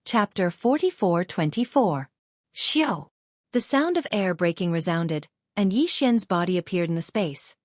Chapter 44-24. Xiao. The sound of air breaking resounded, and Yi Xian's body appeared in the space.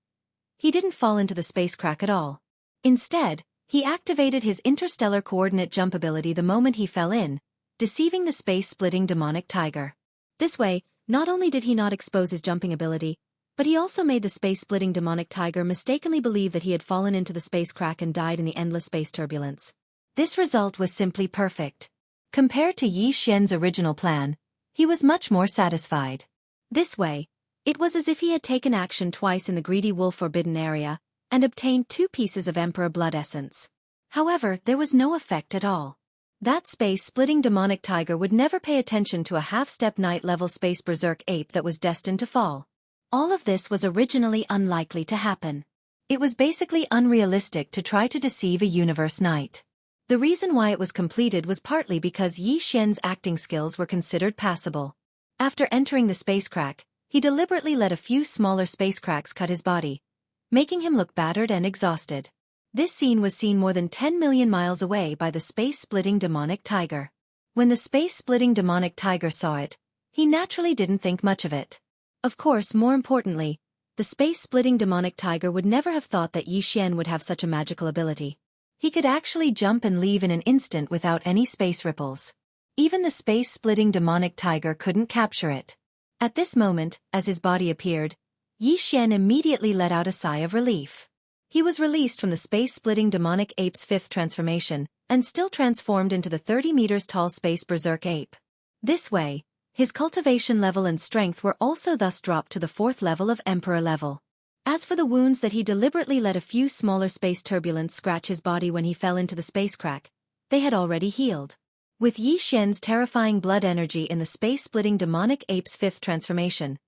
He didn't fall into the space crack at all. Instead, he activated his interstellar coordinate jump ability the moment he fell in, deceiving the space-splitting demonic tiger. This way, not only did he not expose his jumping ability, but he also made the space-splitting demonic tiger mistakenly believe that he had fallen into the space crack and died in the endless space turbulence. This result was simply perfect. Compared to Yi Xian's original plan, he was much more satisfied. This way, it was as if he had taken action twice in the greedy wolf forbidden area, and obtained 2 pieces of Emperor blood essence. However, there was no effect at all. That space-splitting demonic tiger would never pay attention to a half-step night-level space berserk ape that was destined to fall. All of this was originally unlikely to happen. It was basically unrealistic to try to deceive a universe knight. The reason why it was completed was partly because Yi Xian's acting skills were considered passable. After entering the space crack, he deliberately let a few smaller space cracks cut his body, making him look battered and exhausted. This scene was seen more than 10 million miles away by the space-splitting demonic tiger. When the space-splitting demonic tiger saw it, he naturally didn't think much of it. Of course, more importantly, the space-splitting demonic tiger would never have thought that Yi Xian would have such a magical ability. He could actually jump and leave in an instant without any space ripples. Even the space-splitting demonic tiger couldn't capture it. At this moment, as his body appeared, Yi Xian immediately let out a sigh of relief. He was released from the space-splitting demonic ape's 5th transformation, and still transformed into the 30 meters tall space berserk ape. This way, his cultivation level and strength were also thus dropped to the 4th level of Emperor level. As for the wounds that he deliberately let a few smaller space turbulence scratch his body when he fell into the space crack, they had already healed. With Yi Xian's terrifying blood energy in the space-splitting demonic ape's 5th transformation,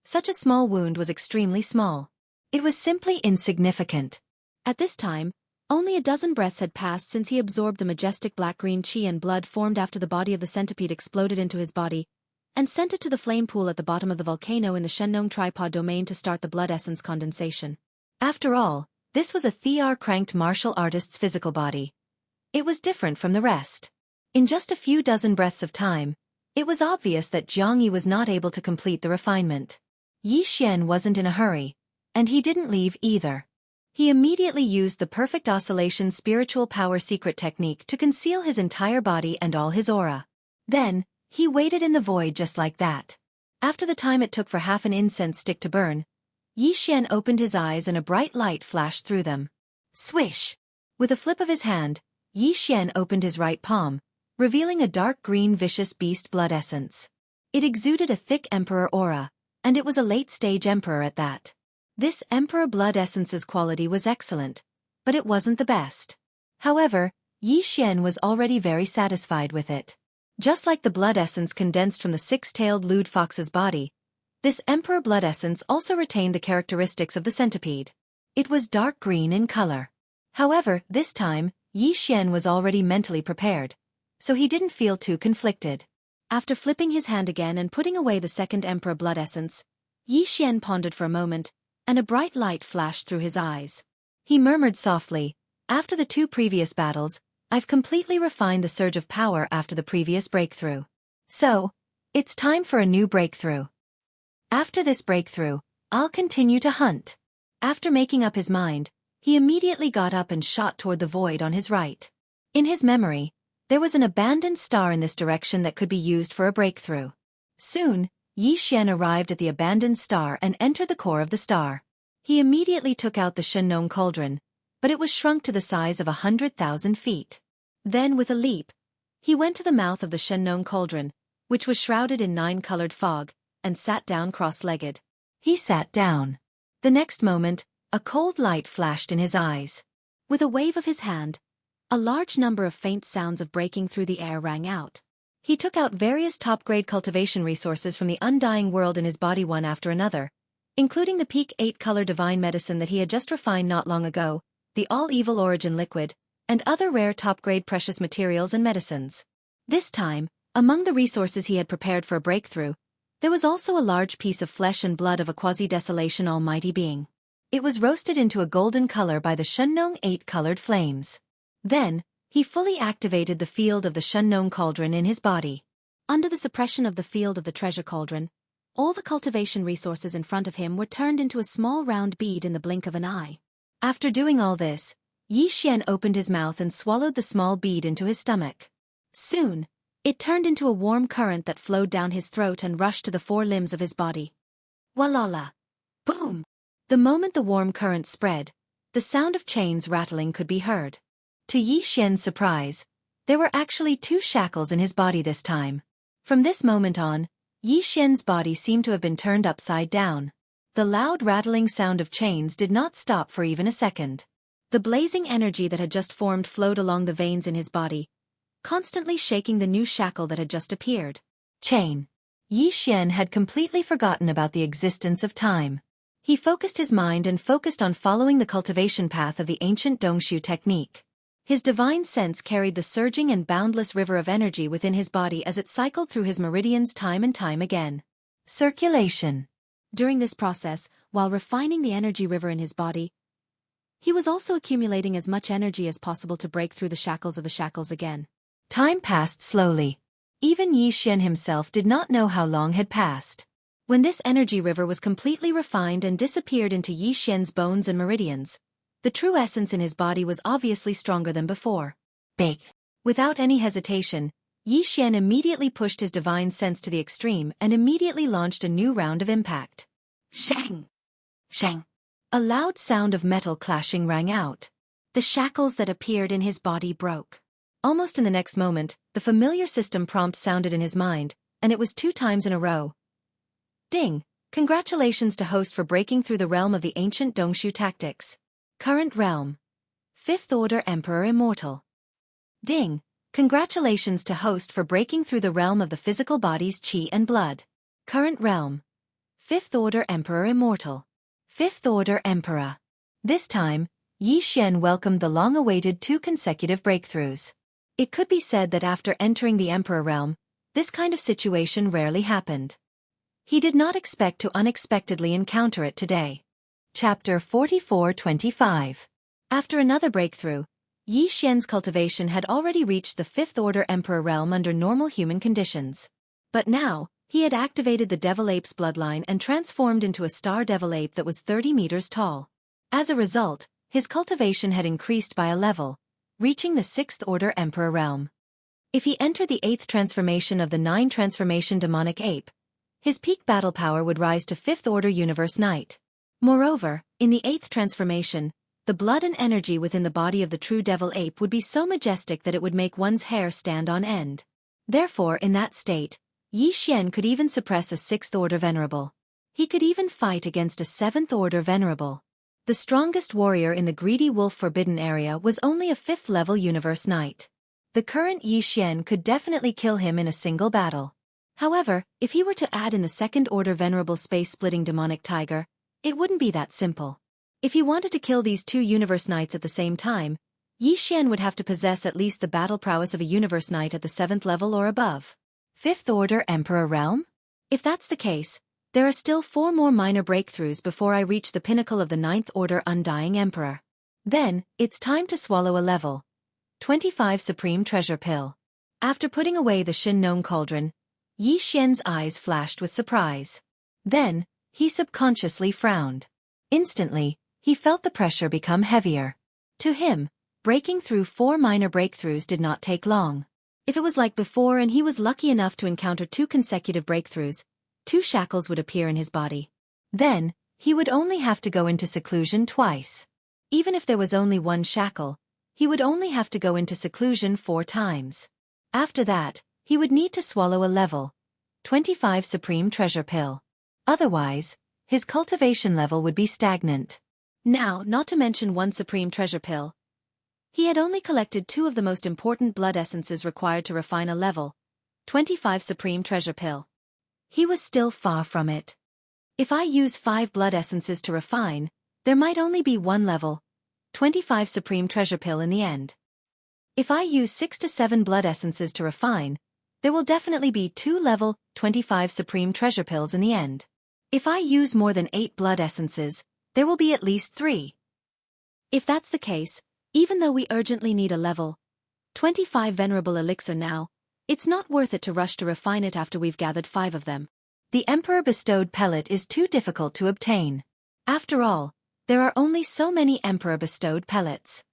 such a small wound was extremely small. It was simply insignificant. At this time, only a dozen breaths had passed since he absorbed the majestic black-green qi and blood formed after the body of the centipede exploded into his body, and sent it to the flame pool at the bottom of the volcano in the Shenong tripod domain to start the blood essence condensation. After all, this was a Thear-cranked martial artist's physical body. It was different from the rest. In just a few dozen breaths of time, it was obvious that Jiang Yi was not able to complete the refinement. Yi Xian wasn't in a hurry, and he didn't leave either. He immediately used the perfect oscillation spiritual power secret technique to conceal his entire body and all his aura. Then, he waited in the void just like that. After the time it took for half an incense stick to burn, Yi Xian opened his eyes and a bright light flashed through them. Swish! With a flip of his hand, Yi Xian opened his right palm, revealing a dark green vicious beast blood essence. It exuded a thick emperor aura, and it was a late-stage emperor at that. This emperor blood essence's quality was excellent, but it wasn't the best. However, Yi Xian was already very satisfied with it. Just like the blood essence condensed from the 6-tailed lewd fox's body, this emperor blood essence also retained the characteristics of the centipede. It was dark green in color. However, this time, Yi Xian was already mentally prepared, so he didn't feel too conflicted. After flipping his hand again and putting away the 2nd emperor blood essence, Yi Xian pondered for a moment, and a bright light flashed through his eyes. He murmured softly, "After the 2 previous battles, I've completely refined the surge of power after the previous breakthrough. So, it's time for a new breakthrough. After this breakthrough, I'll continue to hunt." After making up his mind, he immediately got up and shot toward the void on his right. In his memory, there was an abandoned star in this direction that could be used for a breakthrough. Soon, Yi Xian arrived at the abandoned star and entered the core of the star. He immediately took out the Shenong cauldron, but it was shrunk to the size of 100,000 feet. Then, with a leap, he went to the mouth of the Shenong cauldron, which was shrouded in 9-colored fog, and sat down cross-legged. He sat down. The next moment, a cold light flashed in his eyes. With a wave of his hand, a large number of faint sounds of breaking through the air rang out. He took out various top-grade cultivation resources from the undying world in his body one after another, including the peak 8-color divine medicine that he had just refined not long ago, the all-evil origin liquid, and other rare top-grade precious materials and medicines. This time, among the resources he had prepared for a breakthrough, there was also a large piece of flesh and blood of a quasi-desolation almighty being. It was roasted into a golden color by the Shenong 8-colored flames. Then, He fully activated the field of the Shunnone Cauldron in his body. Under the suppression of the field of the Treasure Cauldron, all the cultivation resources in front of him were turned into a small round bead in the blink of an eye. After doing all this, Yi Xian opened his mouth and swallowed the small bead into his stomach. Soon, it turned into a warm current that flowed down his throat and rushed to the four limbs of his body. Walala! Boom! The moment the warm current spread, the sound of chains rattling could be heard. To Yi Xian's surprise, there were actually 2 shackles in his body this time. From this moment on, Yi Xian's body seemed to have been turned upside down. The loud rattling sound of chains did not stop for even a second. The blazing energy that had just formed flowed along the veins in his body, constantly shaking the new shackle that had just appeared. Chain. Yi Xian had completely forgotten about the existence of time. He focused his mind and focused on following the cultivation path of the ancient Dongshu technique. His divine sense carried the surging and boundless river of energy within his body as it cycled through his meridians time and time again. Circulation. During this process, while refining the energy river in his body, he was also accumulating as much energy as possible to break through the shackles of the shackles again. Time passed slowly. Even Yi Xian himself did not know how long had passed. When this energy river was completely refined and disappeared into Yi Xian's bones and meridians, the true essence in his body was obviously stronger than before. Big. Without any hesitation, Yi Xian immediately pushed his divine sense to the extreme and immediately launched a new round of impact. Shang! Shang! A loud sound of metal clashing rang out. The shackles that appeared in his body broke. Almost in the next moment, the familiar system prompt sounded in his mind, and it was 2 times in a row. Ding! Congratulations to host for breaking through the realm of the ancient Dongshu tactics. Current realm. 5th Order Emperor Immortal. Ding! Congratulations to host for breaking through the realm of the physical body's qi and blood. Current realm. 5th Order Emperor Immortal. 5th Order Emperor. This time, Yi Xian welcomed the long-awaited 2 consecutive breakthroughs. It could be said that after entering the Emperor realm, this kind of situation rarely happened. He did not expect to unexpectedly encounter it today. Chapter 44-25. After another breakthrough, Yi Xian's cultivation had already reached the 5th Order Emperor realm under normal human conditions. But now, he had activated the Devil Ape's bloodline and transformed into a star Devil Ape that was 30 meters tall. As a result, his cultivation had increased by a level, reaching the 6th Order Emperor realm. If he entered the 8th transformation of the 9 transformation demonic ape, his peak battle power would rise to 5th Order Universe Knight. Moreover, in the 8th transformation, the blood and energy within the body of the true Devil Ape would be so majestic that it would make one's hair stand on end. Therefore, in that state, Yi Xian could even suppress a 6th Order Venerable. He could even fight against a 7th Order Venerable. The strongest warrior in the Greedy Wolf Forbidden area was only a 5th level Universe Knight. The current Yi Xian could definitely kill him in a single battle. However, if he were to add in the 2nd Order Venerable Space-Splitting Demonic Tiger, it wouldn't be that simple. If he wanted to kill these 2 Universe Knights at the same time, Yi Xian would have to possess at least the battle prowess of a Universe Knight at the 7th level or above. 5th Order Emperor Realm? If that's the case, there are still 4 more minor breakthroughs before I reach the pinnacle of the 9th Order Undying Emperor. Then, it's time to swallow a level 25 Supreme Treasure Pill. After putting away the Shunnone Cauldron, Yi Xian's eyes flashed with surprise. Then, he subconsciously frowned. Instantly, he felt the pressure become heavier. To him, breaking through 4 minor breakthroughs did not take long. If it was like before and he was lucky enough to encounter 2 consecutive breakthroughs, 2 shackles would appear in his body. Then, he would only have to go into seclusion twice. Even if there was only 1 shackle, he would only have to go into seclusion 4 times. After that, he would need to swallow a level 25 Supreme Treasure Pill. Otherwise, his cultivation level would be stagnant. Now, not to mention 1 Supreme Treasure Pill, he had only collected 2 of the most important blood essences required to refine a level 25 Supreme Treasure Pill. He was still far from it. If I use 5 blood essences to refine, there might only be 1 level 25 Supreme Treasure Pill in the end. If I use 6 to 7 blood essences to refine, there will definitely be 2 level 25 Supreme Treasure Pills in the end. If I use more than 8 blood essences, there will be at least 3. If that's the case, even though we urgently need a level 25 venerable elixir now. It's not worth it to rush to refine it after we've gathered 5 of them. The Emperor-bestowed pellet is too difficult to obtain. After all, there are only so many Emperor-bestowed pellets.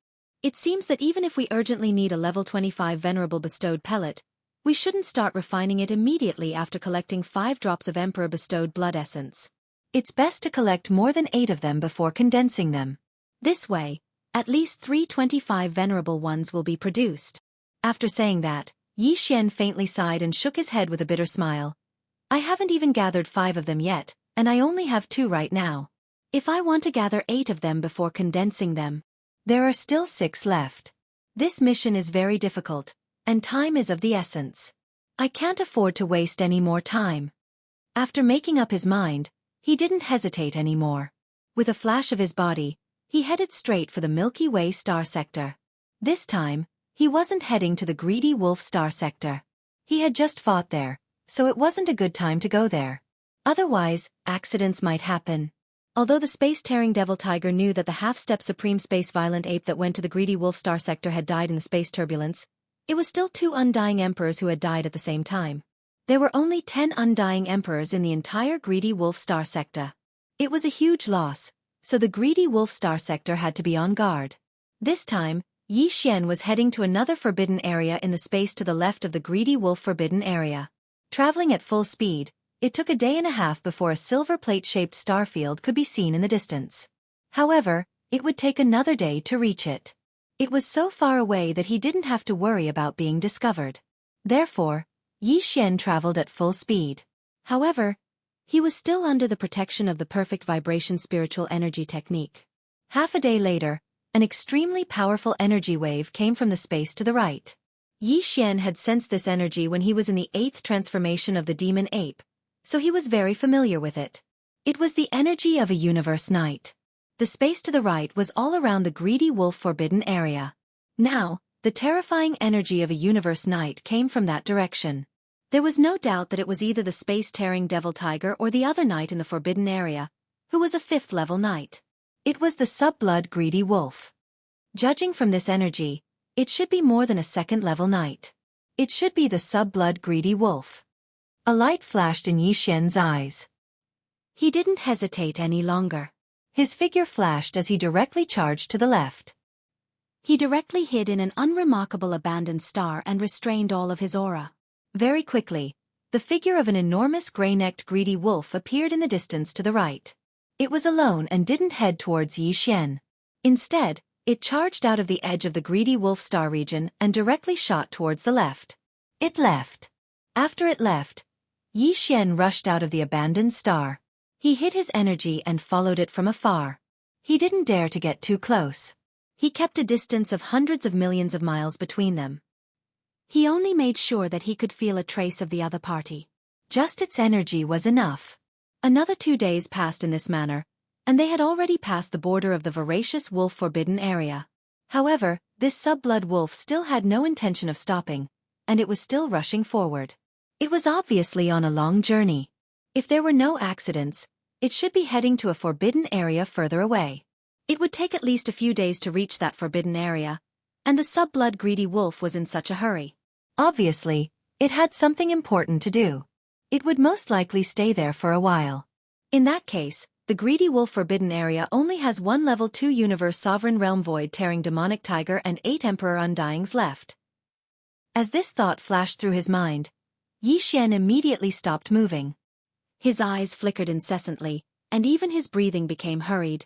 It seems that even if we urgently need a level 25 venerable bestowed pellet, we shouldn't start refining it immediately after collecting 5 drops of Emperor-bestowed blood essence. It's best to collect more than 8 of them before condensing them. This way, at least 3 25 venerable ones will be produced. After saying that, Yi Xian faintly sighed and shook his head with a bitter smile. I haven't even gathered 5 of them yet, and I only have 2 right now. If I want to gather 8 of them before condensing them, there are still 6 left. This mission is very difficult, and time is of the essence. I can't afford to waste any more time. After making up his mind, he didn't hesitate anymore. With a flash of his body, he headed straight for the Milky Way star sector. This time, he wasn't heading to the Greedy Wolf star sector. He had just fought there, so it wasn't a good time to go there. Otherwise, accidents might happen. Although the space-tearing devil tiger knew that the half-step supreme space violent ape that went to the Greedy Wolf star sector had died in the space turbulence, it was still 2 undying emperors who had died at the same time. There were only 10 undying emperors in the entire Greedy Wolf star sector. It was a huge loss, so the Greedy Wolf star sector had to be on guard. This time, Yi Xian was heading to another forbidden area in the space to the left of the Greedy Wolf forbidden area. Traveling at full speed, it took a day and a half before a silver plate-shaped starfield could be seen in the distance. However, it would take another day to reach it. It was so far away that he didn't have to worry about being discovered. Therefore, Yi Xian traveled at full speed. However, he was still under the protection of the perfect vibration spiritual energy technique. Half a day later, an extremely powerful energy wave came from the space to the right. Yi Xian had sensed this energy when he was in the 8th transformation of the demon ape, so he was very familiar with it. It was the energy of a universe night. The space to the right was all around the Greedy Wolf forbidden area. Now, the terrifying energy of a universe night came from that direction. There was no doubt that it was either the space-tearing devil tiger or the other knight in the forbidden area, who was a 5th level knight. It was the sub-blood Greedy Wolf. Judging from this energy, it should be more than a 2nd level knight. It should be the sub-blood Greedy Wolf. A light flashed in Yi Xian's eyes. He didn't hesitate any longer. His figure flashed as he directly charged to the left. He directly hid in an unremarkable abandoned star and restrained all of his aura. Very quickly, the figure of an enormous gray-necked Greedy Wolf appeared in the distance to the right. It was alone and didn't head towards Yi Xian. Instead, it charged out of the edge of the Greedy Wolf star region and directly shot towards the left. It left. After it left, Yi Xian rushed out of the abandoned star. He hid his energy and followed it from afar. He didn't dare to get too close. He kept a distance of hundreds of millions of miles between them. He only made sure that he could feel a trace of the other party. Just its energy was enough. Another 2 days passed in this manner, and they had already passed the border of the voracious wolf forbidden area. However, this sub-blood wolf still had no intention of stopping, and it was still rushing forward. It was obviously on a long journey. If there were no accidents, it should be heading to a forbidden area further away. It would take at least a few days to reach that forbidden area, and the sub-blood Greedy Wolf was in such a hurry. Obviously, it had something important to do. It would most likely stay there for a while. In that case, the Greedy Wolf forbidden area only has 1 level 2 universe sovereign realm void-tearing demonic tiger and 8 emperor undyings left. As this thought flashed through his mind, Yi Xian immediately stopped moving. His eyes flickered incessantly, and even his breathing became hurried.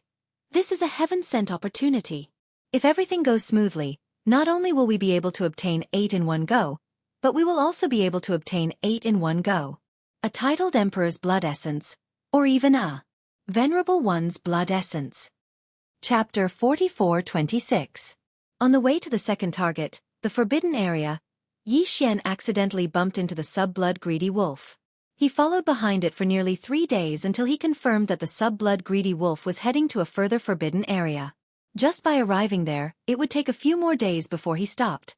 This is a heaven-sent opportunity. If everything goes smoothly, not only will we be able to obtain 8 in one go, but we will also be able to obtain 8 in one go. A titled Emperor's Blood Essence, or even a Venerable One's Blood Essence. Chapter 44-26. On the way to the second target, the Forbidden Area, Yi Xian accidentally bumped into the sub-blood Greedy Wolf. He followed behind it for nearly 3 days until he confirmed that the sub-blood Greedy Wolf was heading to a further forbidden area. Just by arriving there, it would take a few more days before he stopped.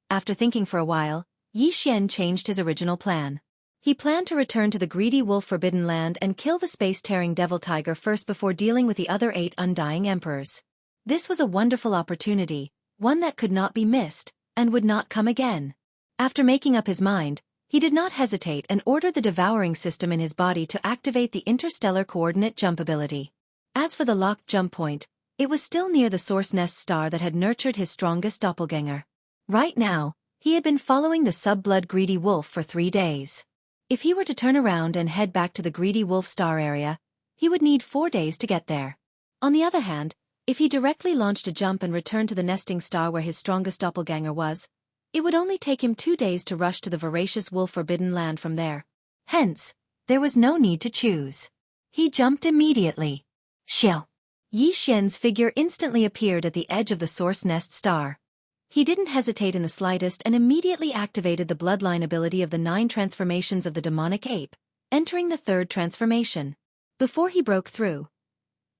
After thinking for a while, Yi Xian changed his original plan. He planned to return to the Greedy Wolf Forbidden Land and kill the space-tearing Devil Tiger first before dealing with the other 8 undying emperors. This was a wonderful opportunity, one that could not be missed, and would not come again. After making up his mind, he did not hesitate and ordered the devouring system in his body to activate the interstellar coordinate jump ability. As for the locked jump point, it was still near the source nest star that had nurtured his strongest doppelganger. Right now, he had been following the sub-blood greedy wolf for 3 days. If he were to turn around and head back to the greedy wolf star area, he would need 4 days to get there. On the other hand, if he directly launched a jump and returned to the nesting star where his strongest doppelganger was, it would only take him 2 days to rush to the voracious wolf forbidden land from there. Hence, there was no need to choose. He jumped immediately. Shill. Yi Xian's figure instantly appeared at the edge of the source nest star. He didn't hesitate in the slightest and immediately activated the bloodline ability of the 9 transformations of the demonic ape, entering the 3rd transformation. Before he broke through,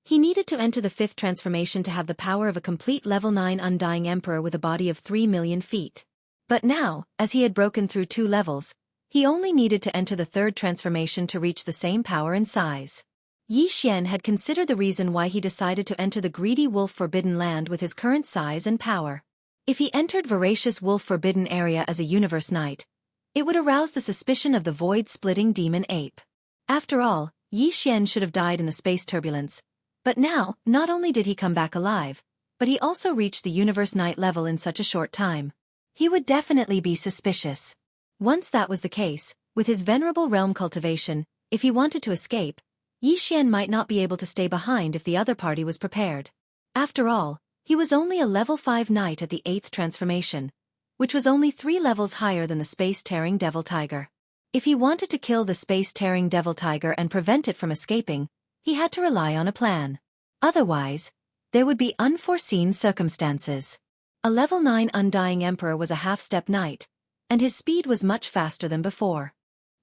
he needed to enter the 5th transformation to have the power of a complete level 9 undying emperor with a body of 3 million feet. But now, as he had broken through 2 levels, he only needed to enter the 3rd transformation to reach the same power and size. Yi Xian had considered the reason why he decided to enter the greedy wolf forbidden land with his current size and power. If he entered voracious wolf forbidden area as a universe knight, it would arouse the suspicion of the void-splitting demon ape. After all, Yi Xian should have died in the space turbulence, but now, not only did he come back alive, but he also reached the universe knight level in such a short time. He would definitely be suspicious. Once that was the case, with his venerable realm cultivation, if he wanted to escape, Yi Xian might not be able to stay behind if the other party was prepared. After all, he was only a level 5 knight at the 8th transformation, which was only 3 levels higher than the space-tearing devil tiger. If he wanted to kill the space-tearing devil tiger and prevent it from escaping, he had to rely on a plan. Otherwise, there would be unforeseen circumstances. A level 9 undying emperor was a half-step knight, and his speed was much faster than before.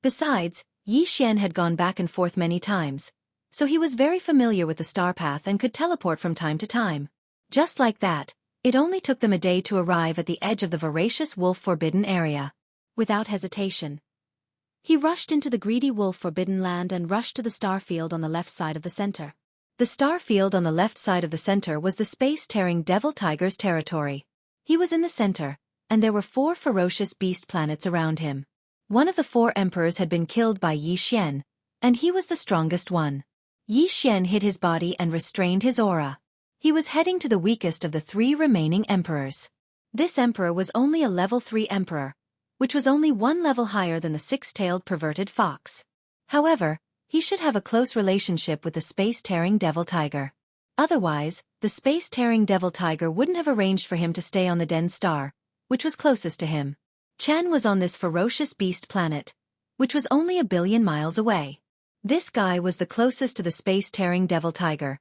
Besides, Yi Xian had gone back and forth many times, so he was very familiar with the star path and could teleport from time to time. Just like that, it only took them a day to arrive at the edge of the voracious wolf forbidden area. Without hesitation, he rushed into the greedy wolf forbidden land and rushed to the star field on the left side of the center. The star field on the left side of the center was the space-tearing devil tiger's territory. He was in the center, and there were 4 ferocious beast planets around him. One of the 4 emperors had been killed by Yi Xian, and he was the strongest one. Yi Xian hid his body and restrained his aura. He was heading to the weakest of the 3 remaining emperors. This emperor was only a level 3 emperor, which was only 1 level higher than the 6-tailed perverted fox. However, he should have a close relationship with the space-tearing devil tiger. Otherwise, the space-tearing devil tiger wouldn't have arranged for him to stay on the Den Star, which was closest to him. Chen was on this ferocious beast planet, which was only 1 billion miles away. This guy was the closest to the space-tearing devil tiger,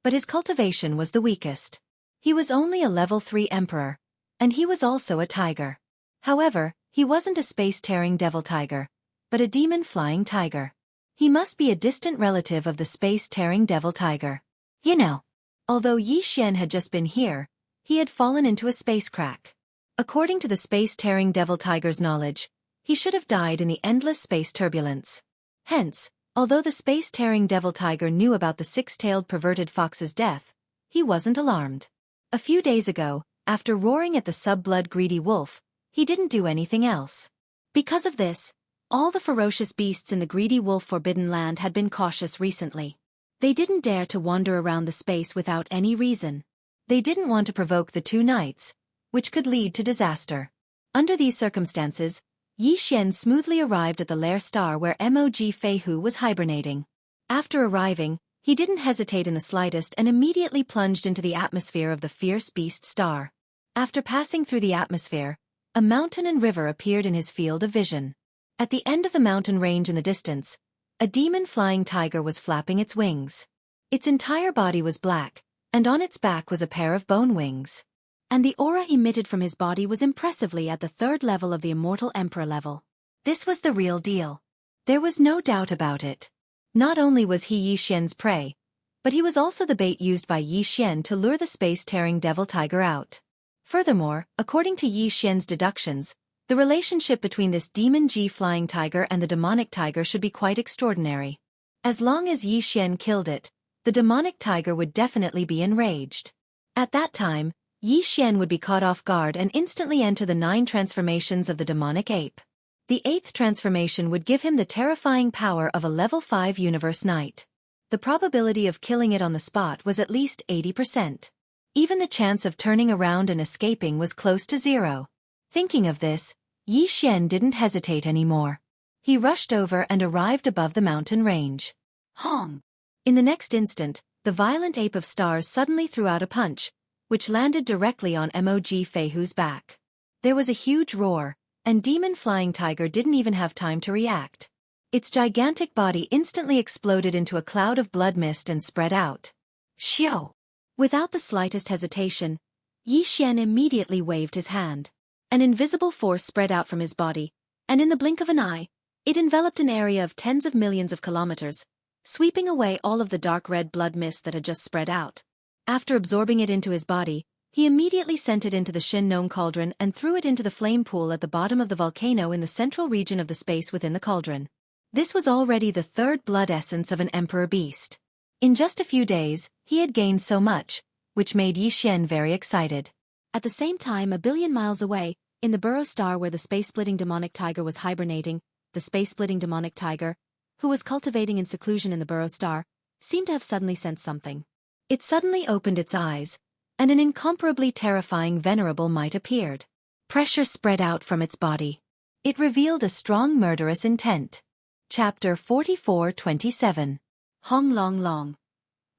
but his cultivation was the weakest. He was only a level 3 emperor, and he was also a tiger. However, he wasn't a space-tearing devil tiger, but a demon-flying tiger. He must be a distant relative of the space-tearing devil tiger. You know, although Yi Xian had just been here, he had fallen into a space crack. According to the space-tearing devil tiger's knowledge, he should have died in the endless space turbulence. Hence, although the space-tearing devil tiger knew about the 6-tailed perverted fox's death, he wasn't alarmed. A few days ago, after roaring at the sub-blood greedy wolf, he didn't do anything else. Because of this, all the ferocious beasts in the greedy wolf forbidden land had been cautious recently. They didn't dare to wander around the space without any reason. They didn't want to provoke the 2 knights, which could lead to disaster. Under these circumstances, Yi Xian smoothly arrived at the lair star where Mog Feihu was hibernating. After arriving, he didn't hesitate in the slightest and immediately plunged into the atmosphere of the fierce beast star. After passing through the atmosphere, a mountain and river appeared in his field of vision. At the end of the mountain range in the distance, a demon-flying tiger was flapping its wings. Its entire body was black, and on its back was a pair of bone wings. And the aura emitted from his body was impressively at the 3rd level of the Immortal Emperor level. This was the real deal. There was no doubt about it. Not only was he Yi Xian's prey, but he was also the bait used by Yi Xian to lure the space-tearing devil tiger out. Furthermore, according to Yi Xian's deductions, the relationship between this demon G-flying tiger and the demonic tiger should be quite extraordinary. As long as Yi Xian killed it, the demonic tiger would definitely be enraged. At that time, Yi Xian would be caught off guard and instantly enter the 9 transformations of the demonic ape. The 8th transformation would give him the terrifying power of a level 5 universe knight. The probability of killing it on the spot was at least 80%. Even the chance of turning around and escaping was close to 0. Thinking of this, Yi Xian didn't hesitate anymore. He rushed over and arrived above the mountain range. Hong! In the next instant, the violent ape of stars suddenly threw out a punch, which landed directly on Mog Feihu's back. There was a huge roar, and Demon Flying Tiger didn't even have time to react. Its gigantic body instantly exploded into a cloud of blood mist and spread out. Xiao! Without the slightest hesitation, Yi Xian immediately waved his hand. An invisible force spread out from his body, and in the blink of an eye, it enveloped an area of tens of millions of kilometers, sweeping away all of the dark red blood mist that had just spread out. After absorbing it into his body, he immediately sent it into the Shin-Nong cauldron and threw it into the flame pool at the bottom of the volcano in the central region of the space within the cauldron. This was already the 3rd blood essence of an emperor beast. In just a few days, he had gained so much, which made Yi Xian very excited. At the same time, a billion miles away, in the Burrow Star where the space-splitting demonic tiger was hibernating, the space-splitting demonic tiger, who was cultivating in seclusion in the Burrow Star, seemed to have suddenly sensed something. It suddenly opened its eyes, and an incomparably terrifying venerable might appeared. Pressure spread out from its body. It revealed a strong murderous intent. Chapter 44-27. Hong Long Long.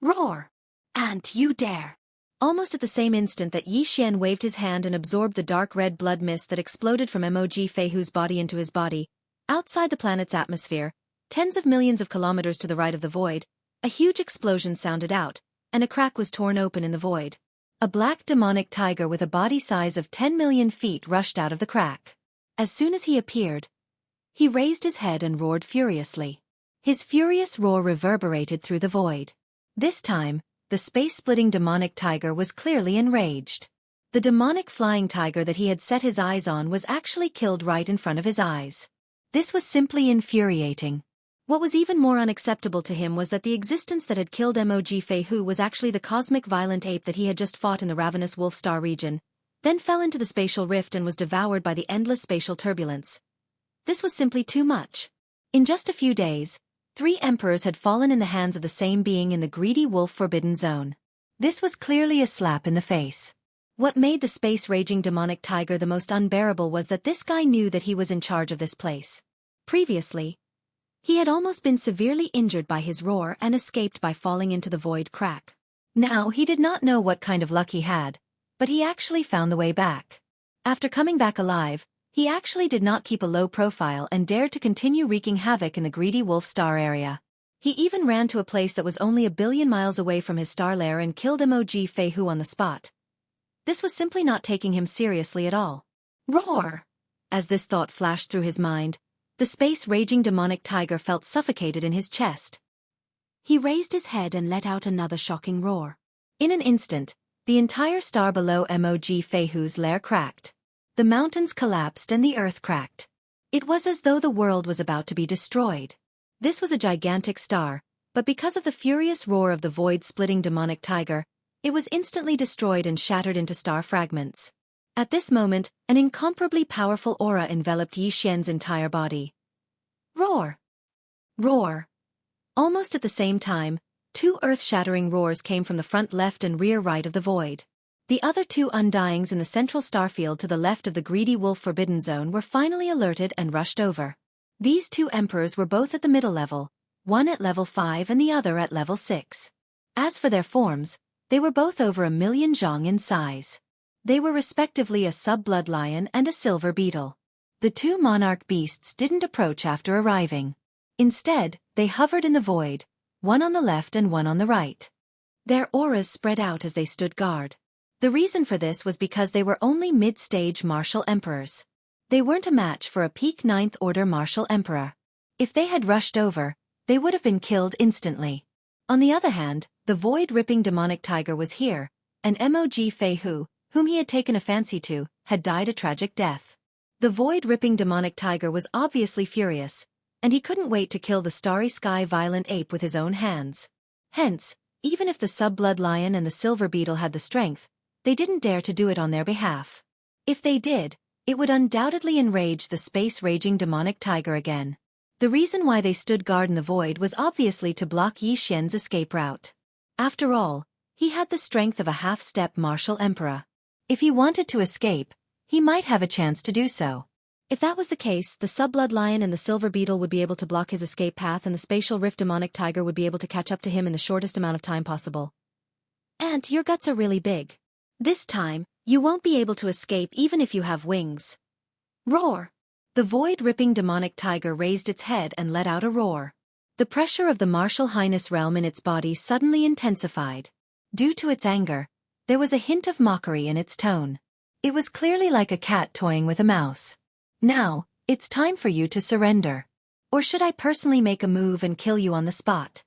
Roar! And you dare! Almost at the same instant that Yi Xian waved his hand and absorbed the dark red blood mist that exploded from Mog Feihu's body into his body, outside the planet's atmosphere, tens of millions of kilometers to the right of the void, a huge explosion sounded out, and a crack was torn open in the void. A black demonic tiger with a body size of 10 million feet rushed out of the crack. As soon as he appeared, he raised his head and roared furiously. His furious roar reverberated through the void. This time, the space-splitting demonic tiger was clearly enraged. The demonic flying tiger that he had set his eyes on was actually killed right in front of his eyes. This was simply infuriating. What was even more unacceptable to him was that the existence that had killed Mog Feihu was actually the cosmic violent ape that he had just fought in the ravenous wolf star region, then fell into the spatial rift and was devoured by the endless spatial turbulence. This was simply too much. In just a few days, 3 emperors had fallen in the hands of the same being in the greedy wolf forbidden zone. This was clearly a slap in the face. What made the space-raging demonic tiger the most unbearable was that this guy knew that he was in charge of this place. Previously, he had almost been severely injured by his roar and escaped by falling into the void crack. Now he did not know what kind of luck he had, but he actually found the way back. After coming back alive, he actually did not keep a low profile and dared to continue wreaking havoc in the greedy wolf star area. He even ran to a place that was only a billion miles away from his star lair and killed Mog Feihu on the spot. This was simply not taking him seriously at all. Roar! As this thought flashed through his mind, the space-raging demonic tiger felt suffocated in his chest. He raised his head and let out another shocking roar. In an instant, the entire star below Mog Feihu's lair cracked. The mountains collapsed and the earth cracked. It was as though the world was about to be destroyed. This was a gigantic star, but because of the furious roar of the void-splitting demonic tiger, it was instantly destroyed and shattered into star fragments. At this moment, an incomparably powerful aura enveloped Yi Xian's entire body. Roar! Roar! Almost at the same time, 2 earth-shattering roars came from the front left and rear right of the void. The other 2 undyings in the central starfield to the left of the greedy wolf forbidden zone were finally alerted and rushed over. These 2 emperors were both at the middle level, one at level 5 and the other at level 6. As for their forms, they were both over 1 million zhong in size. They were respectively a sub-blood lion and a silver beetle. The 2 monarch beasts didn't approach after arriving. Instead, they hovered in the void, one on the left and one on the right. Their auras spread out as they stood guard. The reason for this was because they were only mid-stage martial emperors. They weren't a match for a peak 9th order martial emperor. If they had rushed over, they would have been killed instantly. On the other hand, the void-ripping demonic tiger was here, and Mog Feihu, whom he had taken a fancy to, had died a tragic death. The void-ripping demonic tiger was obviously furious, and he couldn't wait to kill the starry sky violent ape with his own hands. Hence, even if the sub-blood lion and the silver beetle had the strength, they didn't dare to do it on their behalf. If they did, it would undoubtedly enrage the space-raging demonic tiger again. The reason why they stood guard in the void was obviously to block Yi Xian's escape route. After all, he had the strength of a half-step martial emperor. If he wanted to escape, he might have a chance to do so. If that was the case, the sub-blood lion and the silver beetle would be able to block his escape path, and the spatial rift demonic tiger would be able to catch up to him in the shortest amount of time possible. And your guts are really big. This time, you won't be able to escape even if you have wings. Roar! The void-ripping demonic tiger raised its head and let out a roar. The pressure of the martial highness realm in its body suddenly intensified. Due to its anger, there was a hint of mockery in its tone. It was clearly like a cat toying with a mouse. Now, it's time for you to surrender. Or should I personally make a move and kill you on the spot?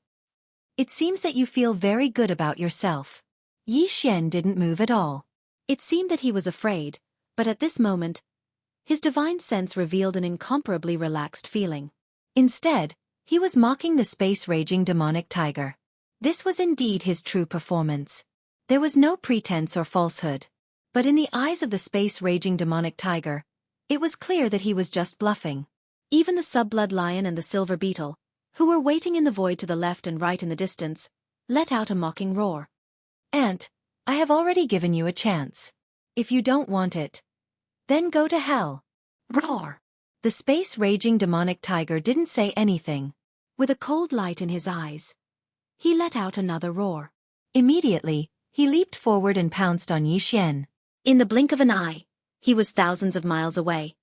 It seems that you feel very good about yourself. Yi Xian didn't move at all. It seemed that he was afraid, but at this moment, his divine sense revealed an incomparably relaxed feeling. Instead, he was mocking the space-raging demonic tiger. This was indeed his true performance. There was no pretense or falsehood. But in the eyes of the space-raging demonic tiger, it was clear that he was just bluffing. Even the sub-blood lion and the silver beetle, who were waiting in the void to the left and right in the distance, let out a mocking roar. Ant, I have already given you a chance. If you don't want it, then go to hell. Roar! The space-raging demonic tiger didn't say anything. With a cold light in his eyes, he let out another roar. Immediately, he leaped forward and pounced on Yi Xian. In the blink of an eye, he was thousands of miles away.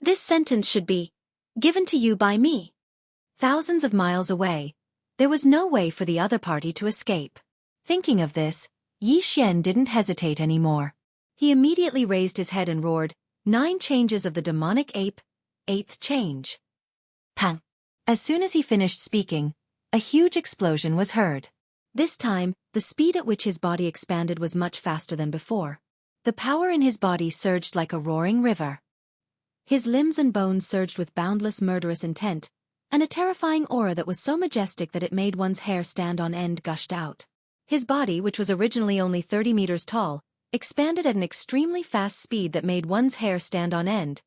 This sentence should be given to you by me. Thousands of miles away, there was no way for the other party to escape. Thinking of this, Yi Xian didn't hesitate anymore. He immediately raised his head and roared, 9 changes of the demonic ape, 8th change. Pang! As soon as he finished speaking, a huge explosion was heard. This time, the speed at which his body expanded was much faster than before. The power in his body surged like a roaring river. His limbs and bones surged with boundless murderous intent, and a terrifying aura that was so majestic that it made one's hair stand on end gushed out. His body, which was originally only 30 meters tall, expanded at an extremely fast speed that made one's hair stand on end.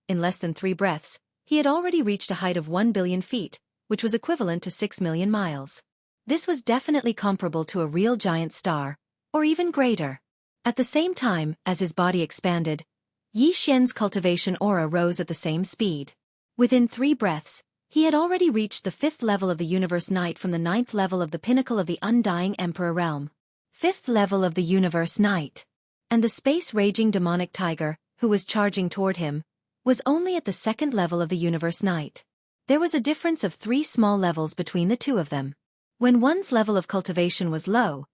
In less than 3 breaths, he had already reached a height of 1 billion feet, which was equivalent to 6 million miles. This was definitely comparable to a real giant star, or even greater. At the same time, as his body expanded, Yi Xian's cultivation aura rose at the same speed. Within 3 breaths, he had already reached the 5th level of the Universe Knight from the 9th level of the pinnacle of the Undying Emperor realm. 5th level of the Universe Knight. And the space-raging demonic tiger, who was charging toward him, was only at the 2nd level of the Universe Knight. There was a difference of 3 small levels between the two of them. When one's level of cultivation was low,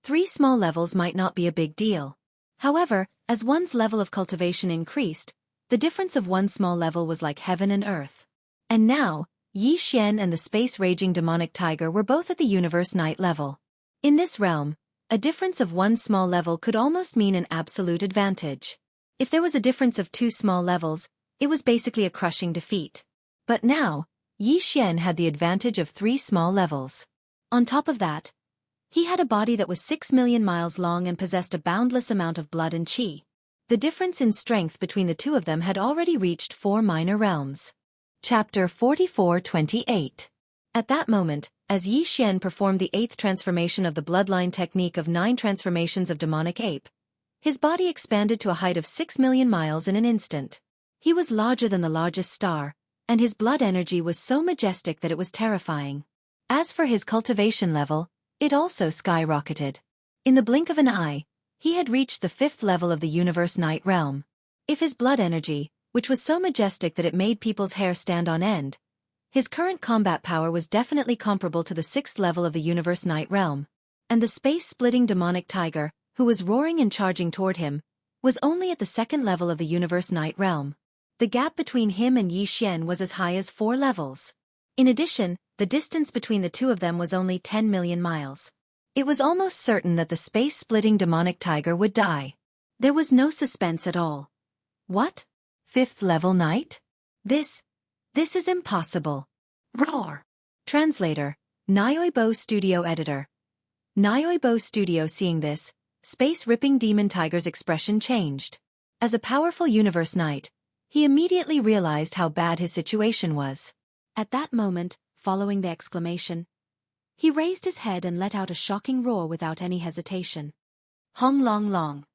3 small levels might not be a big deal. However, as one's level of cultivation increased, the difference of one small level was like heaven and earth. And now, Yi Xian and the space-raging demonic tiger were both at the Universe Knight level. In this realm, a difference of 1 small level could almost mean an absolute advantage. If there was a difference of 2 small levels, it was basically a crushing defeat. But now, Yi Xian had the advantage of 3 small levels. On top of that, he had a body that was 6 million miles long and possessed a boundless amount of blood and qi. The difference in strength between the two of them had already reached 4 minor realms. Chapter 44-28. At that moment, as Yi Xian performed the 8th transformation of the bloodline technique of 9 transformations of demonic ape, his body expanded to a height of 6 million miles in an instant. He was larger than the largest star, and his blood energy was so majestic that it was terrifying. As for his cultivation level, it also skyrocketed. In the blink of an eye, he had reached the 5th level of the Universe Knight realm. If his blood energy, which was so majestic that it made people's hair stand on end, his current combat power was definitely comparable to the 6th level of the Universe Knight realm. And the space-splitting demonic tiger, who was roaring and charging toward him, was only at the 2nd level of the Universe Knight realm. The gap between him and Yi Xian was as high as 4 levels. In addition, the distance between the two of them was only 10 million miles. It was almost certain that the space-splitting demonic tiger would die. There was no suspense at all. What? 5th level knight? This is impossible. Roar! Translator, Nyoibo Studio Editor. Nyoibo Studio. Seeing this, space-ripping demon tiger's expression changed. As a powerful universe knight, he immediately realized how bad his situation was. At that moment, following the exclamation, he raised his head and let out a shocking roar without any hesitation. Hong long long.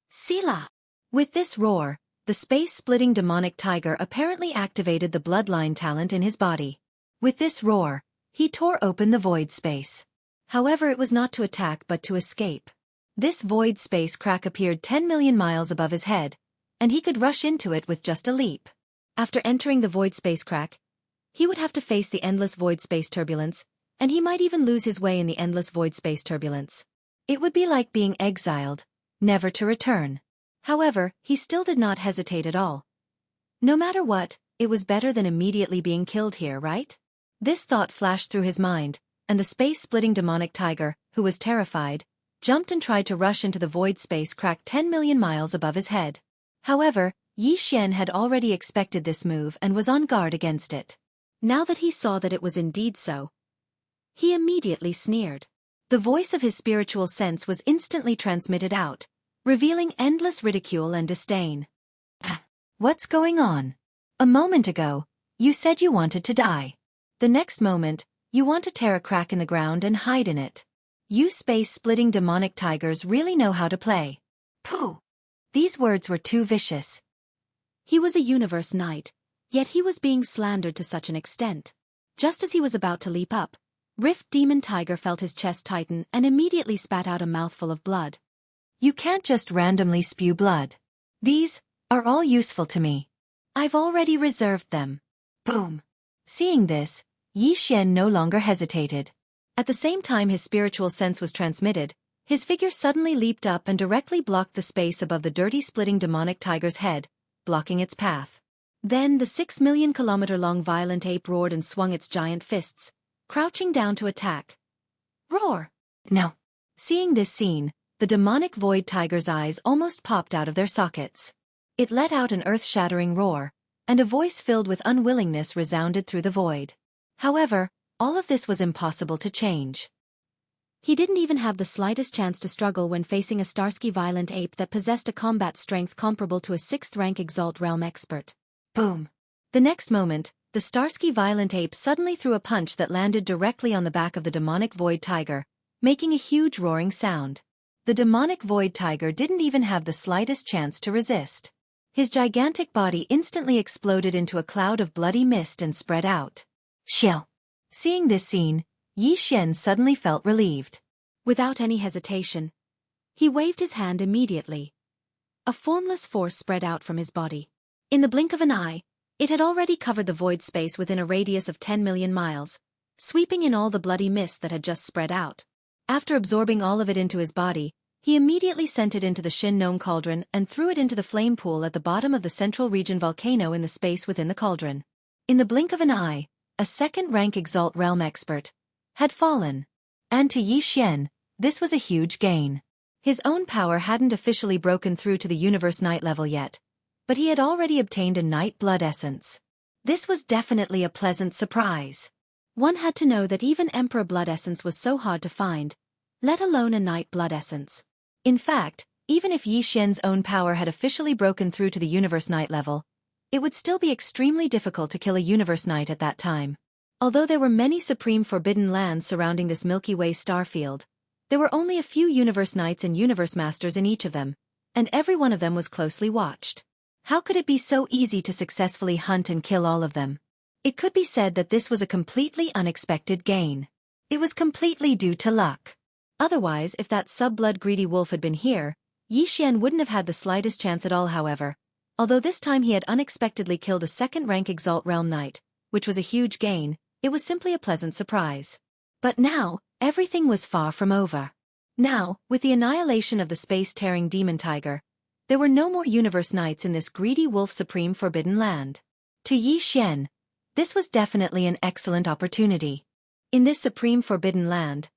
Sila! With this roar, the space-splitting demonic tiger apparently activated the bloodline talent in his body. With this roar, he tore open the void space. However, it was not to attack but to escape. This void space crack appeared 10 million miles above his head, and he could rush into it with just a leap. After entering the void space crack, he would have to face the endless void space turbulence, and he might even lose his way in the endless void space turbulence. It would be like being exiled, never to return. However, he still did not hesitate at all. No matter what, it was better than immediately being killed here, right? This thought flashed through his mind, and the space-splitting demonic tiger, who was terrified, jumped and tried to rush into the void space crack 10 million miles above his head. However, Yi Xian had already expected this move and was on guard against it. Now that he saw that it was indeed so, he immediately sneered. The voice of his spiritual sense was instantly transmitted out, revealing endless ridicule and disdain. What's going on? A moment ago, you said you wanted to die. The next moment, you want to tear a crack in the ground and hide in it. You space-splitting demonic tigers really know how to play. Pooh! These words were too vicious. He was a universe knight, yet he was being slandered to such an extent. Just as he was about to leap up, Rift Demon Tiger felt his chest tighten and immediately spat out a mouthful of blood. You can't just randomly spew blood. These are all useful to me. I've already reserved them. Boom! Seeing this, Yi Xian no longer hesitated. At the same time his spiritual sense was transmitted, his figure suddenly leaped up and directly blocked the space above the dirty splitting demonic tiger's head, blocking its path. Then the 6 million kilometer-long violent ape roared and swung its giant fists, crouching down to attack. Roar! No! Seeing this scene, the demonic void tiger's eyes almost popped out of their sockets. It let out an earth-shattering roar, and a voice filled with unwillingness resounded through the void. However, all of this was impossible to change. He didn't even have the slightest chance to struggle when facing a Starsky violent ape that possessed a combat strength comparable to a 6th-rank Exalt Realm expert. Boom! The next moment, the Starsky violent ape suddenly threw a punch that landed directly on the back of the demonic void tiger, making a huge roaring sound. The demonic void tiger didn't even have the slightest chance to resist. His gigantic body instantly exploded into a cloud of bloody mist and spread out. Xiao! Seeing this scene, Yi Xian suddenly felt relieved. Without any hesitation, he waved his hand immediately. A formless force spread out from his body. In the blink of an eye, it had already covered the void space within a radius of 10 million miles, sweeping in all the bloody mist that had just spread out. After absorbing all of it into his body, he immediately sent it into the Shin Gnome cauldron and threw it into the flame pool at the bottom of the central region volcano in the space within the cauldron. In the blink of an eye, a 2nd-rank Exalt Realm expert had fallen. And to Yi Xian, this was a huge gain. His own power hadn't officially broken through to the Universe Knight level yet, but he had already obtained a Knight Blood Essence. This was definitely a pleasant surprise. One had to know that even Emperor Blood Essence was so hard to find, let alone a Knight Blood Essence. In fact, even if Yi Xian's own power had officially broken through to the Universe Knight level, it would still be extremely difficult to kill a Universe Knight at that time. Although there were many supreme forbidden lands surrounding this Milky Way starfield, there were only a few Universe Knights and Universe Masters in each of them, and every one of them was closely watched. How could it be so easy to successfully hunt and kill all of them? It could be said that this was a completely unexpected gain. It was completely due to luck. Otherwise, if that sub-blood greedy wolf had been here, Yi Xian wouldn't have had the slightest chance at all. However, although this time he had unexpectedly killed a 2nd-rank Exalt Realm Knight, which was a huge gain, it was simply a pleasant surprise. But now, everything was far from over. Now, with the annihilation of the space-tearing demon tiger, there were no more Universe Knights in this greedy wolf supreme forbidden land. To Yi Xian, this was definitely an excellent opportunity. In this supreme forbidden land,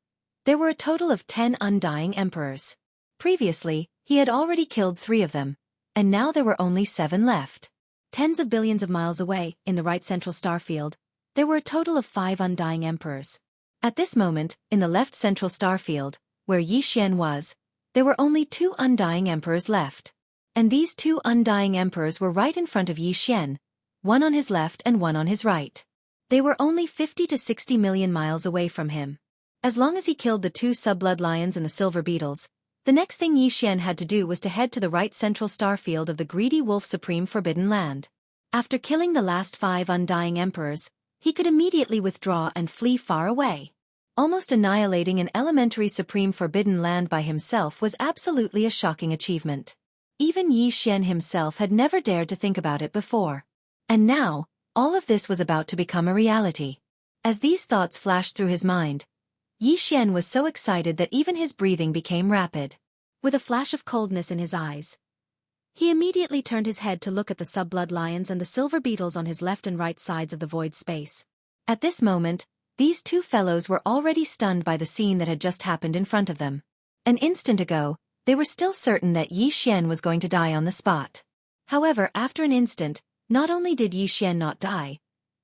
there were a total of 10 undying emperors. Previously, he had already killed 3 of them, and now there were only 7 left. Tens of billions of miles away, in the right central starfield, there were a total of 5 undying emperors. At this moment, in the left central starfield, where Yi Xian was, there were only 2 undying emperors left. And these 2 undying emperors were right in front of Yi Xian, one on his left and one on his right. They were only 50 to 60 million miles away from him. As long as he killed the 2 sub-blood lions and the silver beetles, the next thing Yi Xian had to do was to head to the right central star field of the greedy wolf supreme forbidden land. After killing the last 5 undying emperors, he could immediately withdraw and flee far away. Almost annihilating an elementary supreme forbidden land by himself was absolutely a shocking achievement. Even Yi Xian himself had never dared to think about it before. And now, all of this was about to become a reality. As these thoughts flashed through his mind, Yi Xian was so excited that even his breathing became rapid. With a flash of coldness in his eyes, he immediately turned his head to look at the sub-blood lions and the silver beetles on his left and right sides of the void space. At this moment, these 2 fellows were already stunned by the scene that had just happened in front of them. An instant ago, they were still certain that Yi Xian was going to die on the spot. However, after an instant, not only did Yi Xian not die,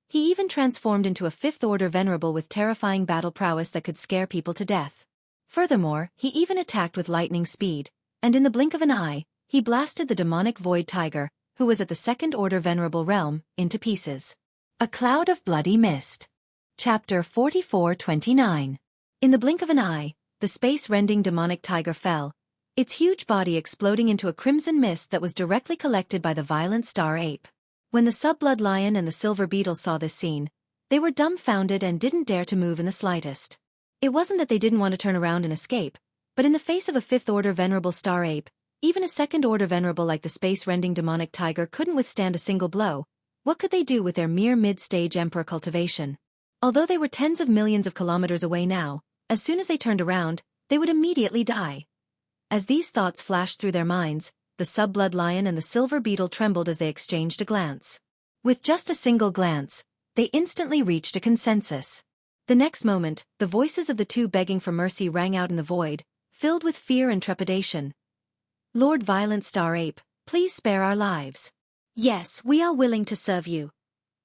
he even transformed into a 5th-order venerable with terrifying battle prowess that could scare people to death. Furthermore, he even attacked with lightning speed, and in the blink of an eye, he blasted the demonic void tiger, who was at the 2nd-order venerable realm, into pieces. A cloud of bloody mist. Chapter 44-29. In the blink of an eye, the space-rending demonic tiger fell, its huge body exploding into a crimson mist that was directly collected by the violent star ape. When the sub-blood lion and the silver beetle saw this scene, they were dumbfounded and didn't dare to move in the slightest. It wasn't that they didn't want to turn around and escape, but in the face of a 5th-order venerable star ape, even a 2nd-order venerable like the space-rending demonic tiger couldn't withstand a single blow. What could they do with their mere mid-stage emperor cultivation? Although they were tens of millions of kilometers away now, as soon as they turned around, they would immediately die. As these thoughts flashed through their minds, the sub-blood lion and the silver beetle trembled as they exchanged a glance. With just a single glance, they instantly reached a consensus. The next moment, the voices of the 2 begging for mercy rang out in the void, filled with fear and trepidation. "Lord Violent Star Ape, please spare our lives." "Yes, we are willing to serve you."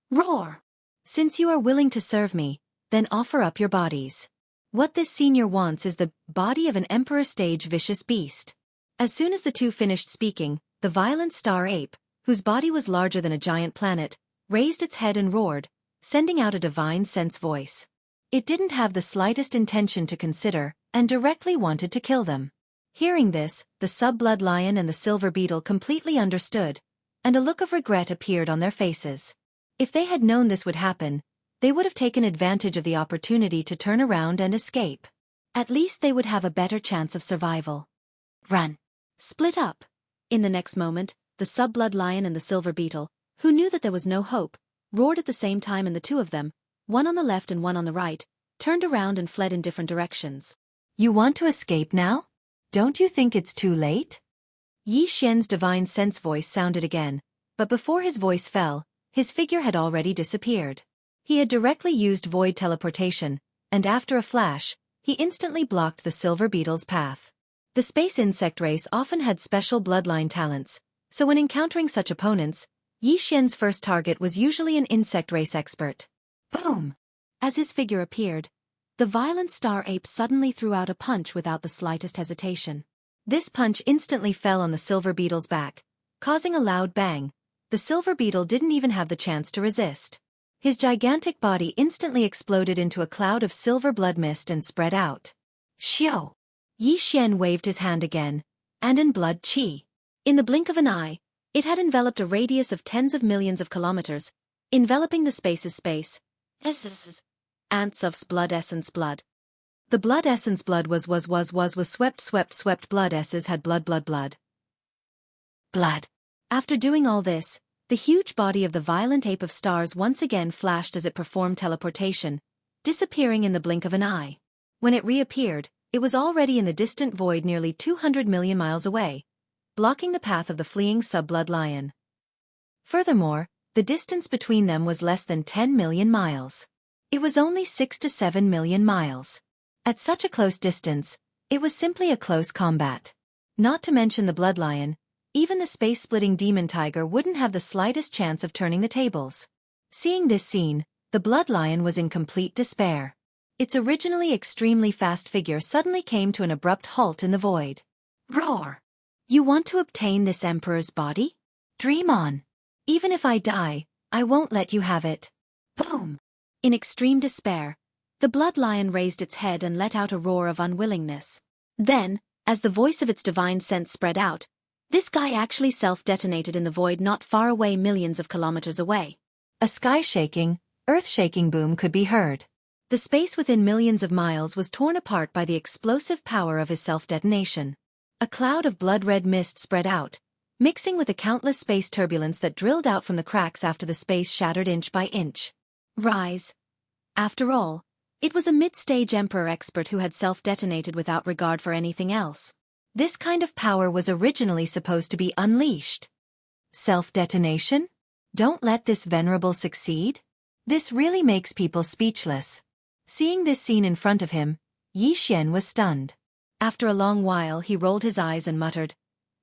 "Roar!" "Since you are willing to serve me, then offer up your bodies." What this senior wants is the body of an emperor stage vicious beast. As soon as the 2 finished speaking, the violent star ape, whose body was larger than a giant planet, raised its head and roared, sending out a divine sense voice. It didn't have the slightest intention to consider, and directly wanted to kill them. Hearing this, the sub-blood lion and the silver beetle completely understood, and a look of regret appeared on their faces. If they had known this would happen, they would have taken advantage of the opportunity to turn around and escape. At least they would have a better chance of survival. "Run! Split up!" In the next moment, the sub-blood lion and the silver beetle, who knew that there was no hope, roared at the same time, and the 2 of them, one on the left and one on the right, turned around and fled in different directions. "You want to escape now? Don't you think it's too late?" Yi Xian's divine sense voice sounded again, but before his voice fell, his figure had already disappeared. He had directly used void teleportation, and after a flash, he instantly blocked the silver beetle's path. The space insect race often had special bloodline talents, so when encountering such opponents, Yi Xian's first target was usually an insect race expert. Boom! As his figure appeared, the violent star ape suddenly threw out a punch without the slightest hesitation. This punch instantly fell on the silver beetle's back, causing a loud bang. The silver beetle didn't even have the chance to resist. His gigantic body instantly exploded into a cloud of silver blood mist and spread out. Xiao! Yi Xian waved his hand again, and in blood chi. In the blink of an eye, it had enveloped a radius of tens of millions of kilometers, enveloping the space's space. Ants of blood essence blood. The blood essence blood was swept blood esses had blood. After doing all this, the huge body of the violent ape of stars once again flashed as it performed teleportation, disappearing in the blink of an eye. When it reappeared, it was already in the distant void nearly 200 million miles away, blocking the path of the fleeing sub-blood lion. Furthermore, the distance between them was less than 10 million miles. It was only 6 to 7 million miles. At such a close distance, it was simply a close combat. Not to mention the blood lion, even the space-splitting demon tiger wouldn't have the slightest chance of turning the tables. Seeing this scene, the blood lion was in complete despair. Its originally extremely fast figure suddenly came to an abrupt halt in the void. Roar! You want to obtain this emperor's body? Dream on. Even if I die, I won't let you have it. Boom! In extreme despair, the blood lion raised its head and let out a roar of unwillingness. Then, as the voice of its divine sense spread out, this guy actually self-detonated in the void not far away, millions of kilometers away. A sky-shaking, earth-shaking boom could be heard. The space within millions of miles was torn apart by the explosive power of his self-detonation. A cloud of blood-red mist spread out, mixing with the countless space turbulence that drilled out from the cracks after the space shattered inch by inch. Rise. After all, it was a mid-stage emperor expert who had self-detonated without regard for anything else. This kind of power was originally supposed to be unleashed. Self-detonation? Don't let this venerable succeed? This really makes people speechless. Seeing this scene in front of him, Yi Xian was stunned. After a long while he rolled his eyes and muttered,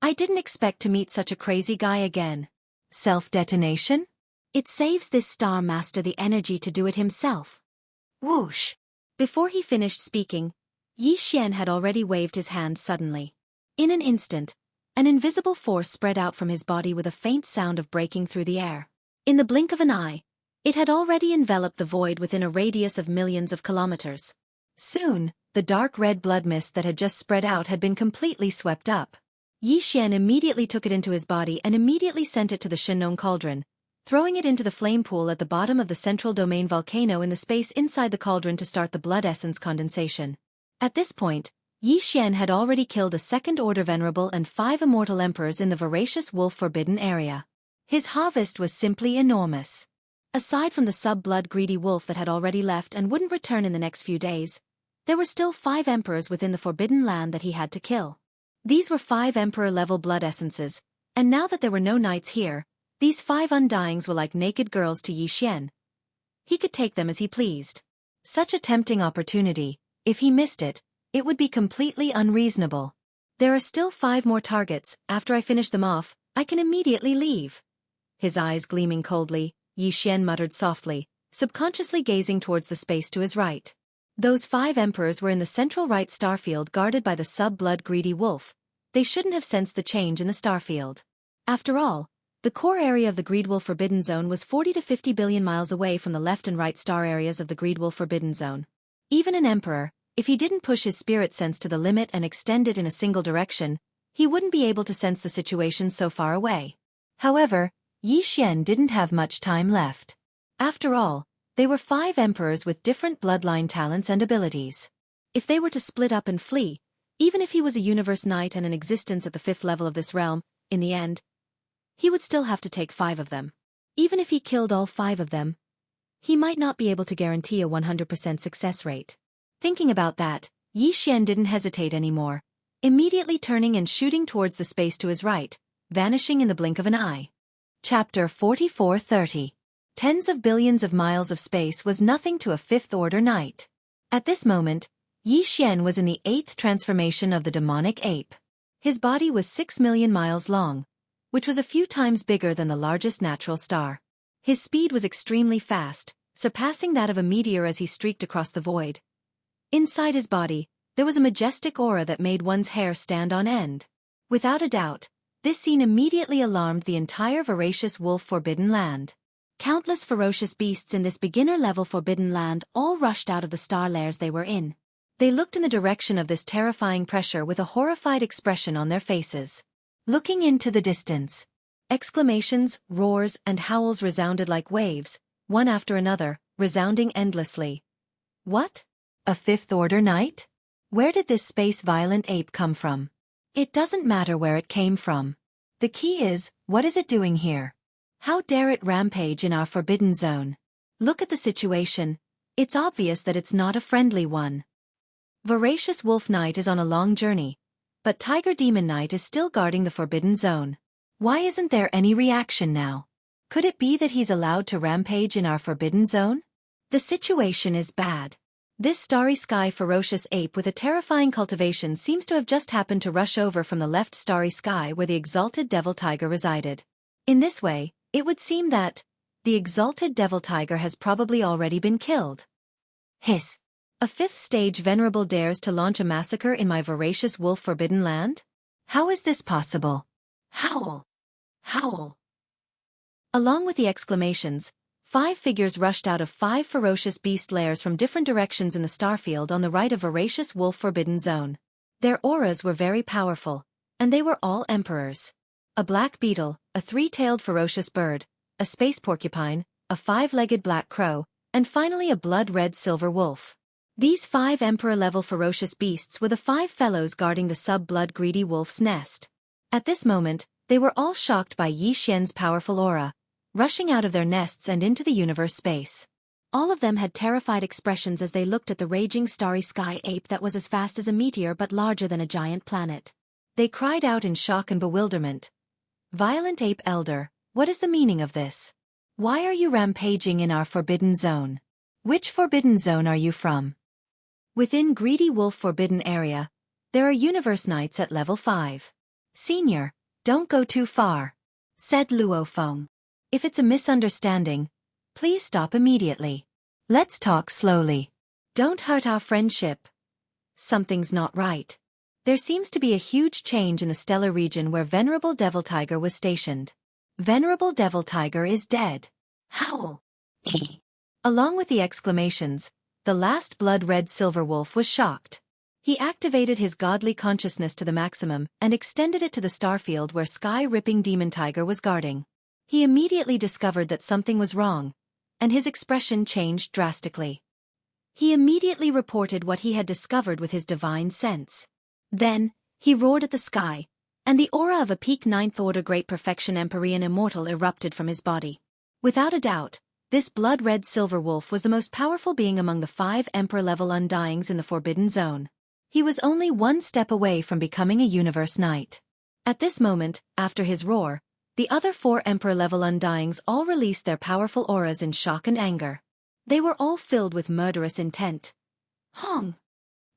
I didn't expect to meet such a crazy guy again. Self-detonation? It saves this Star Master the energy to do it himself. Whoosh! Before he finished speaking, Yi Xian had already waved his hand suddenly. In an instant, an invisible force spread out from his body with a faint sound of breaking through the air. In the blink of an eye, it had already enveloped the void within a radius of millions of kilometers. Soon, the dark red blood mist that had just spread out had been completely swept up. Yi Xian immediately took it into his body and immediately sent it to the Shinnon cauldron, throwing it into the flame pool at the bottom of the central domain volcano in the space inside the cauldron to start the blood essence condensation. At this point, Yi Xian had already killed a second-order venerable and 5 immortal emperors in the voracious wolf forbidden area. His harvest was simply enormous. Aside from the sub-blood greedy wolf that had already left and wouldn't return in the next few days, there were still 5 emperors within the forbidden land that he had to kill. These were 5 emperor-level blood essences, and now that there were no knights here, these 5 undyings were like naked girls to Yi Xian. He could take them as he pleased. Such a tempting opportunity, if he missed it, it would be completely unreasonable. There are still 5 more targets. After I finish them off, I can immediately leave. His eyes gleaming coldly, Yi Xian muttered softly, subconsciously gazing towards the space to his right. Those 5 emperors were in the central right starfield guarded by the sub-blood greedy wolf. They shouldn't have sensed the change in the starfield. After all, the core area of the Greedwolf Forbidden Zone was 40 to 50 billion miles away from the left and right star areas of the Greedwolf Forbidden Zone. Even an emperor, if he didn't push his spirit sense to the limit and extend it in a single direction, he wouldn't be able to sense the situation so far away. However, Yi Xian didn't have much time left. After all, they were 5 emperors with different bloodline talents and abilities. If they were to split up and flee, even if he was a universe knight and an existence at the 5th level of this realm, in the end, he would still have to take 5 of them. Even if he killed all 5 of them, he might not be able to guarantee a 100% success rate. Thinking about that, Yi Xian didn't hesitate anymore, immediately turning and shooting towards the space to his right, vanishing in the blink of an eye. Chapter 44:30. Tens of billions of miles of space was nothing to a 5th-order knight. At this moment, Yi Xian was in the 8th transformation of the demonic ape. His body was 6 million miles long, which was a few times bigger than the largest natural star. His speed was extremely fast, surpassing that of a meteor as he streaked across the void. Inside his body, there was a majestic aura that made one's hair stand on end. Without a doubt, this scene immediately alarmed the entire voracious wolf forbidden land. Countless ferocious beasts in this beginner-level forbidden land all rushed out of the star layers they were in. They looked in the direction of this terrifying pressure with a horrified expression on their faces. Looking into the distance, exclamations, roars, and howls resounded like waves, one after another, resounding endlessly. What? A 5th-order knight? Where did this space-violent ape come from? It doesn't matter where it came from. The key is, what is it doing here? How dare it rampage in our forbidden zone? Look at the situation. It's obvious that it's not a friendly one. Voracious Wolf Knight is on a long journey, but Tiger Demon Knight is still guarding the forbidden zone. Why isn't there any reaction now? Could it be that he's allowed to rampage in our forbidden zone? The situation is bad. This starry sky ferocious ape with a terrifying cultivation seems to have just happened to rush over from the left starry sky where the exalted devil tiger resided. In this way, it would seem that the exalted devil tiger has probably already been killed. Hiss! A 5th stage venerable dares to launch a massacre in my voracious wolf forbidden land? How is this possible? Howl! Howl! Along with the exclamations, 5 figures rushed out of 5 ferocious beast lairs from different directions in the starfield on the right of voracious wolf forbidden zone. Their auras were very powerful, and they were all emperors. A black beetle, a 3-tailed ferocious bird, a space porcupine, a 5-legged black crow, and finally a blood-red silver wolf. These 5 emperor-level ferocious beasts were the 5 fellows guarding the sub-blood greedy wolf's nest. At this moment, they were all shocked by Yi Xian's powerful aura, rushing out of their nests and into the universe space. All of them had terrified expressions as they looked at the raging starry sky ape that was as fast as a meteor but larger than a giant planet. They cried out in shock and bewilderment. "Violent Ape Elder, what is the meaning of this? Why are you rampaging in our forbidden zone? Which forbidden zone are you from?" Within Greedy Wolf Forbidden Area, there are Universe Knights at level 5. "Senior, don't go too far," said Luo Feng. "If it's a misunderstanding, please stop immediately. Let's talk slowly. Don't hurt our friendship. Something's not right. There seems to be a huge change in the stellar region where Venerable Devil Tiger was stationed. Venerable Devil Tiger is dead. Howl! Along with the exclamations, the last blood-red silver wolf was shocked. He activated his godly consciousness to the maximum and extended it to the starfield where sky-ripping Demon Tiger was guarding. He immediately discovered that something was wrong, and his expression changed drastically. He immediately reported what he had discovered with his divine sense. Then, he roared at the sky, and the aura of a peak 9th Order Great Perfection Empyrean Immortal erupted from his body. Without a doubt, this blood-red silver wolf was the most powerful being among the 5 Emperor-level Undyings in the Forbidden Zone. He was only one step away from becoming a Universe Knight. At this moment, after his roar, the other 4 Emperor-level Undyings all released their powerful auras in shock and anger. They were all filled with murderous intent. Hong!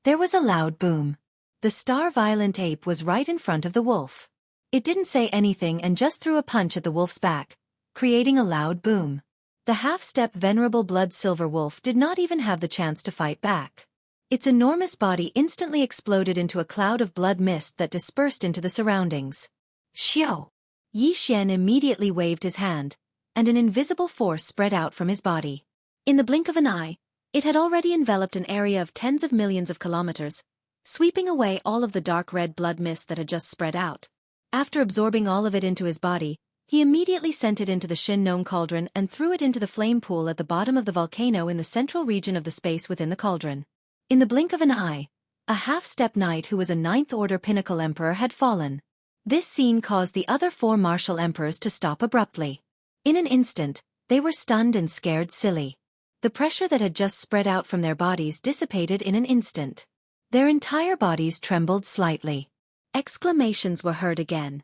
There was a loud boom. The star Violent Ape was right in front of the wolf. It didn't say anything and just threw a punch at the wolf's back, creating a loud boom. The half-step Venerable Blood Silver Wolf did not even have the chance to fight back. Its enormous body instantly exploded into a cloud of blood mist that dispersed into the surroundings. Xiao! Yi Xian immediately waved his hand, and an invisible force spread out from his body. In the blink of an eye, it had already enveloped an area of tens of millions of kilometers, sweeping away all of the dark red blood mist that had just spread out. After absorbing all of it into his body, he immediately sent it into the Shin-Nong cauldron and threw it into the flame pool at the bottom of the volcano in the central region of the space within the cauldron. In the blink of an eye, a half-step knight who was a 9th Order Pinnacle Emperor had fallen. This scene caused the other 4 martial emperors to stop abruptly. In an instant, they were stunned and scared silly. The pressure that had just spread out from their bodies dissipated in an instant. Their entire bodies trembled slightly. Exclamations were heard again.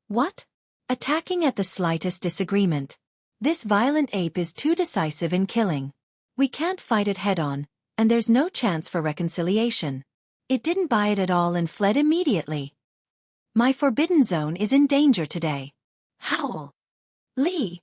What? Attacking at the slightest disagreement. This violent ape is too decisive in killing. We can't fight it head-on, and there's no chance for reconciliation. It didn't buy it at all and fled immediately. My forbidden zone is in danger today. Howl! Li!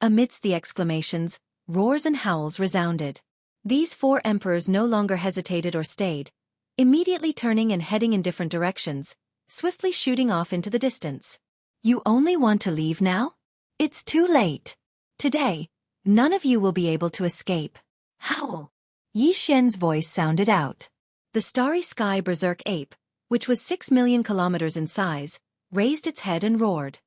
Amidst the exclamations, roars and howls resounded. These 4 emperors no longer hesitated or stayed, immediately turning and heading in different directions, swiftly shooting off into the distance. You only want to leave now? It's too late. Today, none of you will be able to escape. Howl! Yi Xian's voice sounded out. The starry sky berserk ape, which was 6 million kilometers in size, raised its head and roared.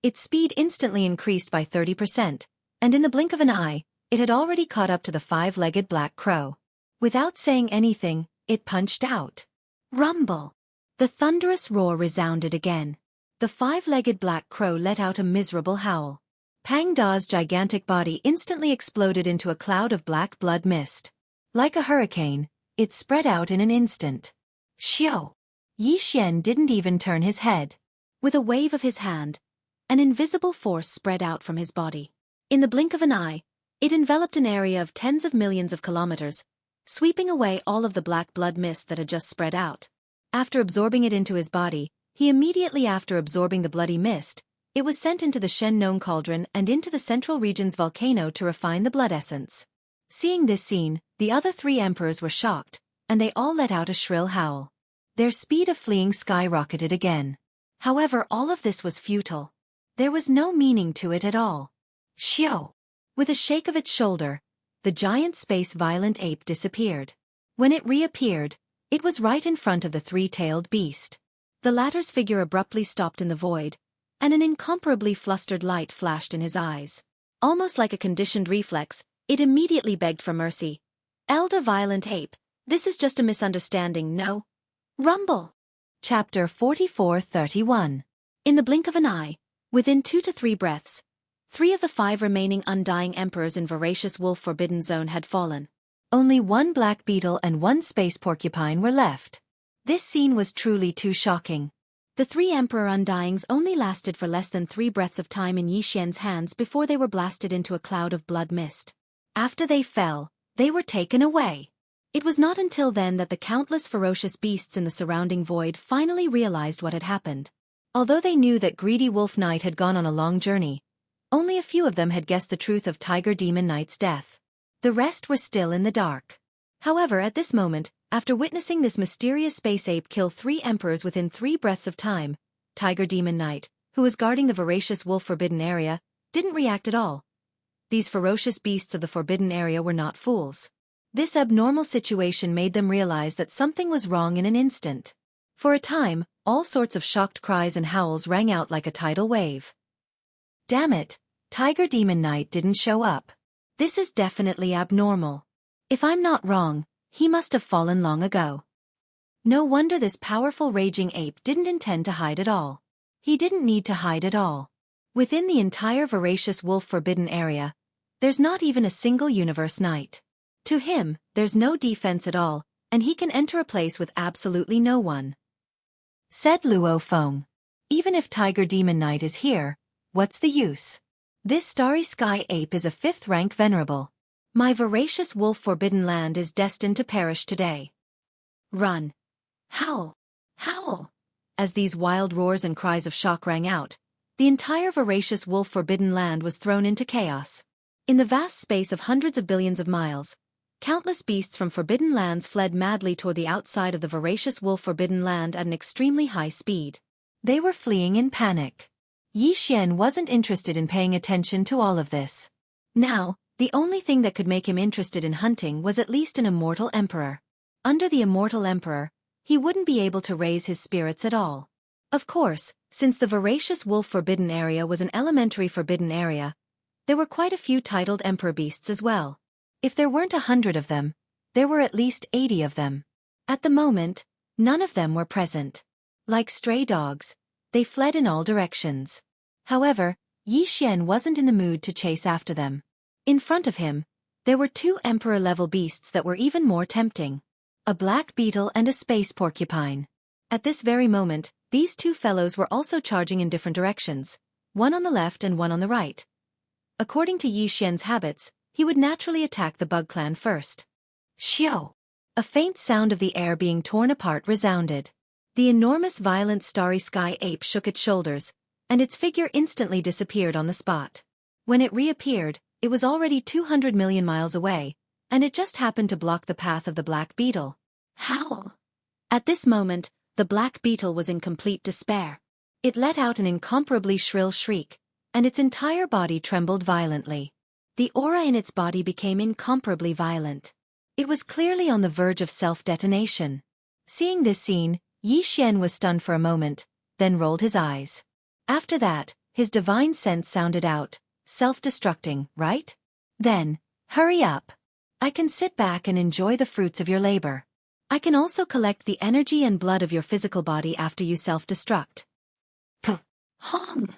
Its speed instantly increased by 30%, and in the blink of an eye, it had already caught up to the 5-legged black crow. Without saying anything, it punched out. Rumble! The thunderous roar resounded again. The 5-legged black crow let out a miserable howl. Pang Da's gigantic body instantly exploded into a cloud of black blood mist. Like a hurricane, it spread out in an instant. Xiao! Yi Xian didn't even turn his head. With a wave of his hand, an invisible force spread out from his body. In the blink of an eye, it enveloped an area of tens of millions of kilometers, sweeping away all of the black blood mist that had just spread out. After absorbing it into his body, he immediately after absorbing the bloody mist, it was sent into the Shen-Nong cauldron and into the central region's volcano to refine the blood essence. Seeing this scene, the other 3 emperors were shocked, and they all let out a shrill howl. Their speed of fleeing skyrocketed again. However, all of this was futile. There was no meaning to it at all. Shio! With a shake of its shoulder, the giant space violent ape disappeared. When it reappeared, it was right in front of the three-tailed beast. The latter's figure abruptly stopped in the void, and an incomparably flustered light flashed in his eyes. Almost like a conditioned reflex, it immediately begged for mercy. Elder Violent Ape, this is just a misunderstanding, no? Rumble! Chapter 44:31. In the blink of an eye, within 2 to 3 breaths, 3 of the 5 remaining undying emperors in Voracious Wolf Forbidden Zone had fallen. Only 1 black beetle and 1 space porcupine were left. This scene was truly too shocking. The 3 emperor undyings only lasted for less than 3 breaths of time in Yi Xian's hands before they were blasted into a cloud of blood mist. After they fell, they were taken away. It was not until then that the countless ferocious beasts in the surrounding void finally realized what had happened. Although they knew that greedy Wolf Knight had gone on a long journey, only a few of them had guessed the truth of Tiger Demon Knight's death. The rest were still in the dark. However, at this moment, after witnessing this mysterious space ape kill 3 emperors within 3 breaths of time, Tiger Demon Knight, who was guarding the Voracious Wolf Forbidden Area, didn't react at all. These ferocious beasts of the Forbidden Area were not fools. This abnormal situation made them realize that something was wrong in an instant. For a time, all sorts of shocked cries and howls rang out like a tidal wave. Damn it, Tiger Demon Knight didn't show up. This is definitely abnormal. If I'm not wrong, he must have fallen long ago. No wonder this powerful raging ape didn't intend to hide at all. He didn't need to hide at all. Within the entire Voracious Wolf Forbidden Area, there's not even a single Universe Knight. To him, there's no defense at all, and he can enter a place with absolutely no one. Said Luo Feng. Even if Tiger Demon Knight is here, what's the use? This Starry Sky Ape is a 5th rank venerable. My Voracious Wolf Forbidden Land is destined to perish today. Run! Howl! Howl! As these wild roars and cries of shock rang out, the entire Voracious Wolf Forbidden Land was thrown into chaos. In the vast space of hundreds of billions of miles, countless beasts from forbidden lands fled madly toward the outside of the Voracious Wolf Forbidden Land at an extremely high speed. They were fleeing in panic. Yi Xian wasn't interested in paying attention to all of this. Now, the only thing that could make him interested in hunting was at least an immortal emperor. Under the immortal emperor, he wouldn't be able to raise his spirits at all. Of course, since the Voracious Wolf Forbidden Area was an elementary forbidden area, there were quite a few titled emperor beasts as well. If there weren't 100 of them, there were at least 80 of them. At the moment, none of them were present. Like stray dogs, they fled in all directions. However, Yi Xian wasn't in the mood to chase after them. In front of him, there were 2 emperor-level beasts that were even more tempting. A black beetle and a space porcupine. At this very moment, these 2 fellows were also charging in different directions, one on the left and one on the right. According to Yi Xian's habits, he would naturally attack the bug clan first. Shio! A faint sound of the air being torn apart resounded. The enormous violent Starry Sky Ape shook its shoulders, and its figure instantly disappeared on the spot. When it reappeared, it was already 200 million miles away, and it just happened to block the path of the black beetle. Howl! At this moment, the black beetle was in complete despair. It let out an incomparably shrill shriek, and its entire body trembled violently. The aura in its body became incomparably violent. It was clearly on the verge of self-detonation. Seeing this scene, Yi Xian was stunned for a moment, then rolled his eyes. After that, his divine sense sounded out, self-destructing, right? Then, hurry up. I can sit back and enjoy the fruits of your labor. I can also collect the energy and blood of your physical body after you self-destruct. Puh! Hong!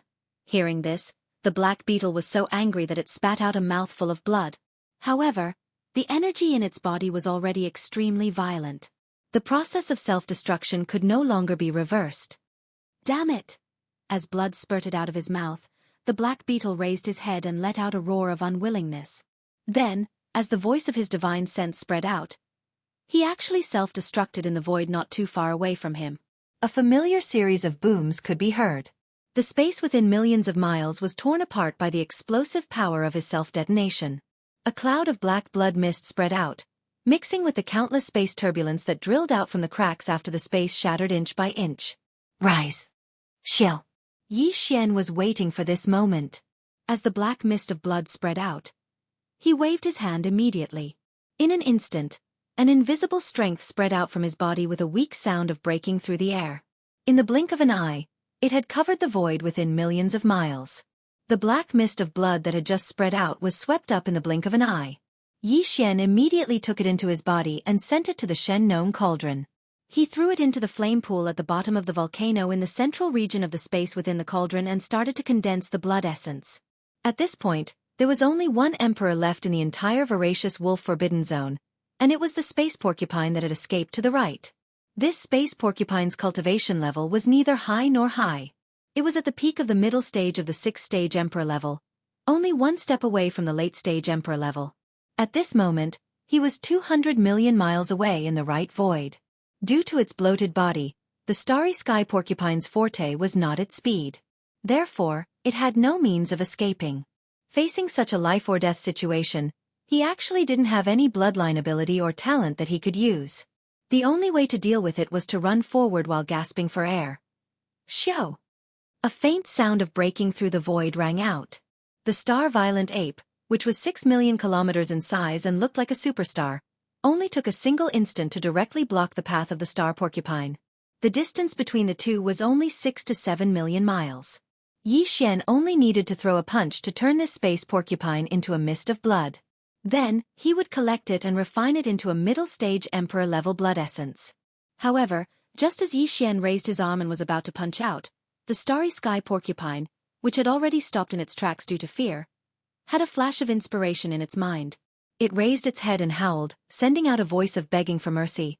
Hearing this, the black beetle was so angry that it spat out a mouthful of blood. However, the energy in its body was already extremely violent. The process of self-destruction could no longer be reversed. Damn it! As blood spurted out of his mouth, the black beetle raised his head and let out a roar of unwillingness. Then, as the voice of his divine sense spread out, he actually self-destructed in the void not too far away from him. A familiar series of booms could be heard. The space within millions of miles was torn apart by the explosive power of his self-detonation. A cloud of black blood mist spread out, mixing with the countless space turbulence that drilled out from the cracks after the space shattered inch by inch. Rise! Xiao. Yi Xian was waiting for this moment. As the black mist of blood spread out, he waved his hand immediately. In an instant, an invisible strength spread out from his body with a weak sound of breaking through the air. In the blink of an eye, it had covered the void within millions of miles. The black mist of blood that had just spread out was swept up in the blink of an eye. Yi Xian immediately took it into his body and sent it to the Shen Gnome cauldron. He threw it into the flame pool at the bottom of the volcano in the central region of the space within the cauldron and started to condense the blood essence. At this point, there was only one emperor left in the entire voracious wolf forbidden zone, and it was the space porcupine that had escaped to the right. This space porcupine's cultivation level was neither high nor high. It was at the peak of the middle stage of the 6th-stage emperor level, only one step away from the late-stage emperor level. At this moment, he was 200 million miles away in the right void. Due to its bloated body, the starry sky porcupine's forte was not its speed. Therefore, it had no means of escaping. Facing such a life-or-death situation, he actually didn't have any bloodline ability or talent that he could use. The only way to deal with it was to run forward while gasping for air. Xiao! A faint sound of breaking through the void rang out. The star-violent ape, which was 6 million kilometers in size and looked like a superstar, only took a single instant to directly block the path of the star porcupine. The distance between the two was only 6 to 7 million miles. Yi Xian only needed to throw a punch to turn this space porcupine into a mist of blood. Then, he would collect it and refine it into a middle-stage emperor-level blood essence. However, just as Yi Xian raised his arm and was about to punch out, the starry sky porcupine, which had already stopped in its tracks due to fear, had a flash of inspiration in its mind. It raised its head and howled, sending out a voice of begging for mercy.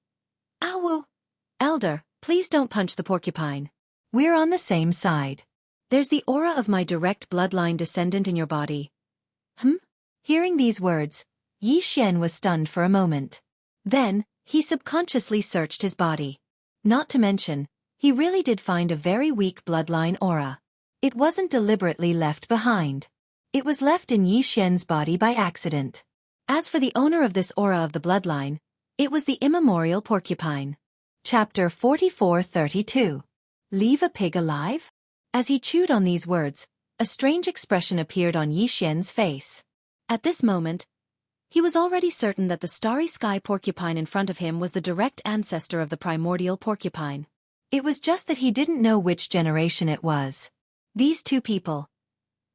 Ow! Elder, please don't punch the porcupine. We're on the same side. There's the aura of my direct bloodline descendant in your body. Hearing these words, Yi Xian was stunned for a moment. Then, he subconsciously searched his body. Not to mention, he really did find a very weak bloodline aura. It wasn't deliberately left behind. It was left in Yi Xian's body by accident. As for the owner of this aura of the bloodline, it was the immemorial porcupine. Chapter 44-32. Leave a pig alive? As he chewed on these words, a strange expression appeared on Yi Xian's face. At this moment, he was already certain that the starry sky porcupine in front of him was the direct ancestor of the primordial porcupine. It was just that he didn't know which generation it was. These two people.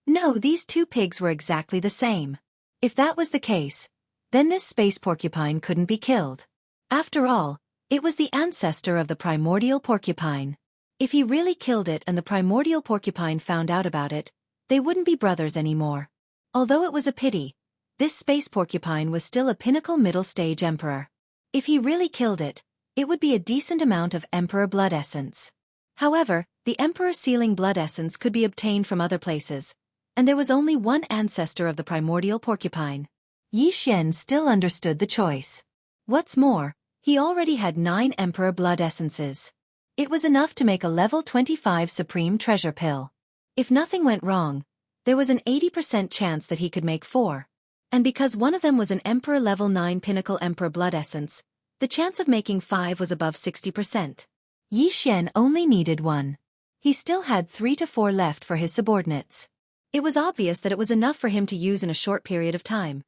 No, these two pigs were exactly the same. If that was the case, then this space porcupine couldn't be killed. After all, it was the ancestor of the primordial porcupine. If he really killed it and the primordial porcupine found out about it, they wouldn't be brothers anymore. Although it was a pity, this space porcupine was still a pinnacle middle-stage emperor. If he really killed it, it would be a decent amount of emperor blood essence. However, the emperor sealing blood essence could be obtained from other places, and there was only one ancestor of the primordial porcupine. Yi Xian still understood the choice. What's more, he already had 9 emperor blood essences. It was enough to make a level 25 supreme treasure pill. If nothing went wrong, there was an 80% chance that he could make 4. And because one of them was an emperor level 9 pinnacle emperor blood essence, the chance of making 5 was above 60%. Yi Xian only needed 1. He still had 3 to 4 left for his subordinates. It was obvious that it was enough for him to use in a short period of time.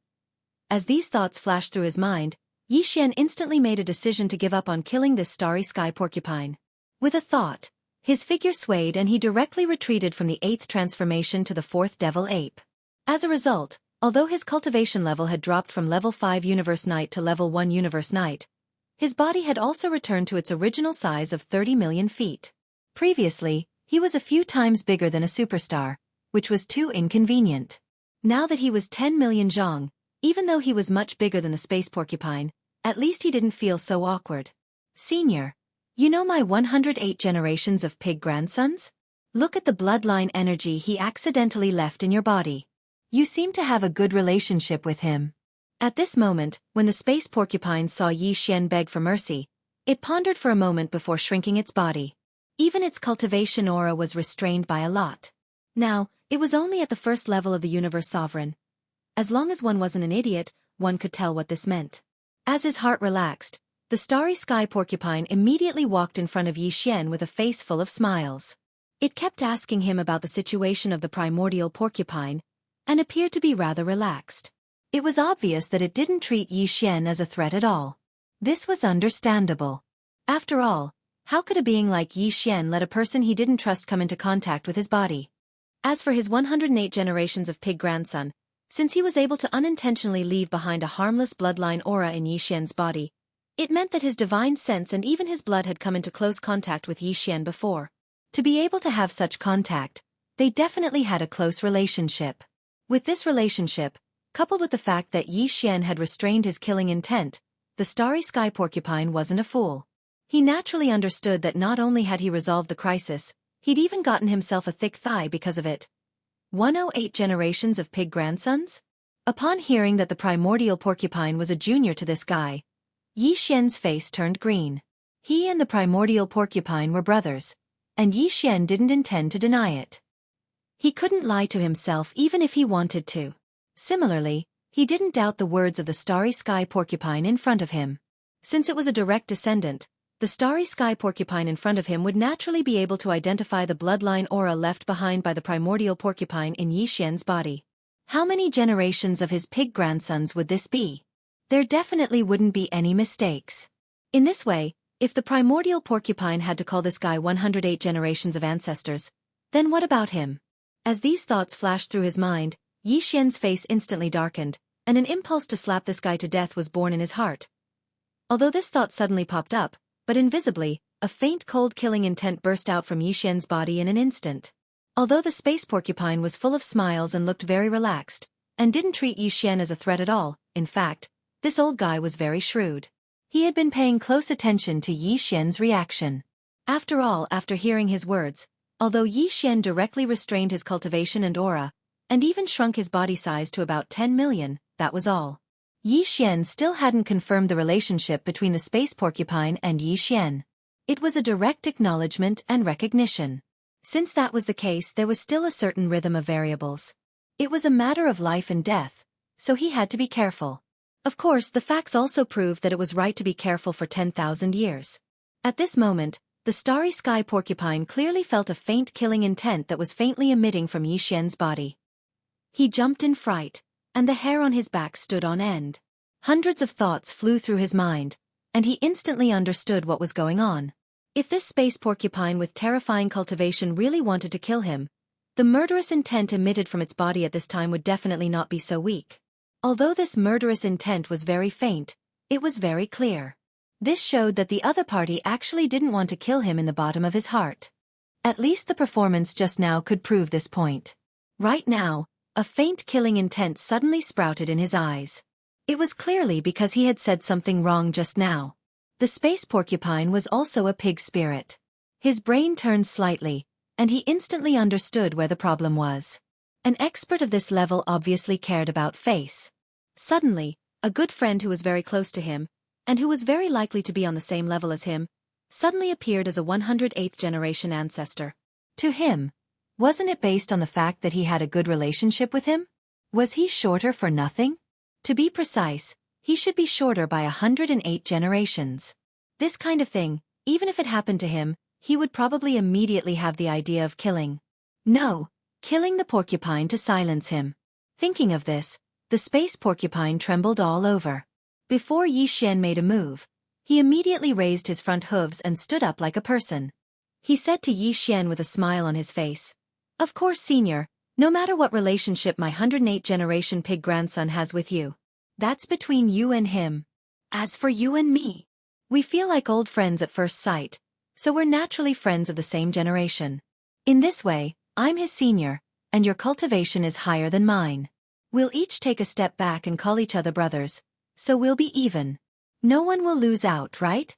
As these thoughts flashed through his mind, Yi Xian instantly made a decision to give up on killing this starry sky porcupine. With a thought, his figure swayed and he directly retreated from the 8th transformation to the 4th devil ape. As a result, although his cultivation level had dropped from level 5 Universe Knight to level 1 Universe Knight, his body had also returned to its original size of 30 million feet. Previously, he was a few times bigger than a superstar, which was too inconvenient. Now that he was 10 million zhong, even though he was much bigger than the space porcupine, at least he didn't feel so awkward. Senior, you know my 108 generations of pig grandsons? Look at the bloodline energy he accidentally left in your body. You seem to have a good relationship with him. At this moment, when the space porcupine saw Yi Xian beg for mercy, it pondered for a moment before shrinking its body. Even its cultivation aura was restrained by a lot. Now, it was only at the first level of the universe sovereign. As long as one wasn't an idiot, one could tell what this meant. As his heart relaxed, the starry sky porcupine immediately walked in front of Yi Xian with a face full of smiles. It kept asking him about the situation of the primordial porcupine, and appeared to be rather relaxed. It was obvious that it didn't treat Yi Xian as a threat at all. This was understandable. After all, how could a being like Yi Xian let a person he didn't trust come into contact with his body? As for his 108 generations of pig grandson, since he was able to unintentionally leave behind a harmless bloodline aura in Yi Xian's body, it meant that his divine sense and even his blood had come into close contact with Yi Xian before. To be able to have such contact, they definitely had a close relationship. With this relationship, coupled with the fact that Yi Xian had restrained his killing intent, the starry sky porcupine wasn't a fool. He naturally understood that not only had he resolved the crisis, he'd even gotten himself a thick thigh because of it. 108 generations of pig grandsons? Upon hearing that the primordial porcupine was a junior to this guy, Yi Xian's face turned green. He and the primordial porcupine were brothers, and Yi Xian didn't intend to deny it. He couldn't lie to himself even if he wanted to. Similarly, he didn't doubt the words of the starry sky porcupine in front of him. Since it was a direct descendant, the starry sky porcupine in front of him would naturally be able to identify the bloodline aura left behind by the primordial porcupine in Yi Xian's body. How many generations of his pig grandsons would this be? There definitely wouldn't be any mistakes. In this way, if the primordial porcupine had to call this guy 108 generations of ancestors, then what about him? As these thoughts flashed through his mind, Yi Xian's face instantly darkened, and an impulse to slap this guy to death was born in his heart. Although this thought suddenly popped up, but invisibly, a faint cold killing intent burst out from Yi Xian's body in an instant. Although the space porcupine was full of smiles and looked very relaxed, and didn't treat Yi Xian as a threat at all, in fact, this old guy was very shrewd. He had been paying close attention to Yi Xian's reaction. After all, after hearing his words, although Yi Xian directly restrained his cultivation and aura, and even shrunk his body size to about 10 million, that was all. Yi Xian still hadn't confirmed the relationship between the space porcupine and Yi Xian. It was a direct acknowledgement and recognition. Since that was the case, there was still a certain rhythm of variables. It was a matter of life and death, so he had to be careful. Of course, the facts also proved that it was right to be careful for 10,000 years. At this moment, the starry sky porcupine clearly felt a faint killing intent that was faintly emitting from Yi Xian's body. He jumped in fright, and the hair on his back stood on end. Hundreds of thoughts flew through his mind, and he instantly understood what was going on. If this space porcupine with terrifying cultivation really wanted to kill him, the murderous intent emitted from its body at this time would definitely not be so weak. Although this murderous intent was very faint, it was very clear. This showed that the other party actually didn't want to kill him in the bottom of his heart. At least the performance just now could prove this point. Right now, a faint killing intent suddenly sprouted in his eyes. It was clearly because he had said something wrong just now. The space porcupine was also a pig spirit. His brain turned slightly, and he instantly understood where the problem was. An expert of this level obviously cared about face. Suddenly, a good friend who was very close to him, and who was very likely to be on the same level as him, suddenly appeared as a 108th generation ancestor. To him, wasn't it based on the fact that he had a good relationship with him? Was he shorter for nothing? To be precise, he should be shorter by 108 generations. This kind of thing, even if it happened to him, he would probably immediately have the idea of killing the porcupine to silence him. Thinking of this, the space porcupine trembled all over. Before Yi Xian made a move, he immediately raised his front hooves and stood up like a person. He said to Yi Xian with a smile on his face, "Of course, senior, no matter what relationship my 108 generation pig grandson has with you, that's between you and him. As for you and me, we feel like old friends at first sight, so we're naturally friends of the same generation. In this way, I'm his senior, and your cultivation is higher than mine. We'll each take a step back and call each other brothers, so we'll be even. No one will lose out, right?"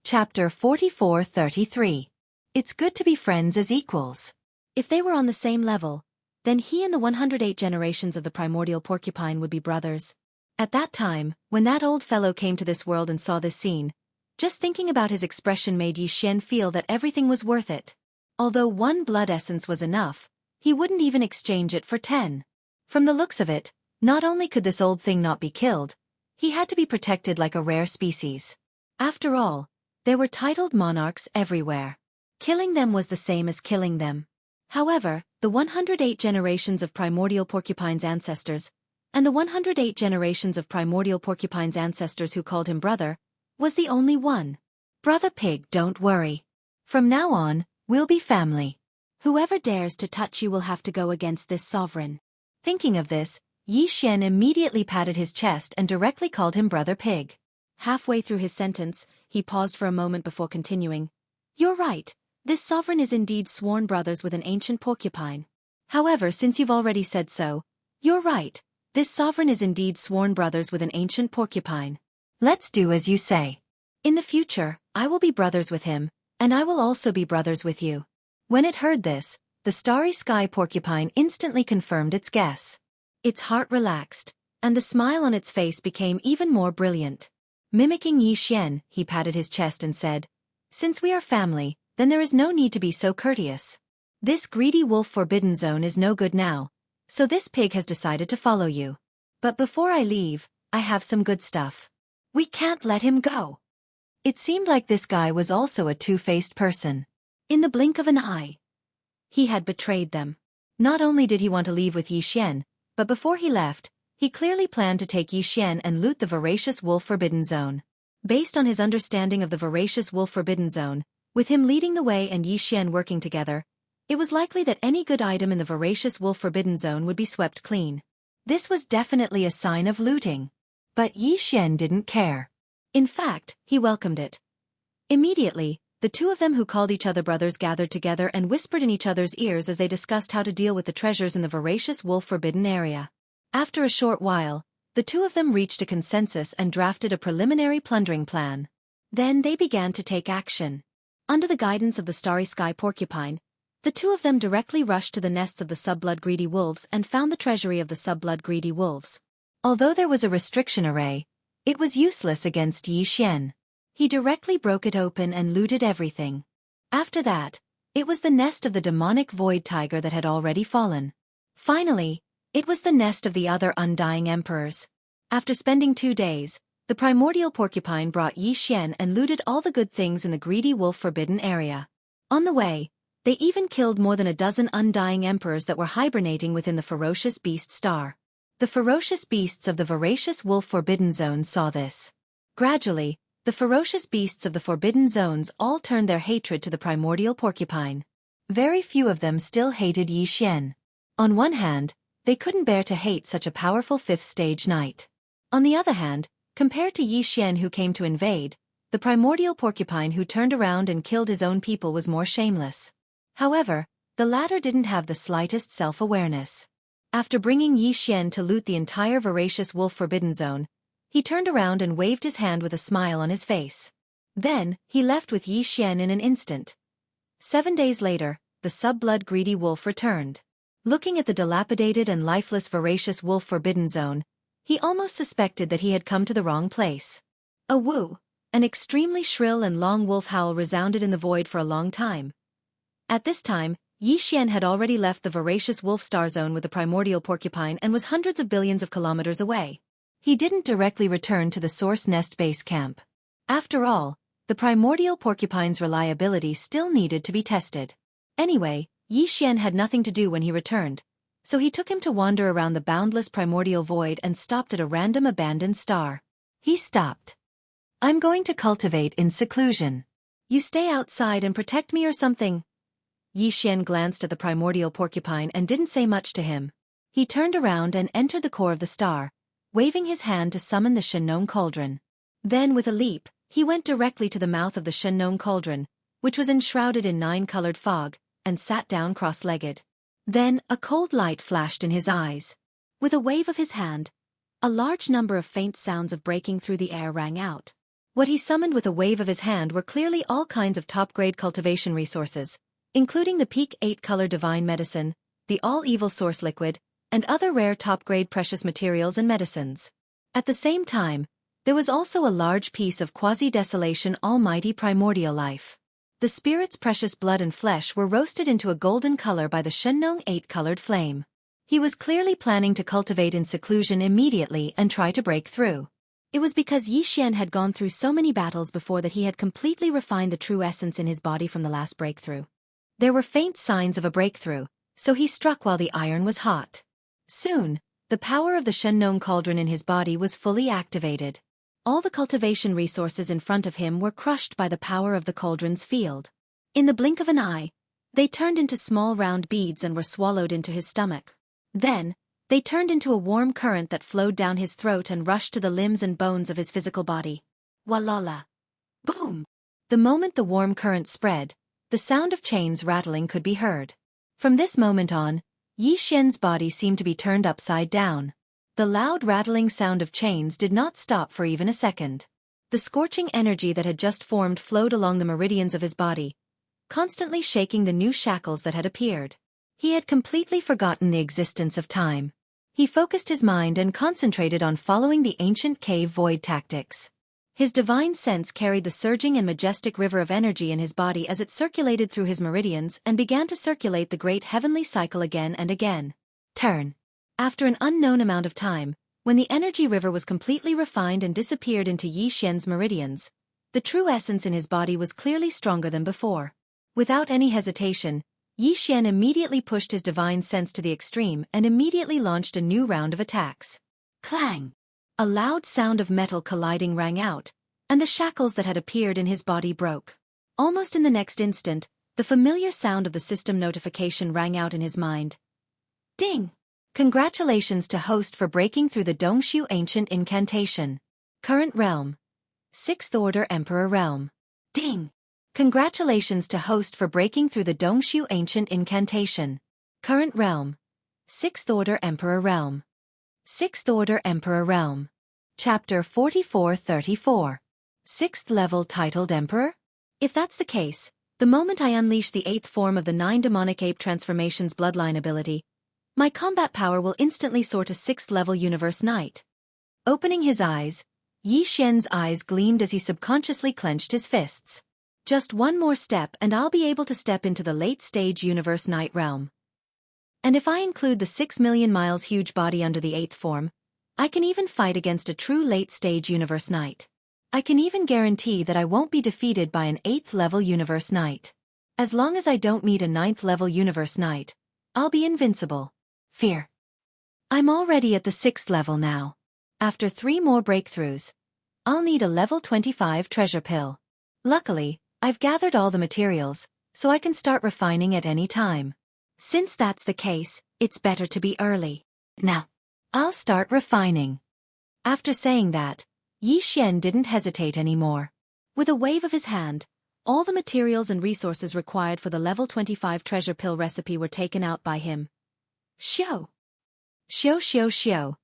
Chapter 44-33. It's good to be friends as equals. If they were on the same level, then he and the 108 generations of the primordial porcupine would be brothers. At that time, when that old fellow came to this world and saw this scene, just thinking about his expression made Yi Xian feel that everything was worth it. Although one blood essence was enough, he wouldn't even exchange it for 10. From the looks of it, not only could this old thing not be killed, he had to be protected like a rare species. After all, there were titled monarchs everywhere. Killing them was the same as killing them. However, the 108 generations of primordial porcupine's ancestors, and the 108 generations of primordial porcupine's ancestors who called him brother, was the only one. Brother Pig, don't worry. From now on, we'll be family. Whoever dares to touch you will have to go against this sovereign. Thinking of this, Yi Xian immediately patted his chest and directly called him Brother Pig. Halfway through his sentence, he paused for a moment before continuing. You're right, this sovereign is indeed sworn brothers with an ancient porcupine. However, since you've already said so, you're right, this sovereign is indeed sworn brothers with an ancient porcupine. Let's do as you say. In the future, I will be brothers with him, and I will also be brothers with you. When it heard this, the starry sky porcupine instantly confirmed its guess. Its heart relaxed, and the smile on its face became even more brilliant. Mimicking Yi Xian, he patted his chest and said, Since we are family, then there is no need to be so courteous. This greedy wolf forbidden zone is no good now, so this pig has decided to follow you. But before I leave, I have some good stuff. We can't let him go. It seemed like this guy was also a two-faced person. In the blink of an eye, he had betrayed them. Not only did he want to leave with Yi Xian, but before he left, he clearly planned to take Yi Xian and loot the voracious wolf forbidden zone. Based on his understanding of the voracious wolf forbidden zone, with him leading the way and Yi Xian working together, it was likely that any good item in the voracious wolf forbidden zone would be swept clean. This was definitely a sign of looting. But Yi Xian didn't care. In fact, he welcomed it. Immediately, the two of them who called each other brothers gathered together and whispered in each other's ears as they discussed how to deal with the treasures in the voracious wolf forbidden area. After a short while, the two of them reached a consensus and drafted a preliminary plundering plan. Then they began to take action. Under the guidance of the starry sky porcupine, the two of them directly rushed to the nests of the subblood greedy wolves and found the treasury of the subblood greedy wolves. Although there was a restriction array, it was useless against Yi Xian. He directly broke it open and looted everything. After that, it was the nest of the demonic void tiger that had already fallen. Finally, it was the nest of the other undying emperors. After spending 2 days, the primordial porcupine brought Yi Xian and looted all the good things in the greedy wolf forbidden area. On the way, they even killed more than a dozen undying emperors that were hibernating within the ferocious beast star. The ferocious beasts of the voracious wolf forbidden zone saw this. Gradually, the ferocious beasts of the forbidden zones all turned their hatred to the primordial porcupine. Very few of them still hated Yi Xian. On one hand, they couldn't bear to hate such a powerful fifth-stage knight. On the other hand, compared to Yi Xian who came to invade, the primordial porcupine who turned around and killed his own people was more shameless. However, the latter didn't have the slightest self-awareness. After bringing Yi Xian to loot the entire voracious wolf forbidden zone, he turned around and waved his hand with a smile on his face. Then, he left with Yi Xian in an instant. 7 days later, the subblood greedy wolf returned. Looking at the dilapidated and lifeless voracious wolf forbidden zone, he almost suspected that he had come to the wrong place. A woo, an extremely shrill and long wolf howl resounded in the void for a long time. At this time, Yi Xian had already left the voracious wolf star zone with the primordial porcupine and was hundreds of billions of kilometers away. He didn't directly return to the source nest base camp. After all, the primordial porcupine's reliability still needed to be tested. Anyway, Yi Xian had nothing to do when he returned, so he took him to wander around the boundless primordial void and stopped at a random abandoned star. He stopped. I'm going to cultivate in seclusion. You stay outside and protect me or something. Yi Xian glanced at the primordial porcupine and didn't say much to him. He turned around and entered the core of the star, waving his hand to summon the Shenong cauldron. Then with a leap, he went directly to the mouth of the Shenong cauldron, which was enshrouded in 9-colored fog, and sat down cross-legged. Then a cold light flashed in his eyes. With a wave of his hand, a large number of faint sounds of breaking through the air rang out. What he summoned with a wave of his hand were clearly all kinds of top-grade cultivation resources, including the Peak 8-color divine medicine, the all-evil source liquid, and other rare top-grade precious materials and medicines. At the same time, there was also a large piece of quasi-desolation almighty primordial life. The spirit's precious blood and flesh were roasted into a golden color by the Shenong 8-colored flame. He was clearly planning to cultivate in seclusion immediately and try to break through. It was because Yi Xian had gone through so many battles before that he had completely refined the true essence in his body from the last breakthrough. There were faint signs of a breakthrough, so he struck while the iron was hot. Soon, the power of the Shengnong cauldron in his body was fully activated. All the cultivation resources in front of him were crushed by the power of the cauldron's field. In the blink of an eye, they turned into small round beads and were swallowed into his stomach. Then, they turned into a warm current that flowed down his throat and rushed to the limbs and bones of his physical body. Walala! Boom! The moment the warm current spread, the sound of chains rattling could be heard. From this moment on, Yi Xian's body seemed to be turned upside down. The loud rattling sound of chains did not stop for even a second. The scorching energy that had just formed flowed along the meridians of his body, constantly shaking the new shackles that had appeared. He had completely forgotten the existence of time. He focused his mind and concentrated on following the ancient cave void tactics. His divine sense carried the surging and majestic river of energy in his body as it circulated through his meridians and began to circulate the great heavenly cycle again and again. Turn. After an unknown amount of time, when the energy river was completely refined and disappeared into Yi Xian's meridians, the true essence in his body was clearly stronger than before. Without any hesitation, Yi Xian immediately pushed his divine sense to the extreme and immediately launched a new round of attacks. Clang! A loud sound of metal colliding rang out, and the shackles that had appeared in his body broke. Almost in the next instant, the familiar sound of the system notification rang out in his mind. Ding! Congratulations to host for breaking through the Dongshu Ancient Incantation. Current realm. 6th Order Emperor Realm. Ding! Congratulations to host for breaking through the Dongshu Ancient Incantation. Current realm. 6th Order Emperor Realm. 6th Order Emperor Realm. Chapter 4434. 6th level titled Emperor? If that's the case, the moment I unleash the 8th form of the 9 demonic ape transformations bloodline ability, my combat power will instantly soar to 6th level Universe Knight. Opening his eyes, Yi Xian's eyes gleamed as he subconsciously clenched his fists. Just one more step and I'll be able to step into the late-stage Universe Knight realm. And if I include the 6 million miles huge body under the 8th form, I can even fight against a true late-stage Universe Knight. I can even guarantee that I won't be defeated by an 8th level Universe Knight. As long as I don't meet a 9th level Universe Knight, I'll be invincible. Fear. I'm already at the 6th level now. After 3 more breakthroughs, I'll need a level 25 treasure pill. Luckily, I've gathered all the materials, so I can start refining at any time. Since that's the case, it's better to be early. Now, I'll start refining. After saying that, Yi Xian didn't hesitate anymore. With a wave of his hand, all the materials and resources required for the level 25 treasure pill recipe were taken out by him. Xiao! Xiao xiao xiao.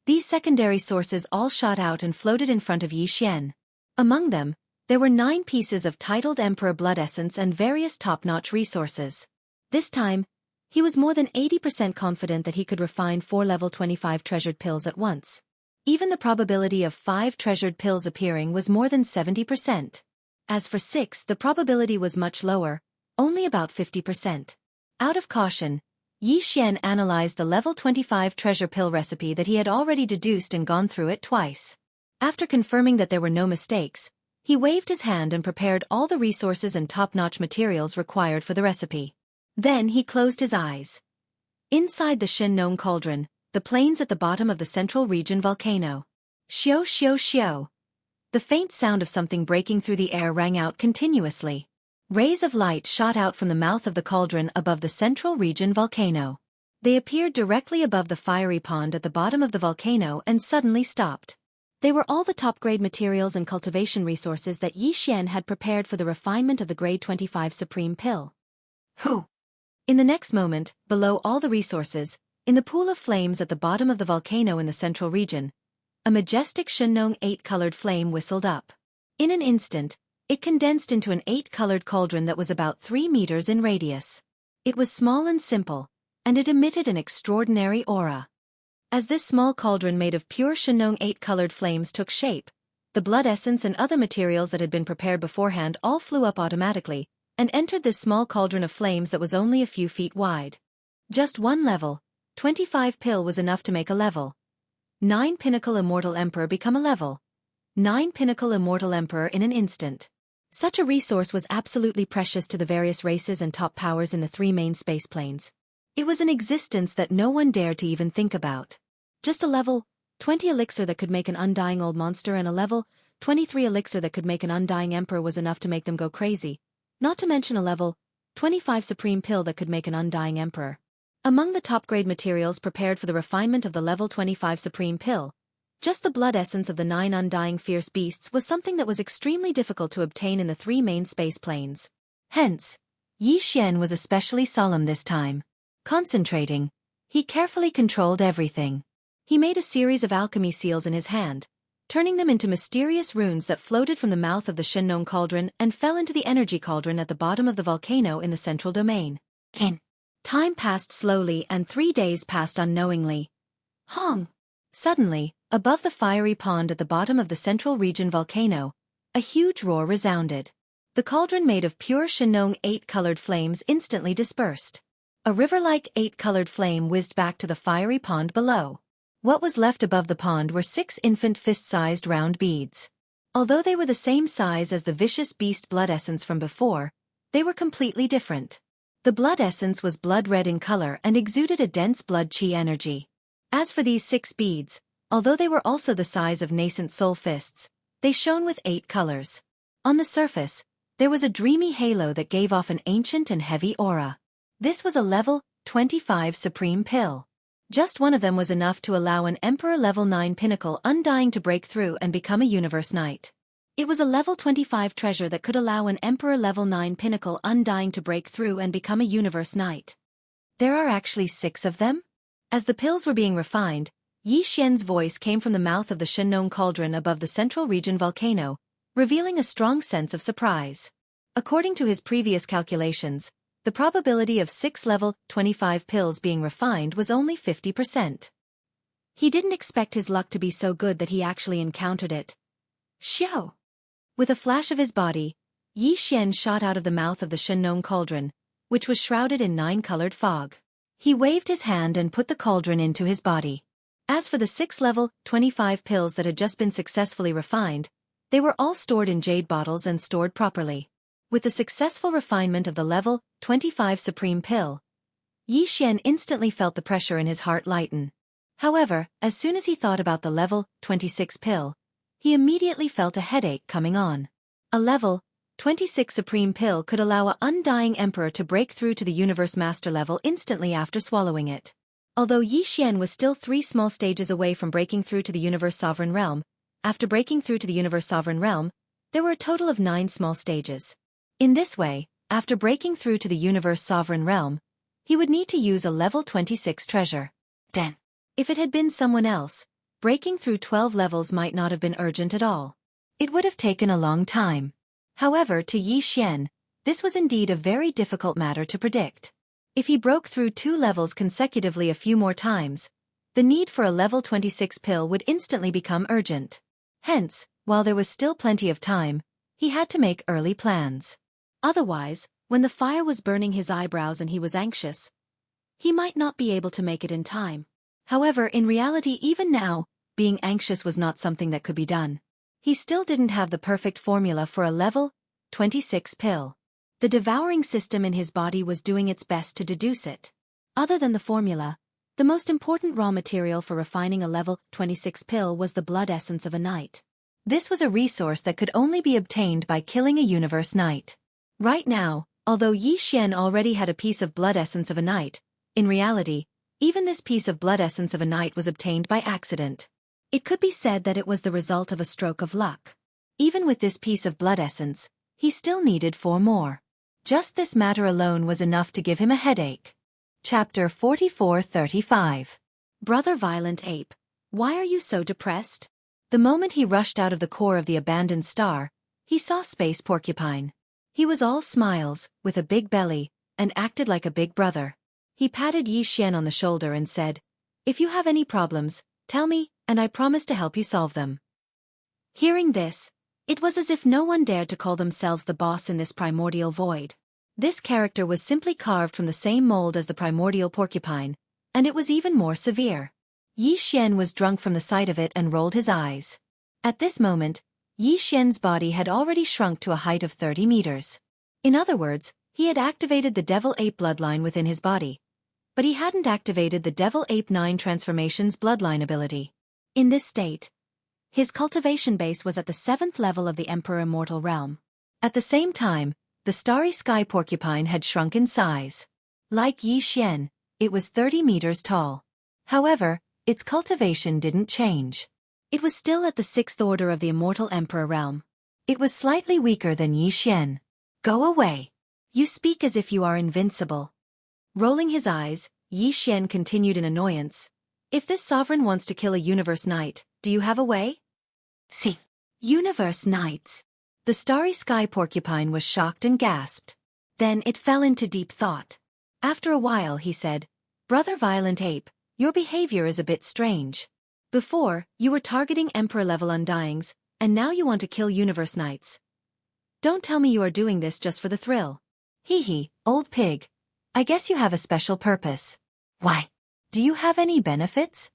These secondary sources all shot out and floated in front of Yi Xian. Among them, there were 9 pieces of titled Emperor Blood Essence and various top-notch resources. This time, he was more than 80% confident that he could refine 4 level 25 treasured pills at once. Even the probability of 5 treasured pills appearing was more than 70%. As for 6, the probability was much lower, only about 50%. Out of caution, Yi Xian analyzed the level 25 treasure pill recipe that he had already deduced and gone through it twice. After confirming that there were no mistakes, he waved his hand and prepared all the resources and top-notch materials required for the recipe. Then he closed his eyes. Inside the Shengnong cauldron, the plains at the bottom of the central region volcano. Xiao xiao xiao. The faint sound of something breaking through the air rang out continuously. Rays of light shot out from the mouth of the cauldron above the central region volcano. They appeared directly above the fiery pond at the bottom of the volcano and suddenly stopped. They were all the top-grade materials and cultivation resources that Yi Xian had prepared for the refinement of the grade 25 Supreme Pill. Whew! In the next moment, below all the resources, in the pool of flames at the bottom of the volcano in the central region, a majestic Shengnong 8-colored flame whistled up. In an instant, it condensed into an 8-colored cauldron that was about 3 meters in radius. It was small and simple, and it emitted an extraordinary aura. As this small cauldron made of pure Shengnong 8-colored flames took shape, the blood essence and other materials that had been prepared beforehand all flew up automatically, and entered this small cauldron of flames that was only a few feet wide. Just one level, 25 pill was enough to make a level 9 Pinnacle Immortal Emperor become a level 9-pinnacle immortal emperor in an instant. Such a resource was absolutely precious to the various races and top powers in the 3 main space planes. It was an existence that no one dared to even think about. Just a level 20 elixir that could make an undying old monster and a level 23 elixir that could make an undying emperor was enough to make them go crazy, not to mention a level 25 supreme pill that could make an undying emperor. Among the top-grade materials prepared for the refinement of the level 25 supreme pill, just the blood essence of the 9 undying fierce beasts was something that was extremely difficult to obtain in the 3 main space planes. Hence, Yi Xian was especially solemn this time. Concentrating, he carefully controlled everything. He made a series of alchemy seals in his hand, turning them into mysterious runes that floated from the mouth of the Shennon cauldron and fell into the energy cauldron at the bottom of the volcano in the central domain. Time passed slowly and 3 days passed unknowingly. Hong! Suddenly, above the fiery pond at the bottom of the central region volcano, a huge roar resounded. The cauldron made of pure Shennon 8-colored flames instantly dispersed. A river-like 8-colored flame whizzed back to the fiery pond below. What was left above the pond were 6 infant fist-sized round beads. Although they were the same size as the vicious beast blood essence from before, they were completely different. The blood essence was blood-red in color and exuded a dense blood chi energy. As for these 6 beads, although they were also the size of nascent soul fists, they shone with 8 colors. On the surface, there was a dreamy halo that gave off an ancient and heavy aura. This was a level 25 supreme pill. Just one of them was enough to allow an Emperor level 9 pinnacle undying to break through and become a universe knight. It was a level 25 treasure that could allow an Emperor level 9 pinnacle undying to break through and become a universe knight. There are actually 6 of them? As the pills were being refined, Yi Xian's voice came from the mouth of the Shennon cauldron above the central region volcano, revealing a strong sense of surprise. According to his previous calculations, the probability of 6 level 25 pills being refined was only 50%. He didn't expect his luck to be so good that he actually encountered it. Xiao! With a flash of his body, Yi Xian shot out of the mouth of the Shennon cauldron, which was shrouded in 9-colored fog. He waved his hand and put the cauldron into his body. As for the 6 level 25 pills that had just been successfully refined, they were all stored in jade bottles and stored properly. With the successful refinement of the level 25 supreme pill, Yi Xian instantly felt the pressure in his heart lighten. However, as soon as he thought about the level 26 pill, he immediately felt a headache coming on. A level 26 supreme pill could allow an undying emperor to break through to the universe master level instantly after swallowing it. Although Yi Xian was still 3 small stages away from breaking through to the universe sovereign realm, after breaking through to the universe sovereign realm, there were a total of 9 small stages. In this way, after breaking through to the universe sovereign realm, he would need to use a level 26 treasure. Then, if it had been someone else, breaking through 12 levels might not have been urgent at all. It would have taken a long time. However, to Yi Xian, this was indeed a very difficult matter to predict. If he broke through 2 levels consecutively a few more times, the need for a level 26 pill would instantly become urgent. Hence, while there was still plenty of time, he had to make early plans. Otherwise, when the fire was burning his eyebrows and he was anxious, he might not be able to make it in time. However, in reality even now, being anxious was not something that could be done. He still didn't have the perfect formula for a level 26 pill. The devouring system in his body was doing its best to deduce it. Other than the formula, the most important raw material for refining a level 26 pill was the blood essence of a knight. This was a resource that could only be obtained by killing a universe knight. Right now, although Yi Xian already had a piece of blood essence of a knight, in reality, even this piece of blood essence of a knight was obtained by accident. It could be said that it was the result of a stroke of luck. Even with this piece of blood essence, he still needed 4 more. Just this matter alone was enough to give him a headache. Chapter 44-35. Brother Violent Ape, why are you so depressed? The moment he rushed out of the core of the abandoned star, he saw Space Porcupine. He was all smiles, with a big belly, and acted like a big brother. He patted Yi Xian on the shoulder and said, "If you have any problems, tell me, and I promise to help you solve them." Hearing this, it was as if no one dared to call themselves the boss in this primordial void. This character was simply carved from the same mold as the primordial porcupine, and it was even more severe. Yi Xian was drunk from the sight of it and rolled his eyes. At this moment, Yi Xian's body had already shrunk to a height of 30 meters. In other words, he had activated the Devil Ape bloodline within his body. But he hadn't activated the Devil Ape 9 Transformations bloodline ability. In this state, his cultivation base was at the 7th level of the Emperor Immortal Realm. At the same time, the Starry Sky Porcupine had shrunk in size. Like Yi Xian, it was 30 meters tall. However, its cultivation didn't change. It was still at the 6th order of the Immortal Emperor Realm. It was slightly weaker than Yi Xian. Go away. You speak as if you are invincible. Rolling his eyes, Yi Xian continued in annoyance. If this sovereign wants to kill a Universe Knight, do you have a way? See. Universe Knights. The Starry Sky Porcupine was shocked and gasped. Then it fell into deep thought. After a while he said, Brother Violent Ape, your behavior is a bit strange. Before, you were targeting Emperor-level Undyings, and now you want to kill Universe Knights. Don't tell me you are doing this just for the thrill. Hee hee, old pig. I guess you have a special purpose. Why? Do you have any benefits?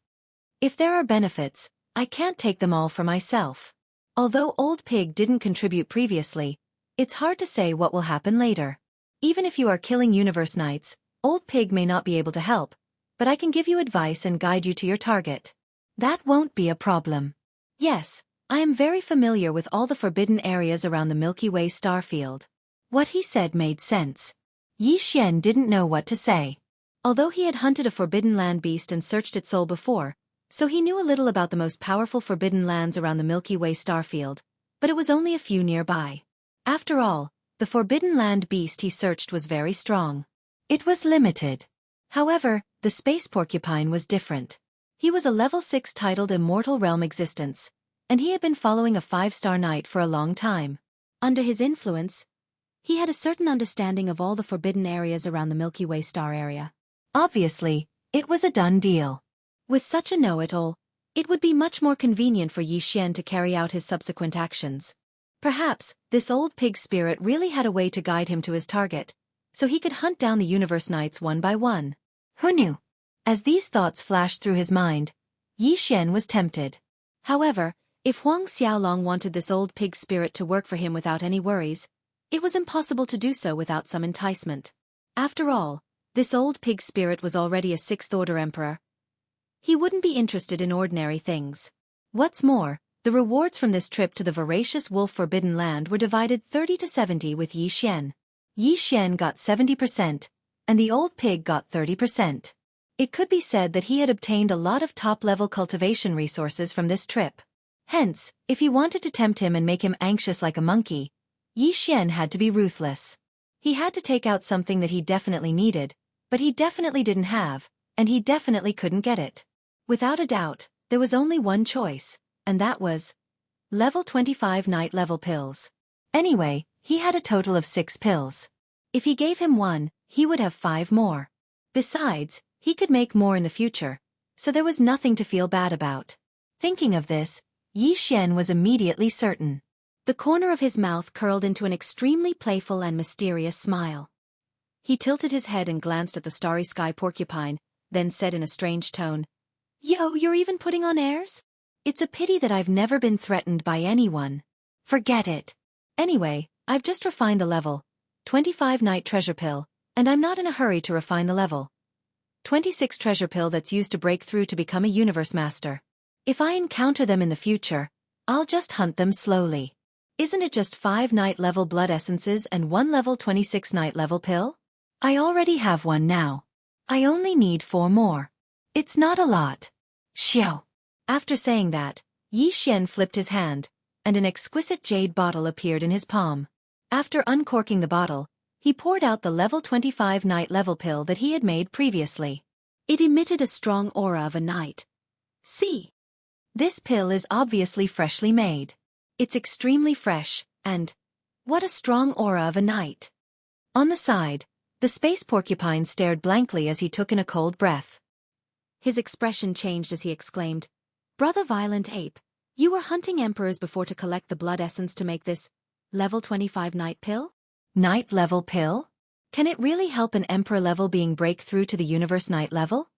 If there are benefits, I can't take them all for myself. Although Old Pig didn't contribute previously, it's hard to say what will happen later. Even if you are killing Universe Knights, Old Pig may not be able to help, but I can give you advice and guide you to your target. That won't be a problem. Yes, I am very familiar with all the forbidden areas around the Milky Way star field. What he said made sense. Yi Xian didn't know what to say. Although he had hunted a forbidden land beast and searched its soul before, so he knew a little about the most powerful forbidden lands around the Milky Way star field, but it was only a few nearby. After all, the forbidden land beast he searched was very strong. It was limited. However, the space porcupine was different. He was a level 6 titled Immortal Realm existence, and he had been following a 5-star knight for a long time. Under his influence, he had a certain understanding of all the forbidden areas around the Milky Way star area. Obviously, it was a done deal. With such a know-it-all, it would be much more convenient for Yi Xian to carry out his subsequent actions. Perhaps, this old pig spirit really had a way to guide him to his target, so he could hunt down the Universe Knights one by one. Who knew? As these thoughts flashed through his mind, Yi Xian was tempted. However, if Huang Xiaolong wanted this old pig spirit to work for him without any worries, it was impossible to do so without some enticement. After all, this old pig spirit was already a 6th-order emperor. He wouldn't be interested in ordinary things. What's more, the rewards from this trip to the voracious wolf forbidden land were divided 30 to 70 with Yi Xian. Yi Xian got 70%, and the old pig got 30%. It could be said that he had obtained a lot of top-level cultivation resources from this trip. Hence, if he wanted to tempt him and make him anxious like a monkey, Yi Xian had to be ruthless. He had to take out something that he definitely needed, but he definitely didn't have, and he definitely couldn't get it. Without a doubt, there was only one choice, and that was level 25 night level pills. Anyway, he had a total of 6 pills. If he gave him one, he would have 5 more. Besides, he could make more in the future, so there was nothing to feel bad about. Thinking of this, Yi Xian was immediately certain. The corner of his mouth curled into an extremely playful and mysterious smile. He tilted his head and glanced at the Starry Sky Porcupine, then said in a strange tone, Yo, you're even putting on airs? It's a pity that I've never been threatened by anyone. Forget it. Anyway, I've just refined the level 25 night treasure pill, and I'm not in a hurry to refine the level 26 treasure pill that's used to break through to become a universe master. If I encounter them in the future, I'll just hunt them slowly. Isn't it just 5 night level blood essences and 1 level 26 night level pill? I already have one now. I only need 4 more. It's not a lot. Xiao. After saying that, Yi Xian flipped his hand, and an exquisite jade bottle appeared in his palm. After uncorking the bottle, he poured out the level 25 night level pill that he had made previously. It emitted a strong aura of a knight. See? This pill is obviously freshly made. It's extremely fresh, and what a strong aura of a knight. On the side, the space porcupine stared blankly as he took in a cold breath. His expression changed as he exclaimed, Brother Violent Ape, you were hunting emperors before to collect the blood essence to make this level 25 night pill? Night level pill? Can it really help an emperor level being break through to the universe night level?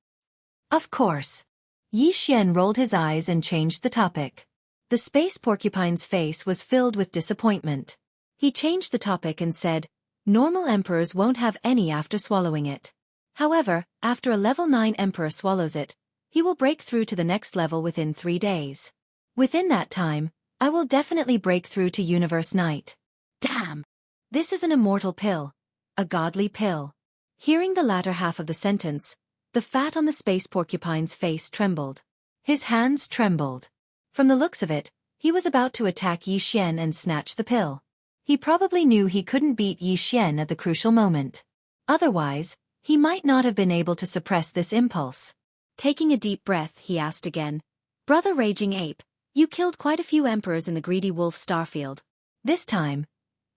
Of course. Yi Xian rolled his eyes and changed the topic. The space porcupine's face was filled with disappointment. He changed the topic and said, "Normal emperors won't have any after swallowing it. However, after a level 9 emperor swallows it, he will break through to the next level within 3 days. Within that time, I will definitely break through to Universe Night." Damn! This is an immortal pill. A godly pill. Hearing the latter half of the sentence, the fat on the space porcupine's face trembled. His hands trembled. From the looks of it, he was about to attack Yi Xian and snatch the pill. He probably knew he couldn't beat Yi Xian at the crucial moment. Otherwise, he might not have been able to suppress this impulse. Taking a deep breath, he asked again, "Brother Raging Ape, you killed quite a few emperors in the Greedy Wolf Starfield. This time,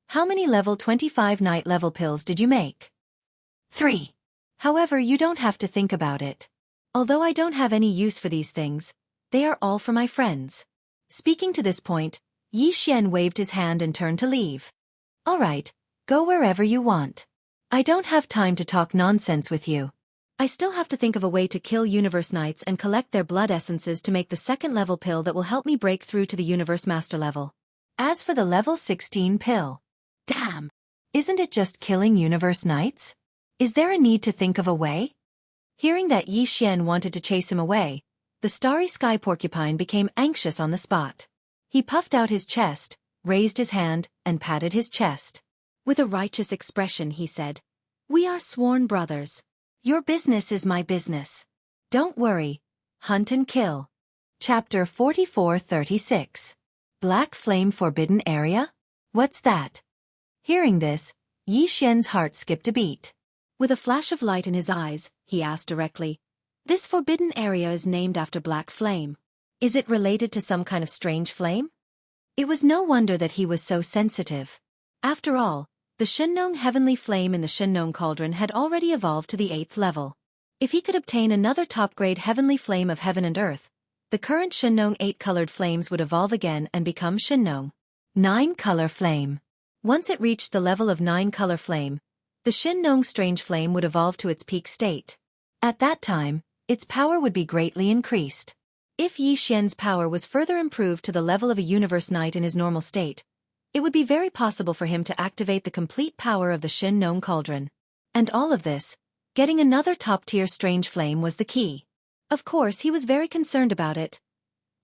how many level 25 night level pills did you make?" 3. However, you don't have to think about it. Although I don't have any use for these things, they are all for my friends. Speaking to this point, Yi Xian waved his hand and turned to leave. "All right, go wherever you want. I don't have time to talk nonsense with you. I still have to think of a way to kill Universe Knights and collect their blood essences to make the second level pill that will help me break through to the Universe Master level. As for the level 16 pill, damn! Isn't it just killing Universe Knights? Is there a need to think of a way?" Hearing that Yi Xian wanted to chase him away, the starry sky porcupine became anxious on the spot. He puffed out his chest, raised his hand, and patted his chest. With a righteous expression he said, "We are sworn brothers. Your business is my business. Don't worry. Hunt and kill." Chapter 44-36. Black Flame Forbidden Area? What's that? Hearing this, Yi Xian's heart skipped a beat. With a flash of light in his eyes, he asked directly, "This forbidden area is named after Black Flame. Is it related to some kind of strange flame?" It was no wonder that he was so sensitive. After all, the Shengnong heavenly flame in the Shengnong cauldron had already evolved to the 8th level. If he could obtain another top-grade heavenly flame of heaven and earth, the current Shengnong 8-colored flames would evolve again and become Shengnong 9-color flame. Once it reached the level of 9-color flame, the Shengnong strange flame would evolve to its peak state. At that time, its power would be greatly increased. If Yi Xian's power was further improved to the level of a Universe Knight in his normal state, it would be very possible for him to activate the complete power of the Shengnong cauldron. And all of this, getting another top-tier strange flame was the key. Of course, he was very concerned about it.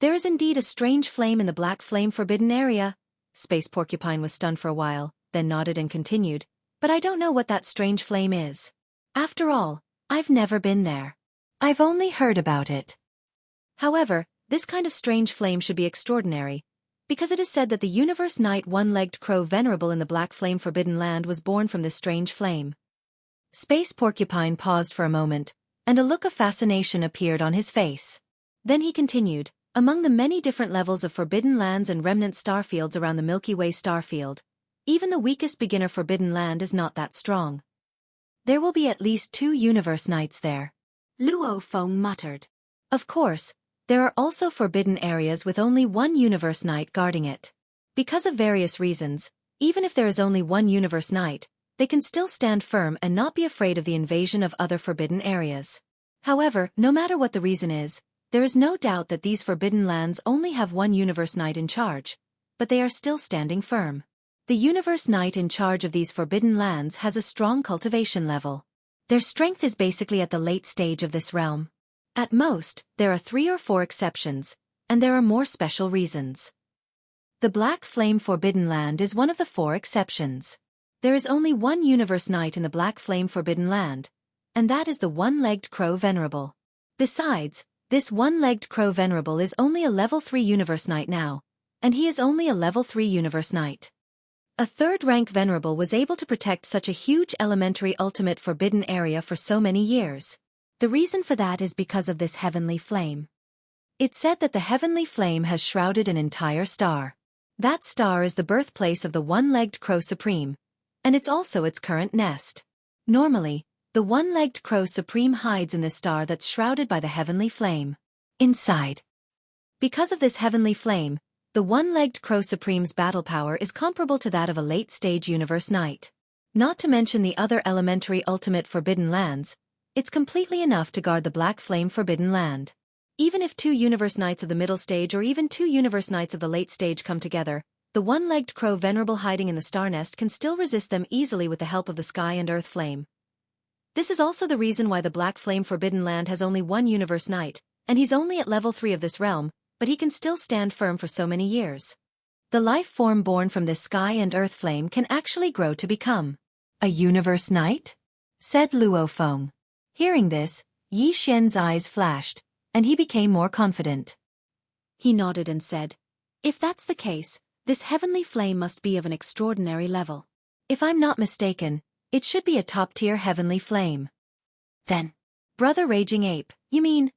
"There is indeed a strange flame in the Black Flame Forbidden Area." Space Porcupine was stunned for a while, then nodded and continued, "But I don't know what that strange flame is. After all, I've never been there. I've only heard about it. However, this kind of strange flame should be extraordinary, because it is said that the Universe Knight One-Legged Crow Venerable in the Black Flame Forbidden Land was born from this strange flame." Space Porcupine paused for a moment, and a look of fascination appeared on his face. Then he continued, "Among the many different levels of Forbidden Lands and remnant starfields around the Milky Way starfield, even the weakest beginner Forbidden Land is not that strong. There will be at least 2 Universe Knights there." Luo Feng muttered. Of course, there are also forbidden areas with only 1 Universe Knight guarding it. Because of various reasons, even if there is only 1 Universe Knight, they can still stand firm and not be afraid of the invasion of other forbidden areas. However, no matter what the reason is, there is no doubt that these forbidden lands only have 1 Universe Knight in charge, but they are still standing firm. The Universe Knight in charge of these forbidden lands has a strong cultivation level. Their strength is basically at the late stage of this realm. At most, there are 3 or 4 exceptions, and there are more special reasons. The Black Flame Forbidden Land is one of the 4 exceptions. There is only 1 Universe Knight in the Black Flame Forbidden Land, and that is the One-Legged Crow Venerable. Besides, this One-Legged Crow Venerable is only a level 3 Universe Knight now, and he is only a level 3 Universe Knight. A 3rd-rank Venerable was able to protect such a huge elementary ultimate forbidden area for so many years. The reason for that is because of this heavenly flame. It's said that the heavenly flame has shrouded an entire star. That star is the birthplace of the One-Legged Crow Supreme, and it's also its current nest. Normally, the One-Legged Crow Supreme hides in the star that's shrouded by the heavenly flame. Inside. Because of this heavenly flame, the One-Legged Crow Supreme's battle power is comparable to that of a late-stage Universe Knight. Not to mention the other elementary ultimate forbidden lands, it's completely enough to guard the Black Flame Forbidden Land. Even if 2 Universe Knights of the middle stage or even 2 Universe Knights of the late stage come together, the one-legged crow venerable hiding in the star nest can still resist them easily with the help of the sky and earth flame. This is also the reason why the Black Flame Forbidden Land has only 1 Universe Knight, and he's only at level 3 of this realm, but he can still stand firm for so many years. The life form born from this sky and earth flame can actually grow to become a Universe Knight? Said Luo Feng. Hearing this, Yi Xian's eyes flashed, and he became more confident. He nodded and said, "If that's the case, this heavenly flame must be of an extraordinary level. If I'm not mistaken, it should be a top-tier heavenly flame." Then, Brother Raging Ape, you mean?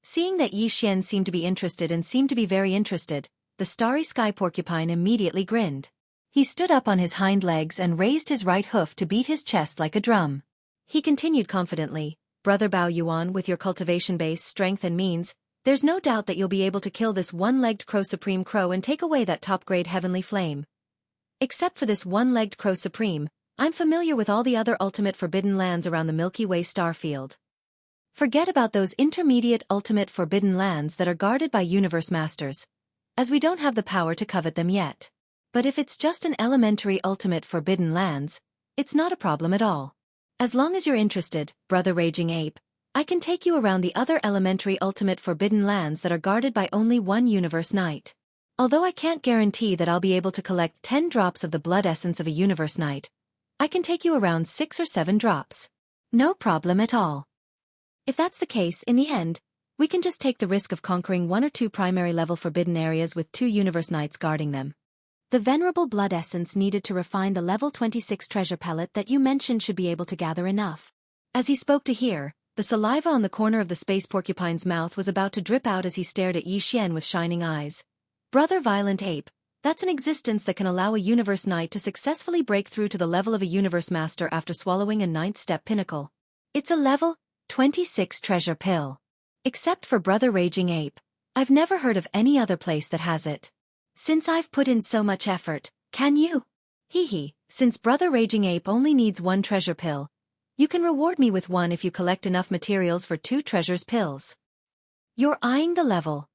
Seeing that Yi Xian seemed to be interested and seemed to be very interested, the starry sky porcupine immediately grinned. He stood up on his hind legs and raised his right hoof to beat his chest like a drum. He continued confidently, "Brother Bao Yuan, with your cultivation base, strength and means, there's no doubt that you'll be able to kill this one-legged crow supreme crow and take away that top-grade heavenly flame. Except for this one-legged crow supreme, I'm familiar with all the other ultimate forbidden lands around the Milky Way star field. Forget about those intermediate ultimate forbidden lands that are guarded by universe masters, as we don't have the power to covet them yet. But if it's just an elementary ultimate forbidden lands, it's not a problem at all. As long as you're interested, Brother Raging Ape, I can take you around the other elementary ultimate forbidden lands that are guarded by only 1 Universe Knight. Although I can't guarantee that I'll be able to collect 10 drops of the blood essence of a Universe Knight, I can take you around 6 or 7 drops. No problem at all. If that's the case, in the end, we can just take the risk of conquering 1 or 2 primary level forbidden areas with 2 Universe Knights guarding them. The venerable blood essence needed to refine the level 26 treasure pellet that you mentioned should be able to gather enough." As he spoke to hear, the saliva on the corner of the space porcupine's mouth was about to drip out as he stared at Yi Xian with shining eyes. "Brother Violent Ape, that's an existence that can allow a Universe Knight to successfully break through to the level of a Universe Master after swallowing a 9th step pinnacle. It's a level 26 treasure pill. Except for Brother Raging Ape, I've never heard of any other place that has it. Since I've put in so much effort, can you? Since Brother Raging Ape only needs 1 treasure pill, you can reward me with 1 if you collect enough materials for 2 treasures pills." "You're eyeing the level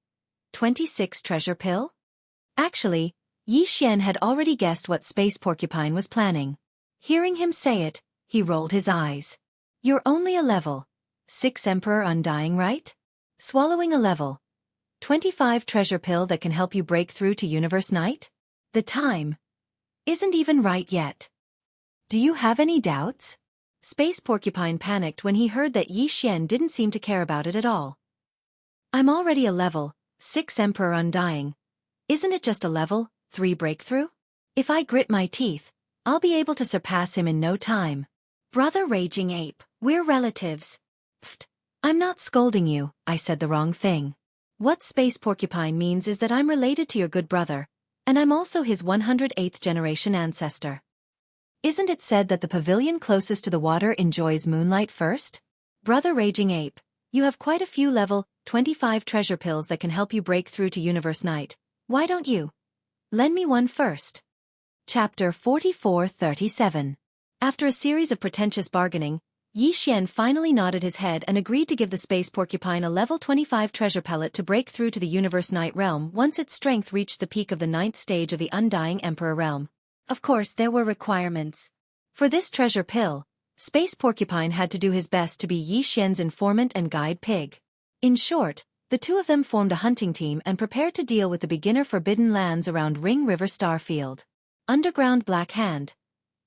26 treasure pill?" Actually, Yi Xian had already guessed what Space Porcupine was planning. Hearing him say it, he rolled his eyes. "You're only a level 6 Emperor Undying, right? Swallowing a level 25 treasure pill that can help you break through to Universe Knight? The time isn't even right yet. Do you have any doubts?" Space Porcupine panicked when he heard that Yi Xian didn't seem to care about it at all. "I'm already a level 6 Emperor Undying. Isn't it just a level 3 breakthrough? If I grit my teeth, I'll be able to surpass him in no time." "Brother Raging Ape, we're relatives." "Pfft, I'm not scolding you, I said the wrong thing. What Space Porcupine means is that I'm related to your good brother, and I'm also his 108th generation ancestor. Isn't it said that the pavilion closest to the water enjoys moonlight first? Brother Raging Ape, you have quite a few level 25 treasure pills that can help you break through to Universe Knight. Why don't you lend me 1 first? Chapter 4437. After a series of pretentious bargaining, Yi Xian finally nodded his head and agreed to give the Space Porcupine a level 25 treasure pellet to break through to the Universe Knight realm once its strength reached the peak of the 9th stage of the Undying Emperor realm. Of course, there were requirements. For this treasure pill, Space Porcupine had to do his best to be Yi Xian's informant and guide pig. In short, the two of them formed a hunting team and prepared to deal with the beginner forbidden lands around Ring River Starfield. Underground Black Hand.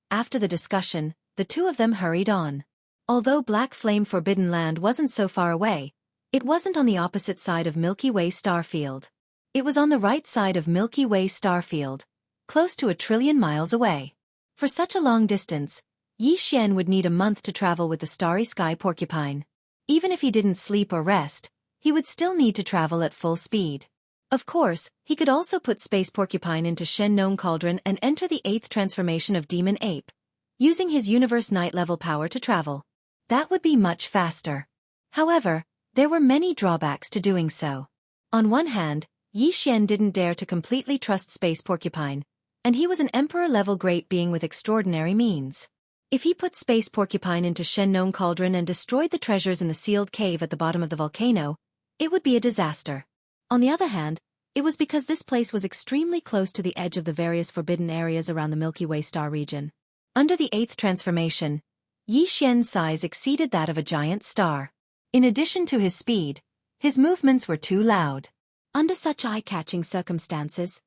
After the discussion, the two of them hurried on. Although Black Flame Forbidden Land wasn't so far away, it wasn't on the opposite side of Milky Way Starfield. It was on the right side of Milky Way Starfield, close to 1 trillion miles away. For such a long distance, Yi Xian would need a month to travel with the Starry Sky Porcupine. Even if he didn't sleep or rest, he would still need to travel at full speed. Of course, he could also put Space Porcupine into Shen Nong Cauldron and enter the 8th transformation of Demon Ape, using his Universe Knight level power to travel. That would be much faster. However, there were many drawbacks to doing so. On one hand, Yi Xian didn't dare to completely trust Space Porcupine, and he was an Emperor-level great being with extraordinary means. If he put Space Porcupine into Shen Nong Cauldron and destroyed the treasures in the sealed cave at the bottom of the volcano, it would be a disaster. On the other hand, it was because this place was extremely close to the edge of the various forbidden areas around the Milky Way star region. Under the 8th transformation, Yi Xian's size exceeded that of a giant star. In addition to his speed, his movements were too loud. Under such eye-catching circumstances,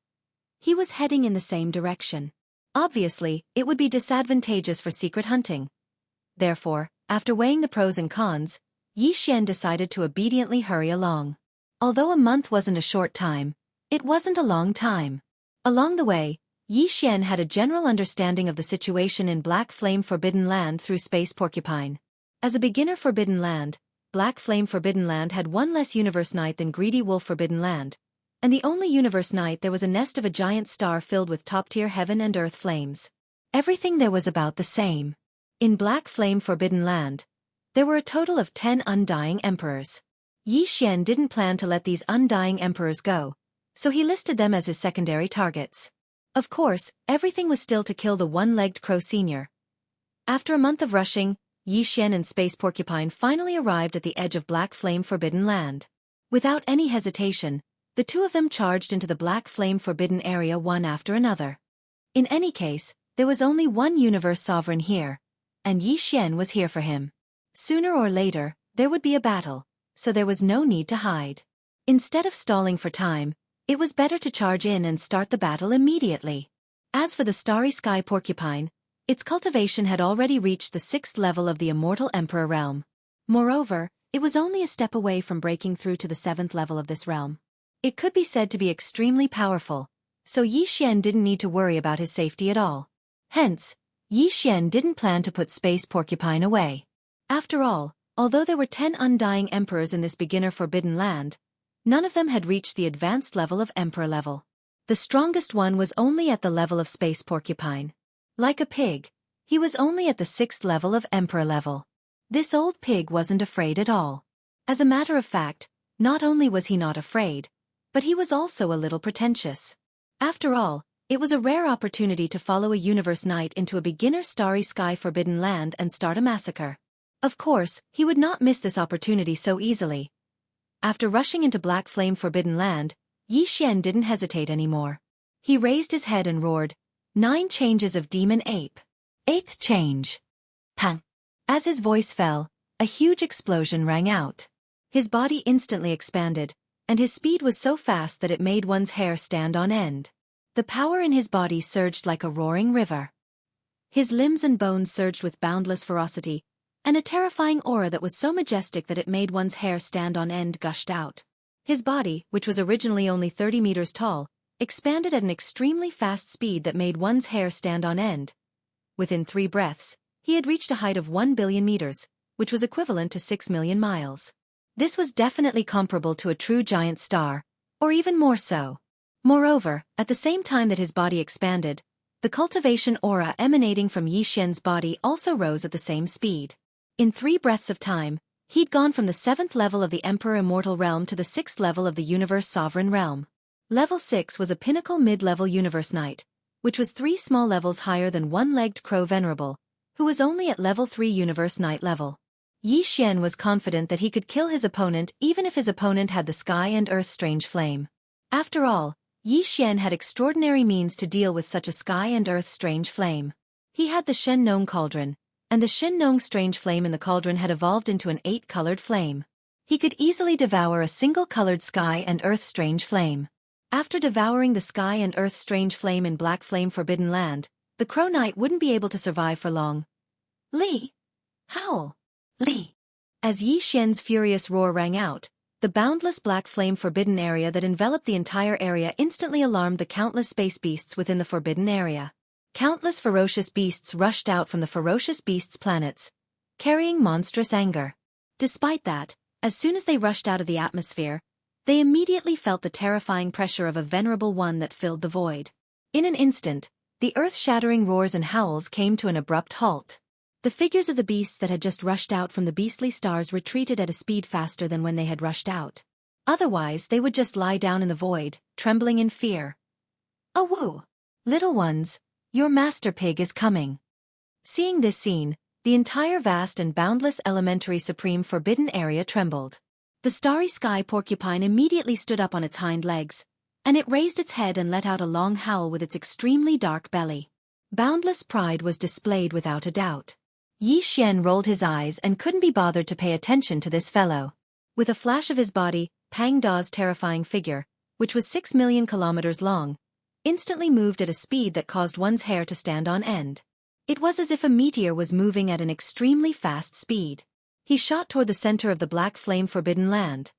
he was heading in the same direction. Obviously, it would be disadvantageous for secret hunting. Therefore, after weighing the pros and cons, Yi Xian decided to obediently hurry along. Although a month wasn't a short time, it wasn't a long time. Along the way, Yi Xian had a general understanding of the situation in Black Flame Forbidden Land through Space Porcupine. As a beginner Forbidden Land, Black Flame Forbidden Land had one less Universe Night than Greedy Wolf Forbidden Land, and the only Universe Night there was a nest of a giant star filled with top-tier heaven and earth flames. Everything there was about the same. In Black Flame Forbidden Land, there were a total of 10 undying emperors. Yi Xian didn't plan to let these undying emperors go, so he listed them as his secondary targets. Of course, everything was still to kill the one-legged crow senior. After a month of rushing, Yi Xian and Space Porcupine finally arrived at the edge of Black Flame Forbidden Land. Without any hesitation, the two of them charged into the Black Flame Forbidden area one after another. In any case, there was only one universe sovereign here, and Yi Xian was here for him. Sooner or later, there would be a battle, so there was no need to hide. Instead of stalling for time, it was better to charge in and start the battle immediately. As for the Starry Sky Porcupine, its cultivation had already reached the 6th level of the Immortal Emperor realm. Moreover, it was only a step away from breaking through to the 7th level of this realm. It could be said to be extremely powerful, so Yi Xian didn't need to worry about his safety at all. Hence, Yi Xian didn't plan to put Space Porcupine away. After all, although there were 10 undying emperors in this beginner Forbidden Land, none of them had reached the advanced level of Emperor level. The strongest one was only at the level of Space Porcupine. Like a pig, he was only at the 6th level of Emperor level. This old pig wasn't afraid at all. As a matter of fact, not only was he not afraid, but he was also a little pretentious. After all, it was a rare opportunity to follow a Universe Night into a beginner Starry Sky Forbidden Land and start a massacre. Of course, he would not miss this opportunity so easily. After rushing into Black Flame Forbidden Land, Yi Xian didn't hesitate anymore. He raised his head and roared, 9 changes of Demon Ape. 8th change. Tang. As his voice fell, a huge explosion rang out. His body instantly expanded, and his speed was so fast that it made one's hair stand on end. The power in his body surged like a roaring river. His limbs and bones surged with boundless ferocity, and a terrifying aura that was so majestic that it made one's hair stand on end gushed out. His body, which was originally only 30 meters tall, expanded at an extremely fast speed that made one's hair stand on end. Within 3 breaths, he had reached a height of 1 billion meters, which was equivalent to 6 million miles. This was definitely comparable to a true giant star, or even more so. Moreover, at the same time that his body expanded, the cultivation aura emanating from Yi Xian's body also rose at the same speed. In 3 breaths of time, he'd gone from the 7th level of the Emperor Immortal Realm to the 6th level of the Universe Sovereign Realm. Level 6 was a pinnacle mid-level Universe Knight, which was 3 small levels higher than One-Legged Crow Venerable, who was only at level 3 Universe Knight level. Yi Xian was confident that he could kill his opponent even if his opponent had the Sky and Earth Strange Flame. After all, Yi Xian had extraordinary means to deal with such a Sky and Earth Strange Flame. He had the Shen Nong Cauldron, and the Shen Nong Strange Flame in the cauldron had evolved into an 8-colored flame. He could easily devour a single-colored Sky and Earth Strange Flame. After devouring the Sky and Earth Strange Flame in Black Flame Forbidden Land, the Crow Knight wouldn't be able to survive for long. Li! Howl! Li! As Yi Xian's furious roar rang out, the boundless Black Flame Forbidden area that enveloped the entire area instantly alarmed the countless space beasts within the Forbidden Area. Countless ferocious beasts rushed out from the ferocious beasts' planets, carrying monstrous anger. Despite that, as soon as they rushed out of the atmosphere, they immediately felt the terrifying pressure of a venerable one that filled the void. In an instant, the earth-shattering roars and howls came to an abrupt halt. The figures of the beasts that had just rushed out from the beastly stars retreated at a speed faster than when they had rushed out. Otherwise, they would just lie down in the void, trembling in fear. "Awoo! Little ones, your master pig is coming." Seeing this scene, the entire vast and boundless elementary supreme forbidden area trembled. The starry sky porcupine immediately stood up on its hind legs, and it raised its head and let out a long howl with its extremely dark belly. Boundless pride was displayed without a doubt. Yi Xian rolled his eyes and couldn't be bothered to pay attention to this fellow. With a flash of his body, Pang Da's terrifying figure, which was 6 million kilometers long, instantly moved at a speed that caused one's hair to stand on end. It was as if a meteor was moving at an extremely fast speed. He shot toward the center of the black flame forbidden land.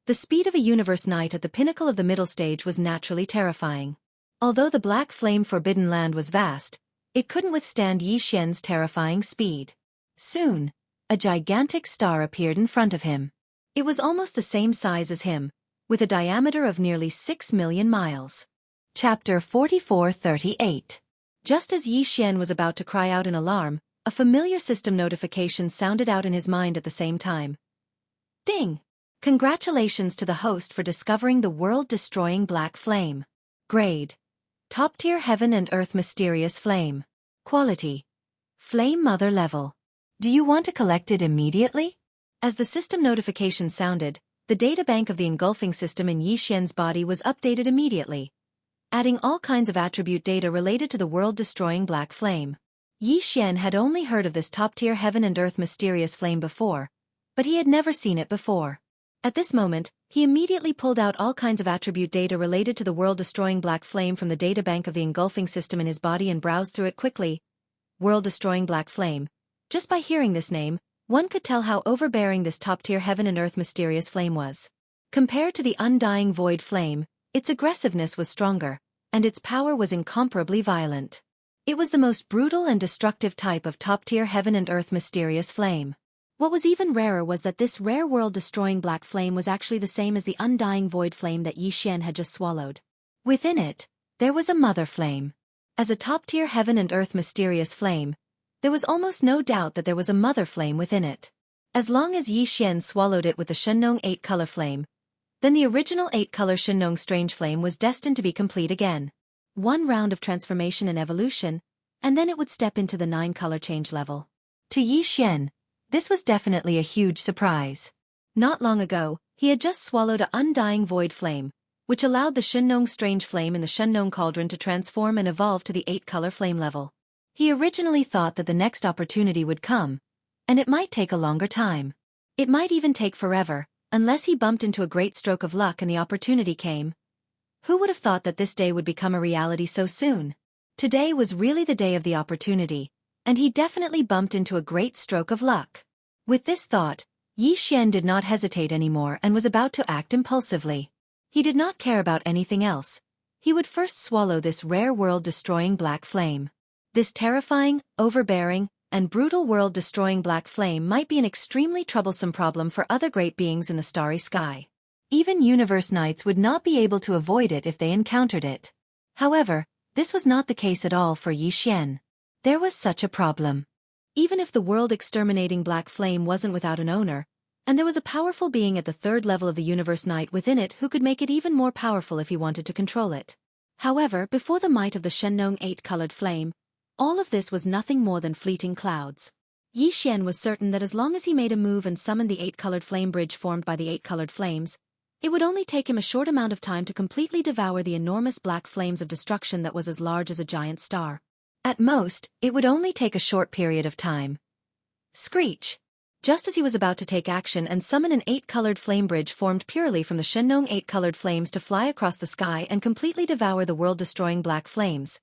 The speed of a universe knight at the pinnacle of the middle stage was naturally terrifying. Although the black flame forbidden land was vast, it couldn't withstand Yi Xian's terrifying speed. Soon, a gigantic star appeared in front of him. It was almost the same size as him, with a diameter of nearly 6 million miles. Chapter 4438. Just as Yi Xian was about to cry out in alarm, a familiar system notification sounded out in his mind at the same time. Ding! Congratulations to the host for discovering the world-destroying black flame. Grade: Top-tier Heaven and Earth Mysterious Flame. Quality: Flame Mother Level. Do you want to collect it immediately? As the system notification sounded, the databank of the engulfing system in Yi Xian's body was updated immediately, adding all kinds of attribute data related to the world-destroying black flame. Yi Xian had only heard of this top-tier Heaven and Earth Mysterious Flame before, but he had never seen it before. At this moment, he immediately pulled out all kinds of attribute data related to the world-destroying black flame from the databank of the engulfing system in his body and browsed through it quickly. World-destroying black flame. Just by hearing this name, one could tell how overbearing this top-tier Heaven and Earth Mysterious Flame was. Compared to the undying void flame, its aggressiveness was stronger, and its power was incomparably violent. It was the most brutal and destructive type of top-tier Heaven and Earth Mysterious Flame. What was even rarer was that this rare world-destroying black flame was actually the same as the undying void flame that Yi Xian had just swallowed. Within it, there was a mother flame. As a top-tier Heaven and Earth Mysterious Flame, there was almost no doubt that there was a mother flame within it. As long as Yi Xian swallowed it with the Shenong 8-color flame, then the original 8-color Shenong Strange Flame was destined to be complete again. One round of transformation and evolution, and then it would step into the 9-color change level. To Yi Xian, this was definitely a huge surprise. Not long ago, he had just swallowed an undying void flame, which allowed the Shenong Strange Flame in the Shenong Cauldron to transform and evolve to the 8-color flame level. He originally thought that the next opportunity would come, and it might take a longer time. It might even take forever, unless he bumped into a great stroke of luck and the opportunity came. Who would have thought that this day would become a reality so soon? Today was really the day of the opportunity, and he definitely bumped into a great stroke of luck. With this thought, Yi Xian did not hesitate anymore and was about to act impulsively. He did not care about anything else. He would first swallow this rare world-destroying black flame. This terrifying, overbearing, and brutal world-destroying black flame might be an extremely troublesome problem for other great beings in the starry sky. Even universe knights would not be able to avoid it if they encountered it. However, this was not the case at all for Yi Xian. There was such a problem. Even if the world-exterminating black flame wasn't without an owner, and there was a powerful being at the 3rd level of the universe knight within it who could make it even more powerful if he wanted to control it. However, before the might of the Shenong 8-colored flame, all of this was nothing more than fleeting clouds. Yi Xian was certain that as long as he made a move and summoned the 8-colored flame bridge formed by the 8-colored flames, it would only take him a short amount of time to completely devour the enormous black flames of destruction that was as large as a giant star. At most, it would only take a short period of time. Screech! Just as he was about to take action and summon an 8-colored flame bridge formed purely from the Shenong 8-colored flames to fly across the sky and completely devour the world-destroying black flames,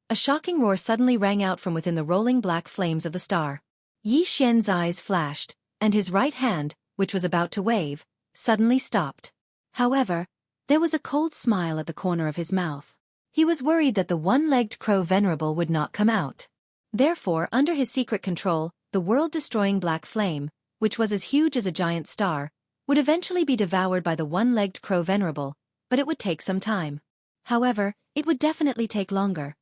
a shocking roar suddenly rang out from within the rolling black flames of the star. Yi Xian's eyes flashed, and his right hand, which was about to wave, suddenly stopped. However, there was a cold smile at the corner of his mouth. He was worried that the one-legged crow venerable would not come out. Therefore, under his secret control, the world-destroying black flame, which was as huge as a giant star, would eventually be devoured by the one-legged crow venerable, but it would take some time. However, it would definitely take longer.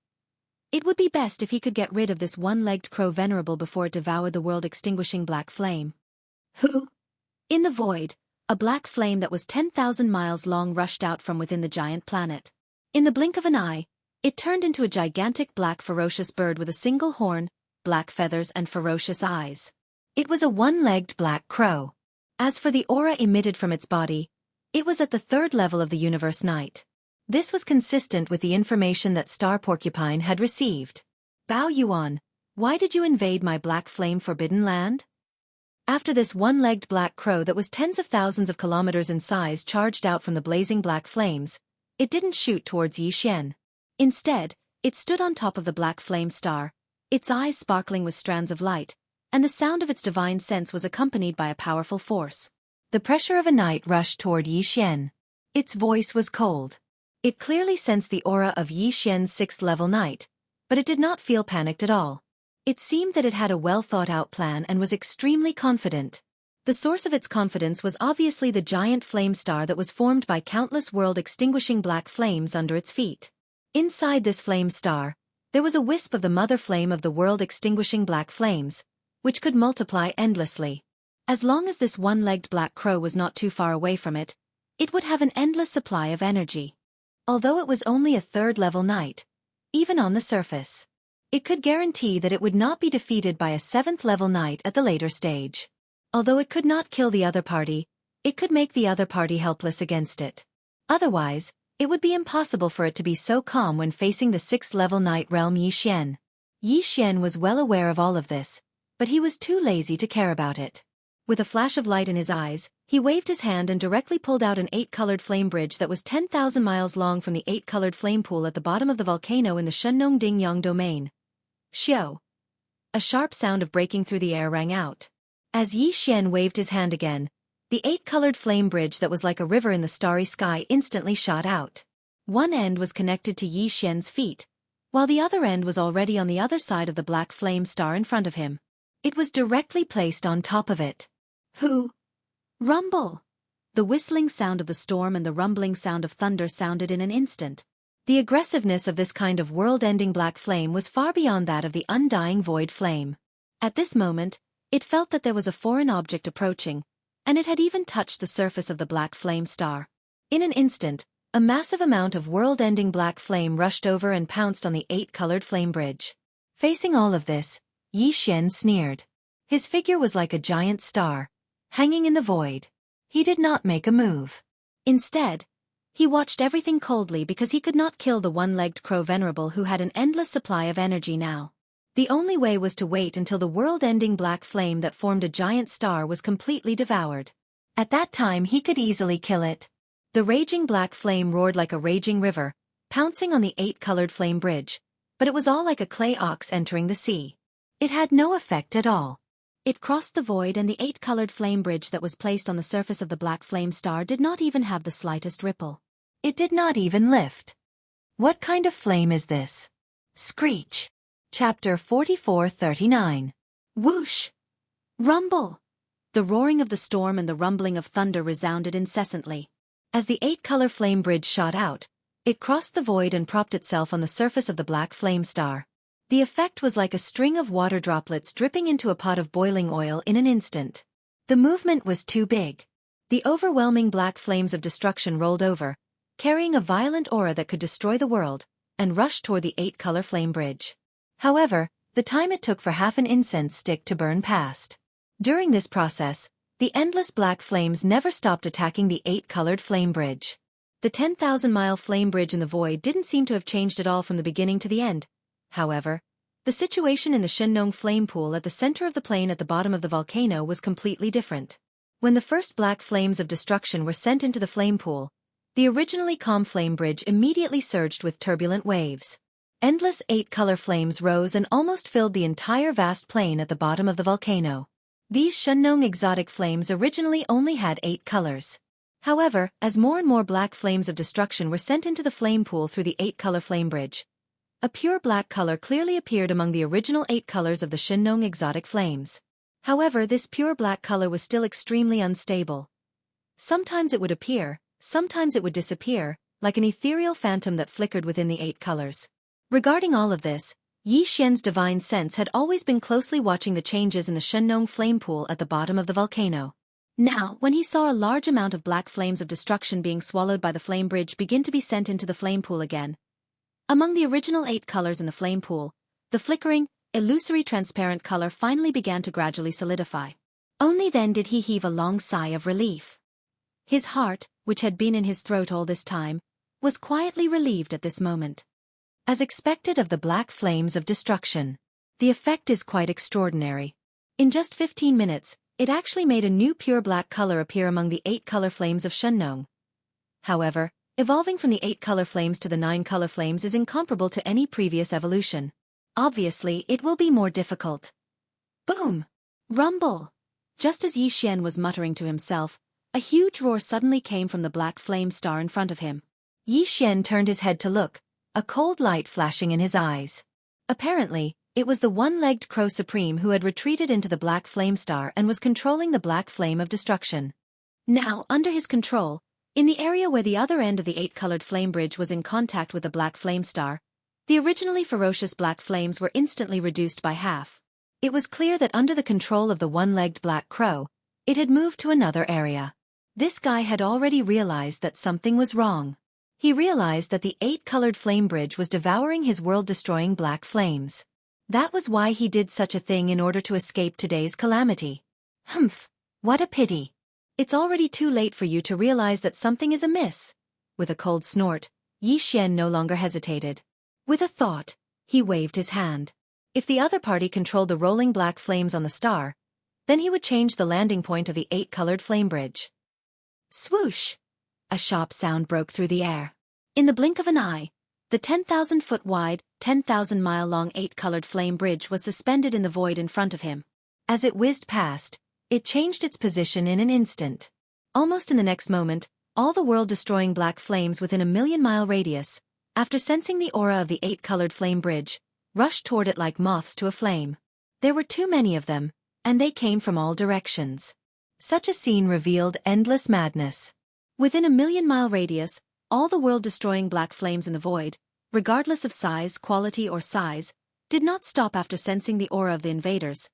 It would be best if he could get rid of this one-legged crow venerable before it devoured the world-extinguishing black flame. Who? In the void, a black flame that was 10,000 miles long rushed out from within the giant planet. In the blink of an eye, it turned into a gigantic black ferocious bird with a single horn, black feathers and ferocious eyes. It was a one-legged black crow. As for the aura emitted from its body, it was at the third level of the universe night. This was consistent with the information that Star Porcupine had received. Bao Yuan, why did you invade my black flame forbidden land? After this one-legged black crow that was tens of thousands of kilometers in size charged out from the blazing black flames, it didn't shoot towards Yi Xian. Instead, it stood on top of the black flame star, its eyes sparkling with strands of light, and the sound of its divine sense was accompanied by a powerful force. The pressure of a knight rushed toward Yi Xian. Its voice was cold. It clearly sensed the aura of Yi Xian's sixth-level knight, but it did not feel panicked at all. It seemed that it had a well-thought-out plan and was extremely confident. The source of its confidence was obviously the giant flame star that was formed by countless world-extinguishing black flames under its feet. Inside this flame star, there was a wisp of the mother flame of the world-extinguishing black flames, which could multiply endlessly. As long as this one-legged black crow was not too far away from it, it would have an endless supply of energy. Although it was only a third-level knight, even on the surface, it could guarantee that it would not be defeated by a seventh-level knight at the later stage. Although it could not kill the other party, it could make the other party helpless against it. Otherwise, it would be impossible for it to be so calm when facing the sixth-level knight realm Yi Xian. Yi Xian was well aware of all of this, but he was too lazy to care about it. With a flash of light in his eyes, he waved his hand and directly pulled out an 8-colored flame bridge that was 10,000 miles long from the 8-colored flame pool at the bottom of the volcano in the Shennong Dingyang domain. Xiao! A sharp sound of breaking through the air rang out. As Yi Xian waved his hand again, the 8-colored flame bridge that was like a river in the starry sky instantly shot out. One end was connected to Yi Xian's feet, while the other end was already on the other side of the black flame star in front of him. It was directly placed on top of it. Who? Rumble! The whistling sound of the storm and the rumbling sound of thunder sounded in an instant. The aggressiveness of this kind of world-ending black flame was far beyond that of the undying void flame. At this moment, it felt that there was a foreign object approaching, and it had even touched the surface of the black flame star. In an instant, a massive amount of world-ending black flame rushed over and pounced on the 8-colored flame bridge. Facing all of this, Yi Xian sneered. His figure was like a giant star, hanging in the void. He did not make a move. Instead, he watched everything coldly because he could not kill the one-legged crow venerable who had an endless supply of energy now. The only way was to wait until the world-ending black flame that formed a giant star was completely devoured. At that time he could easily kill it. The raging black flame roared like a raging river, pouncing on the 8-colored flame bridge, but it was all like a clay ox entering the sea. It had no effect at all. It crossed the void and the 8-colored flame bridge that was placed on the surface of the black flame star did not even have the slightest ripple. It did not even lift. What kind of flame is this? Screech. Chapter 44:39. Whoosh! Rumble! The roaring of the storm and the rumbling of thunder resounded incessantly. As the 8-color flame bridge shot out, it crossed the void and propped itself on the surface of the black flame star. The effect was like a string of water droplets dripping into a pot of boiling oil in an instant. The movement was too big. The overwhelming black flames of destruction rolled over, carrying a violent aura that could destroy the world, and rushed toward the 8-color flame bridge. However, the time it took for half an incense stick to burn passed. During this process, the endless black flames never stopped attacking the 8-colored flame bridge. The 10,000-mile flame bridge in the void didn't seem to have changed at all from the beginning to the end. However, the situation in the Shennong flame pool at the center of the plain at the bottom of the volcano was completely different. When the first black flames of destruction were sent into the flame pool, the originally calm flame bridge immediately surged with turbulent waves. Endless 8-color flames rose and almost filled the entire vast plain at the bottom of the volcano. These Shennong exotic flames originally only had 8 colors. However, as more and more black flames of destruction were sent into the flame pool through the 8-color flame bridge, a pure black color clearly appeared among the original 8 colors of the Shennong exotic flames. However, this pure black color was still extremely unstable. Sometimes it would appear, sometimes it would disappear, like an ethereal phantom that flickered within the 8 colors. Regarding all of this, Yi Xian's divine sense had always been closely watching the changes in the Shennong flame pool at the bottom of the volcano. Now, when he saw a large amount of black flames of destruction being swallowed by the flame bridge begin to be sent into the flame pool again, among the original 8 colors in the flame pool, the flickering, illusory transparent color finally began to gradually solidify. Only then did he heave a long sigh of relief. His heart, which had been in his throat all this time, was quietly relieved at this moment. As expected of the black flames of destruction, the effect is quite extraordinary. In just 15 minutes, it actually made a new pure black color appear among the 8 color flames of Shenlong. However, evolving from the 8 color flames to the 9 color flames is incomparable to any previous evolution. Obviously, it will be more difficult. Boom! Rumble! Just as Yi Xian was muttering to himself, a huge roar suddenly came from the black flame star in front of him. Yi Xian turned his head to look, a cold light flashing in his eyes. Apparently, it was the one-legged crow supreme who had retreated into the black flame star and was controlling the black flame of destruction. Now, under his control, in the area where the other end of the 8-colored flame bridge was in contact with the black flame star, the originally ferocious black flames were instantly reduced by half. It was clear that under the control of the one-legged black crow, it had moved to another area. This guy had already realized that something was wrong. He realized that the 8-colored flame bridge was devouring his world-destroying black flames. That was why he did such a thing in order to escape today's calamity. Humph, what a pity. It's already too late for you to realize that something is amiss. With a cold snort, Yi Xian no longer hesitated. With a thought, he waved his hand. If the other party controlled the rolling black flames on the star, then he would change the landing point of the 8-colored flame bridge. Swoosh! A sharp sound broke through the air. In the blink of an eye, the 10,000-foot-wide, 10,000-mile-long 8-colored flame bridge was suspended in the void in front of him. As it whizzed past, it changed its position in an instant. Almost in the next moment, all the world-destroying black flames within a million-mile radius, after sensing the aura of the 8-colored flame bridge, rushed toward it like moths to a flame. There were too many of them, and they came from all directions. Such a scene revealed endless madness. Within a million-mile radius, all the world-destroying black flames in the void, regardless of size, quality, or size, did not stop after sensing the aura of the invaders.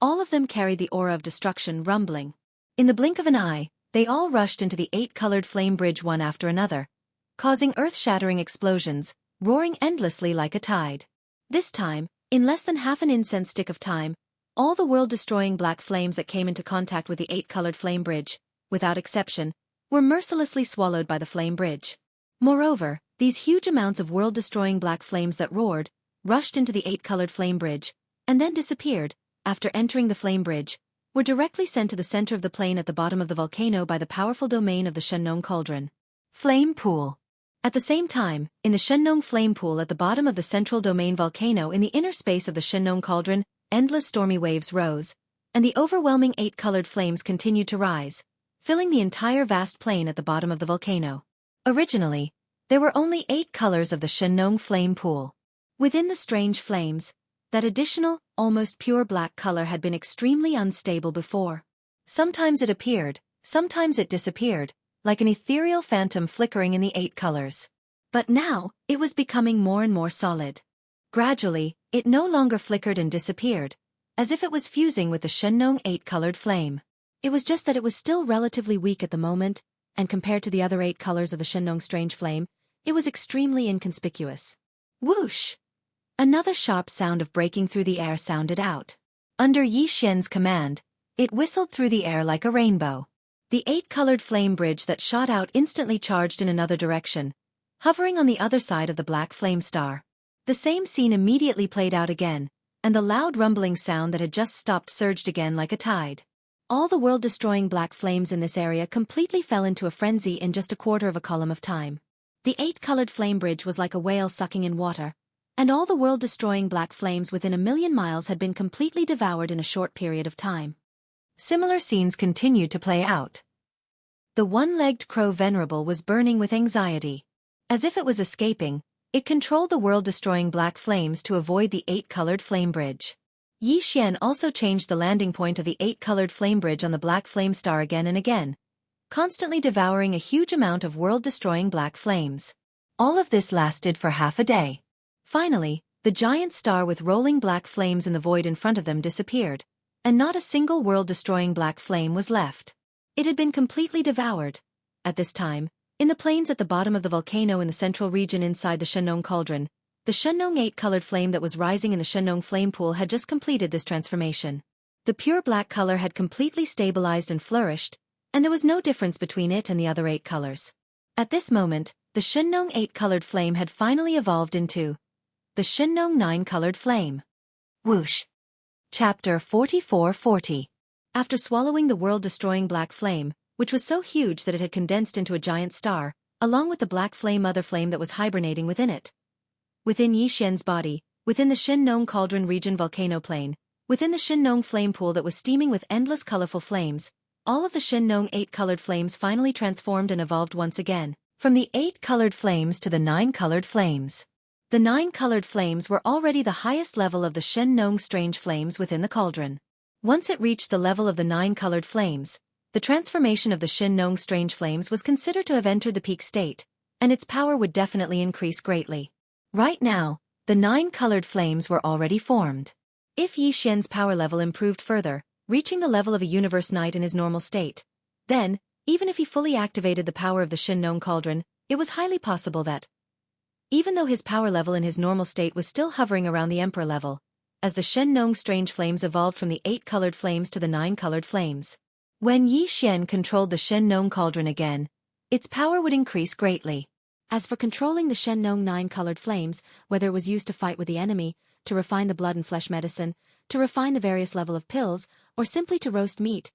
All of them carried the aura of destruction rumbling. In the blink of an eye, they all rushed into the 8-colored flame bridge one after another, causing earth-shattering explosions, roaring endlessly like a tide. This time, in less than half an incense stick of time, all the world-destroying black flames that came into contact with the 8-colored flame bridge, without exception, were mercilessly swallowed by the flame bridge. Moreover, these huge amounts of world-destroying black flames that roared, rushed into the 8-colored flame bridge, and then disappeared, after entering the flame bridge, were directly sent to the center of the plain at the bottom of the volcano by the powerful domain of the Shenlong Cauldron. Flame Pool. At the same time, in the Shenlong Flame Pool at the bottom of the central domain volcano in the inner space of the Shenlong Cauldron, endless stormy waves rose, and the overwhelming 8-colored flames continued to rise, filling the entire vast plain at the bottom of the volcano. Originally, there were only 8 colors of the Shenlong Flame Pool. Within the strange flames, that additional, almost pure black color had been extremely unstable before. Sometimes it appeared, sometimes it disappeared, like an ethereal phantom flickering in the 8 colors. But now, it was becoming more and more solid. Gradually, it no longer flickered and disappeared, as if it was fusing with the Shenlong 8-colored flame. It was just that it was still relatively weak at the moment, and compared to the other 8 colors of the Shenlong strange flame, it was extremely inconspicuous. Whoosh! Another sharp sound of breaking through the air sounded out. Under Yi Xian's command, it whistled through the air like a rainbow. The 8-colored flame bridge that shot out instantly charged in another direction, hovering on the other side of the black flame star. The same scene immediately played out again, and the loud rumbling sound that had just stopped surged again like a tide. All the world-destroying black flames in this area completely fell into a frenzy in just a quarter of a column of time. The 8-colored flame bridge was like a whale sucking in water, and all the world-destroying black flames within a million miles had been completely devoured in a short period of time. Similar scenes continued to play out. The one-legged crow venerable was burning with anxiety. As if it was escaping, it controlled the world-destroying black flames to avoid the 8-colored flame bridge. Yi Xian also changed the landing point of the 8-colored flame bridge on the black flame star again and again, constantly devouring a huge amount of world-destroying black flames. All of this lasted for half a day. Finally, the giant star with rolling black flames in the void in front of them disappeared, and not a single world-destroying black flame was left. It had been completely devoured. At this time, in the plains at the bottom of the volcano in the central region inside the Shenlong Cauldron, the Shenlong 8-colored flame that was rising in the Shenlong Flame Pool had just completed this transformation. The pure black color had completely stabilized and flourished, and there was no difference between it and the other 8 colors. At this moment, the Shinong 8-colored flame had finally evolved into the Shinong 9-colored flame. Whoosh! Chapter 4440. After swallowing the world-destroying black flame, which was so huge that it had condensed into a giant star, along with the black flame mother flame that was hibernating within it. Within Yi Xian's body, within the Shinong Cauldron region volcano plain, within the Shinong flame pool that was steaming with endless colorful flames, all of the Shinong 8-colored flames finally transformed and evolved once again, from the 8-colored flames to the 9-colored flames. The 9-colored flames were already the highest level of the Shinong strange flames within the cauldron. Once it reached the level of the 9-colored flames, the transformation of the Shinong strange flames was considered to have entered the peak state, and its power would definitely increase greatly. Right now, the 9-colored flames were already formed. If Yi Xian's power level improved further, reaching the level of a universe knight in his normal state, then, even if he fully activated the power of the Shinong cauldron, it was highly possible that, even though his power level in his normal state was still hovering around the emperor level, as the Shinong strange flames evolved from the 8-colored flames to the 9-colored flames. When Yi Xian controlled the Shinong cauldron again, its power would increase greatly. As for controlling the Shinong 9-colored flames, whether it was used to fight with the enemy, to refine the blood and flesh medicine, to refine the various level of pills, or simply to roast meat,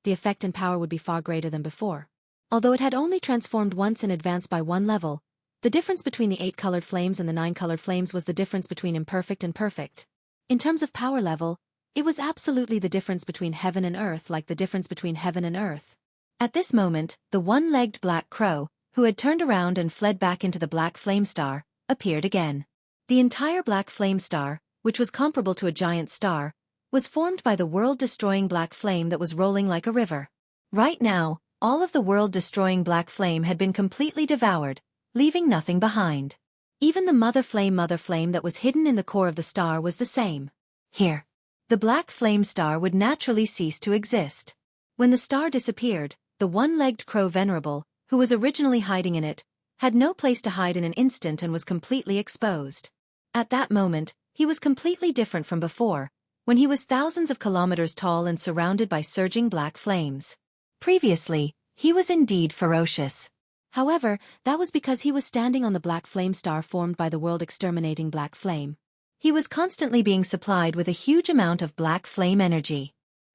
the effect and power would be far greater than before. Although it had only transformed once and advanced by 1 level, the difference between the 8-colored flames and the 9-colored flames was the difference between imperfect and perfect. In terms of power level, it was absolutely the difference between heaven and earth, like the difference between heaven and earth. At this moment, the one-legged black crow, who had turned around and fled back into the black flame star, appeared again. The entire black flame star, which was comparable to a giant star, was formed by the world-destroying black flame that was rolling like a river. Right now, all of the world-destroying black flame had been completely devoured, leaving nothing behind. Even the mother flame that was hidden in the core of the star was the same. Here, the black flame star would naturally cease to exist. When the star disappeared, the one-legged crow venerable, who was originally hiding in it, had no place to hide in an instant and was completely exposed. At that moment, he was completely different from before, when he was thousands of kilometers tall and surrounded by surging black flames. Previously, he was indeed ferocious. However, that was because he was standing on the black flame star formed by the world-exterminating black flame. He was constantly being supplied with a huge amount of black flame energy.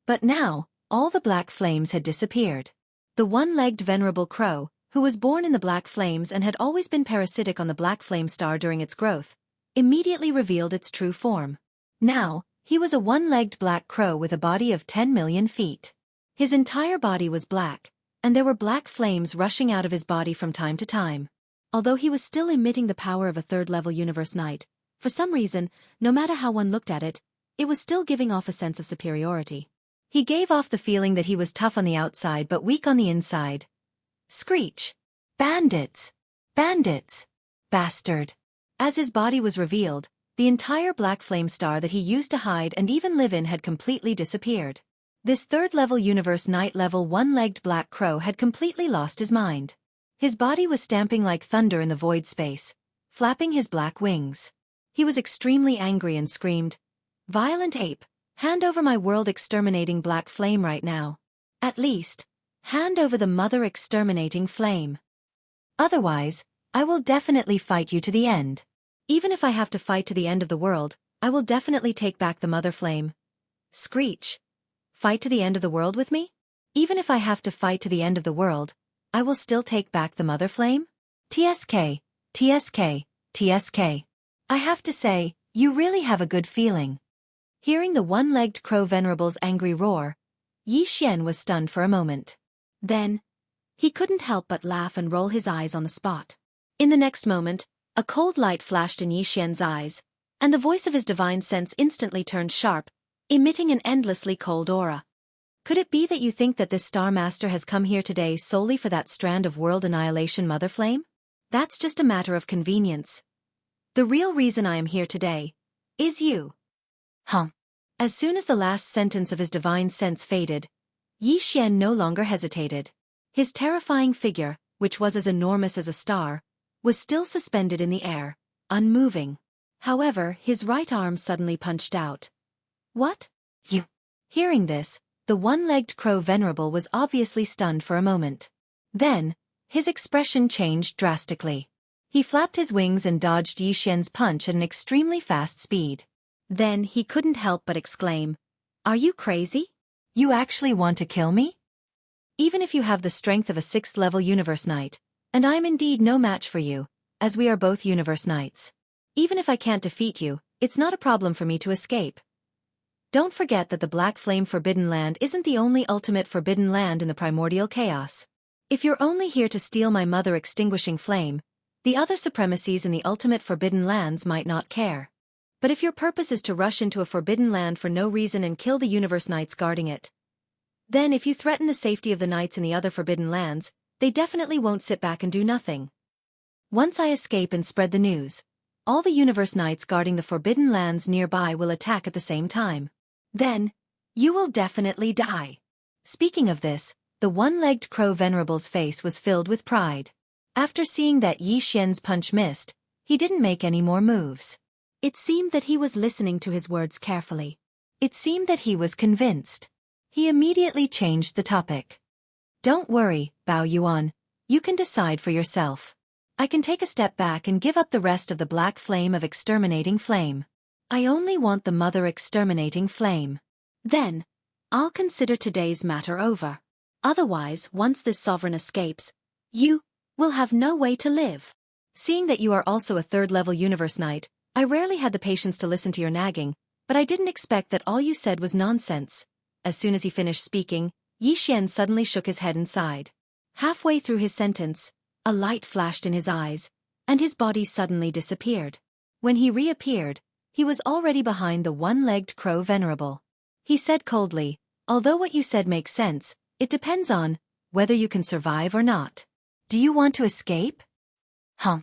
But now, all the black flames had disappeared. The one-legged venerable crow, who was born in the black flames and had always been parasitic on the black flame star during its growth, immediately revealed its true form. Now, he was a one-legged black crow with a body of 10 million feet. His entire body was black, and there were black flames rushing out of his body from time to time. Although he was still emitting the power of a third-level universe knight, for some reason, no matter how one looked at it, it was still giving off a sense of superiority. He gave off the feeling that he was tough on the outside but weak on the inside. Screech! Bandits! Bandits! Bastard! As his body was revealed, the entire black flame star that he used to hide and even live in had completely disappeared. This third-level universe knight level one-legged black crow had completely lost his mind. His body was stamping like thunder in the void space, flapping his black wings. He was extremely angry and screamed, "Violent ape, hand over my world-exterminating black flame right now. At least, hand over the mother-exterminating flame. Otherwise, I will definitely fight you to the end. Even if I have to fight to the end of the world, I will definitely take back the mother flame." Screech! Fight to the end of the world with me? Even if I have to fight to the end of the world, I will still take back the mother flame? TSK, TSK, TSK. I have to say, you really have a good feeling. Hearing the one-legged crow venerable's angry roar, Yi Xian was stunned for a moment. Then, he couldn't help but laugh and roll his eyes on the spot. In the next moment, a cold light flashed in Yi Xian's eyes, and the voice of his divine sense instantly turned sharp, emitting an endlessly cold aura. Could it be that you think that this Star Master has come here today solely for that strand of world annihilation mother flame? That's just a matter of convenience. The real reason I am here today is you. As soon as the last sentence of his divine sense faded, Yi Xian no longer hesitated. His terrifying figure, which was as enormous as a star, was still suspended in the air, unmoving. However, his right arm suddenly punched out. What? You? Hearing this, the one-legged crow venerable was obviously stunned for a moment. Then, his expression changed drastically. He flapped his wings and dodged Yi Xian's punch at an extremely fast speed. Then he couldn't help but exclaim, "Are you crazy? You actually want to kill me? Even if you have the strength of a 6th-level Universe Knight, and I am indeed no match for you, as we are both Universe Knights. Even if I can't defeat you, it's not a problem for me to escape. Don't forget that the Black Flame Forbidden Land isn't the only ultimate forbidden land in the primordial chaos. If you're only here to steal my mother extinguishing flame, the other supremacies in the ultimate forbidden lands might not care. But if your purpose is to rush into a forbidden land for no reason and kill the Universe Knights guarding it, then if you threaten the safety of the knights in the other forbidden lands, they definitely won't sit back and do nothing. Once I escape and spread the news, all the Universe Knights guarding the forbidden lands nearby will attack at the same time. Then, you will definitely die." Speaking of this, the one-legged crow venerable's face was filled with pride. After seeing that Yi Xian's punch missed, he didn't make any more moves. It seemed that he was listening to his words carefully. It seemed that he was convinced. He immediately changed the topic. "Don't worry, Bao Yuan. You can decide for yourself. I can take a step back and give up the rest of the black flame of exterminating flame. I only want the mother exterminating flame. Then, I'll consider today's matter over. Otherwise, once this sovereign escapes, you will have no way to live." Seeing that you are also a 3rd-level Universe Knight, I rarely had the patience to listen to your nagging, but I didn't expect that all you said was nonsense. As soon as he finished speaking, Yi Xian suddenly shook his head and sighed. Halfway through his sentence, a light flashed in his eyes, and his body suddenly disappeared. When he reappeared, he was already behind the one-legged crow venerable. He said coldly, "Although what you said makes sense, it depends on whether you can survive or not. Do you want to escape?" "Huh."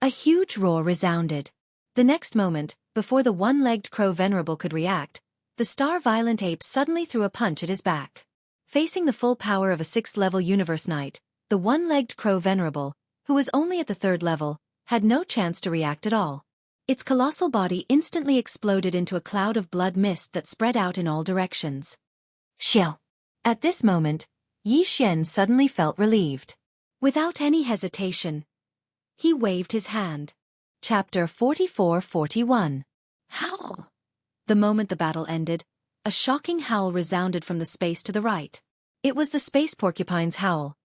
A huge roar resounded. The next moment, before the one-legged crow venerable could react, the star-violent ape suddenly threw a punch at his back. Facing the full power of a 6th-level Universe Knight, the one-legged crow venerable, who was only at the 3rd level, had no chance to react at all. Its colossal body instantly exploded into a cloud of blood mist that spread out in all directions. Xiao. At this moment, Yi Xian suddenly felt relieved. Without any hesitation, he waved his hand. Chapter 44-41. Howl. The moment the battle ended, a shocking howl resounded from the space to the right. It was the space porcupine's howl.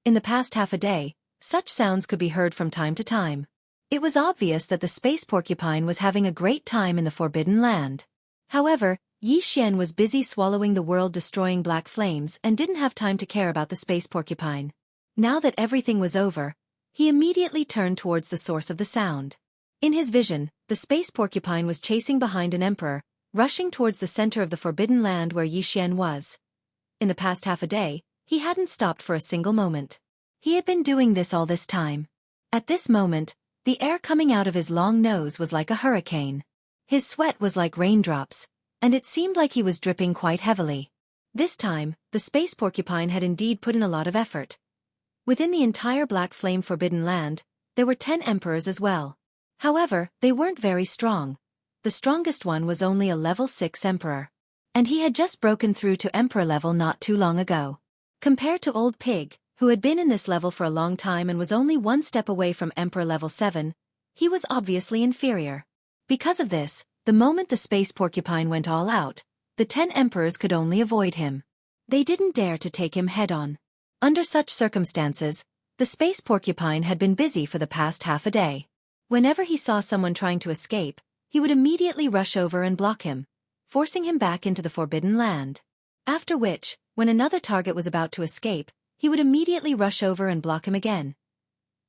In the past half a day, such sounds could be heard from time to time. It was obvious that the space porcupine was having a great time in the Forbidden Land. However, Yi Xian was busy swallowing the world-destroying black flames and didn't have time to care about the space porcupine. Now that everything was over, he immediately turned towards the source of the sound. In his vision, the space porcupine was chasing behind an emperor, rushing towards the center of the Forbidden Land where Yi Xian was. In the past half a day, he hadn't stopped for a single moment. He had been doing this all this time. At this moment, the air coming out of his long nose was like a hurricane. His sweat was like raindrops, and it seemed like he was dripping quite heavily. This time, the space porcupine had indeed put in a lot of effort. Within the entire Black Flame Forbidden Land, there were 10 emperors as well. However, they weren't very strong. The strongest one was only a level 6 emperor. And he had just broken through to emperor level not too long ago. Compared to Old Pig, who had been in this level for a long time and was only one step away from Emperor level 7, he was obviously inferior. Because of this, the moment the space porcupine went all out, the 10 emperors could only avoid him. They didn't dare to take him head-on. Under such circumstances, the space porcupine had been busy for the past half a day. Whenever he saw someone trying to escape, he would immediately rush over and block him, forcing him back into the Forbidden Land. After which, when another target was about to escape, he would immediately rush over and block him again.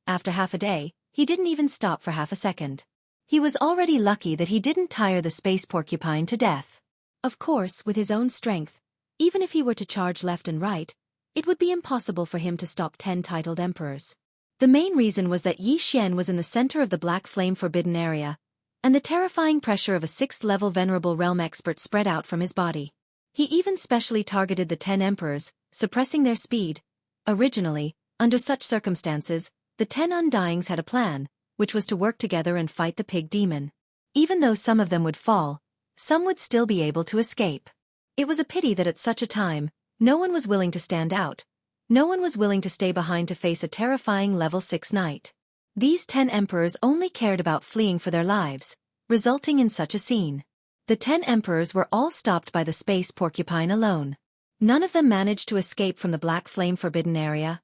After half a day, he didn't even stop for half a second. He was already lucky that he didn't tire the space porcupine to death. Of course, with his own strength, even if he were to charge left and right, it would be impossible for him to stop 10 titled emperors. The main reason was that Yi Xian was in the center of the Black Flame Forbidden area, and the terrifying pressure of a 6th-level Venerable Realm expert spread out from his body. He even specially targeted the 10 emperors, suppressing their speed. Originally, under such circumstances, the 10 Undyings had a plan, which was to work together and fight the pig demon. Even though some of them would fall, some would still be able to escape. It was a pity that at such a time, no one was willing to stand out. No one was willing to stay behind to face a terrifying level 6 knight. These 10 emperors only cared about fleeing for their lives, resulting in such a scene. The 10 emperors were all stopped by the space porcupine alone. None of them managed to escape from the black flame forbidden area.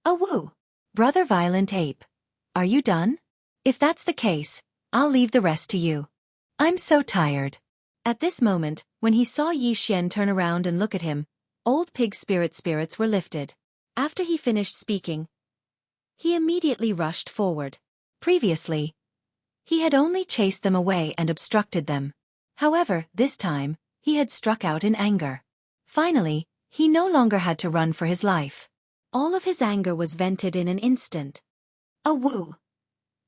Oh woo! Brother Violent Ape. Are you done? If that's the case, I'll leave the rest to you. I'm so tired. At this moment, when he saw Yi Xian turn around and look at him, Old Pig's spirits were lifted. After he finished speaking, he immediately rushed forward. Previously, he had only chased them away and obstructed them. However, this time, he had struck out in anger. Finally, he no longer had to run for his life. All of his anger was vented in an instant. Oh woo!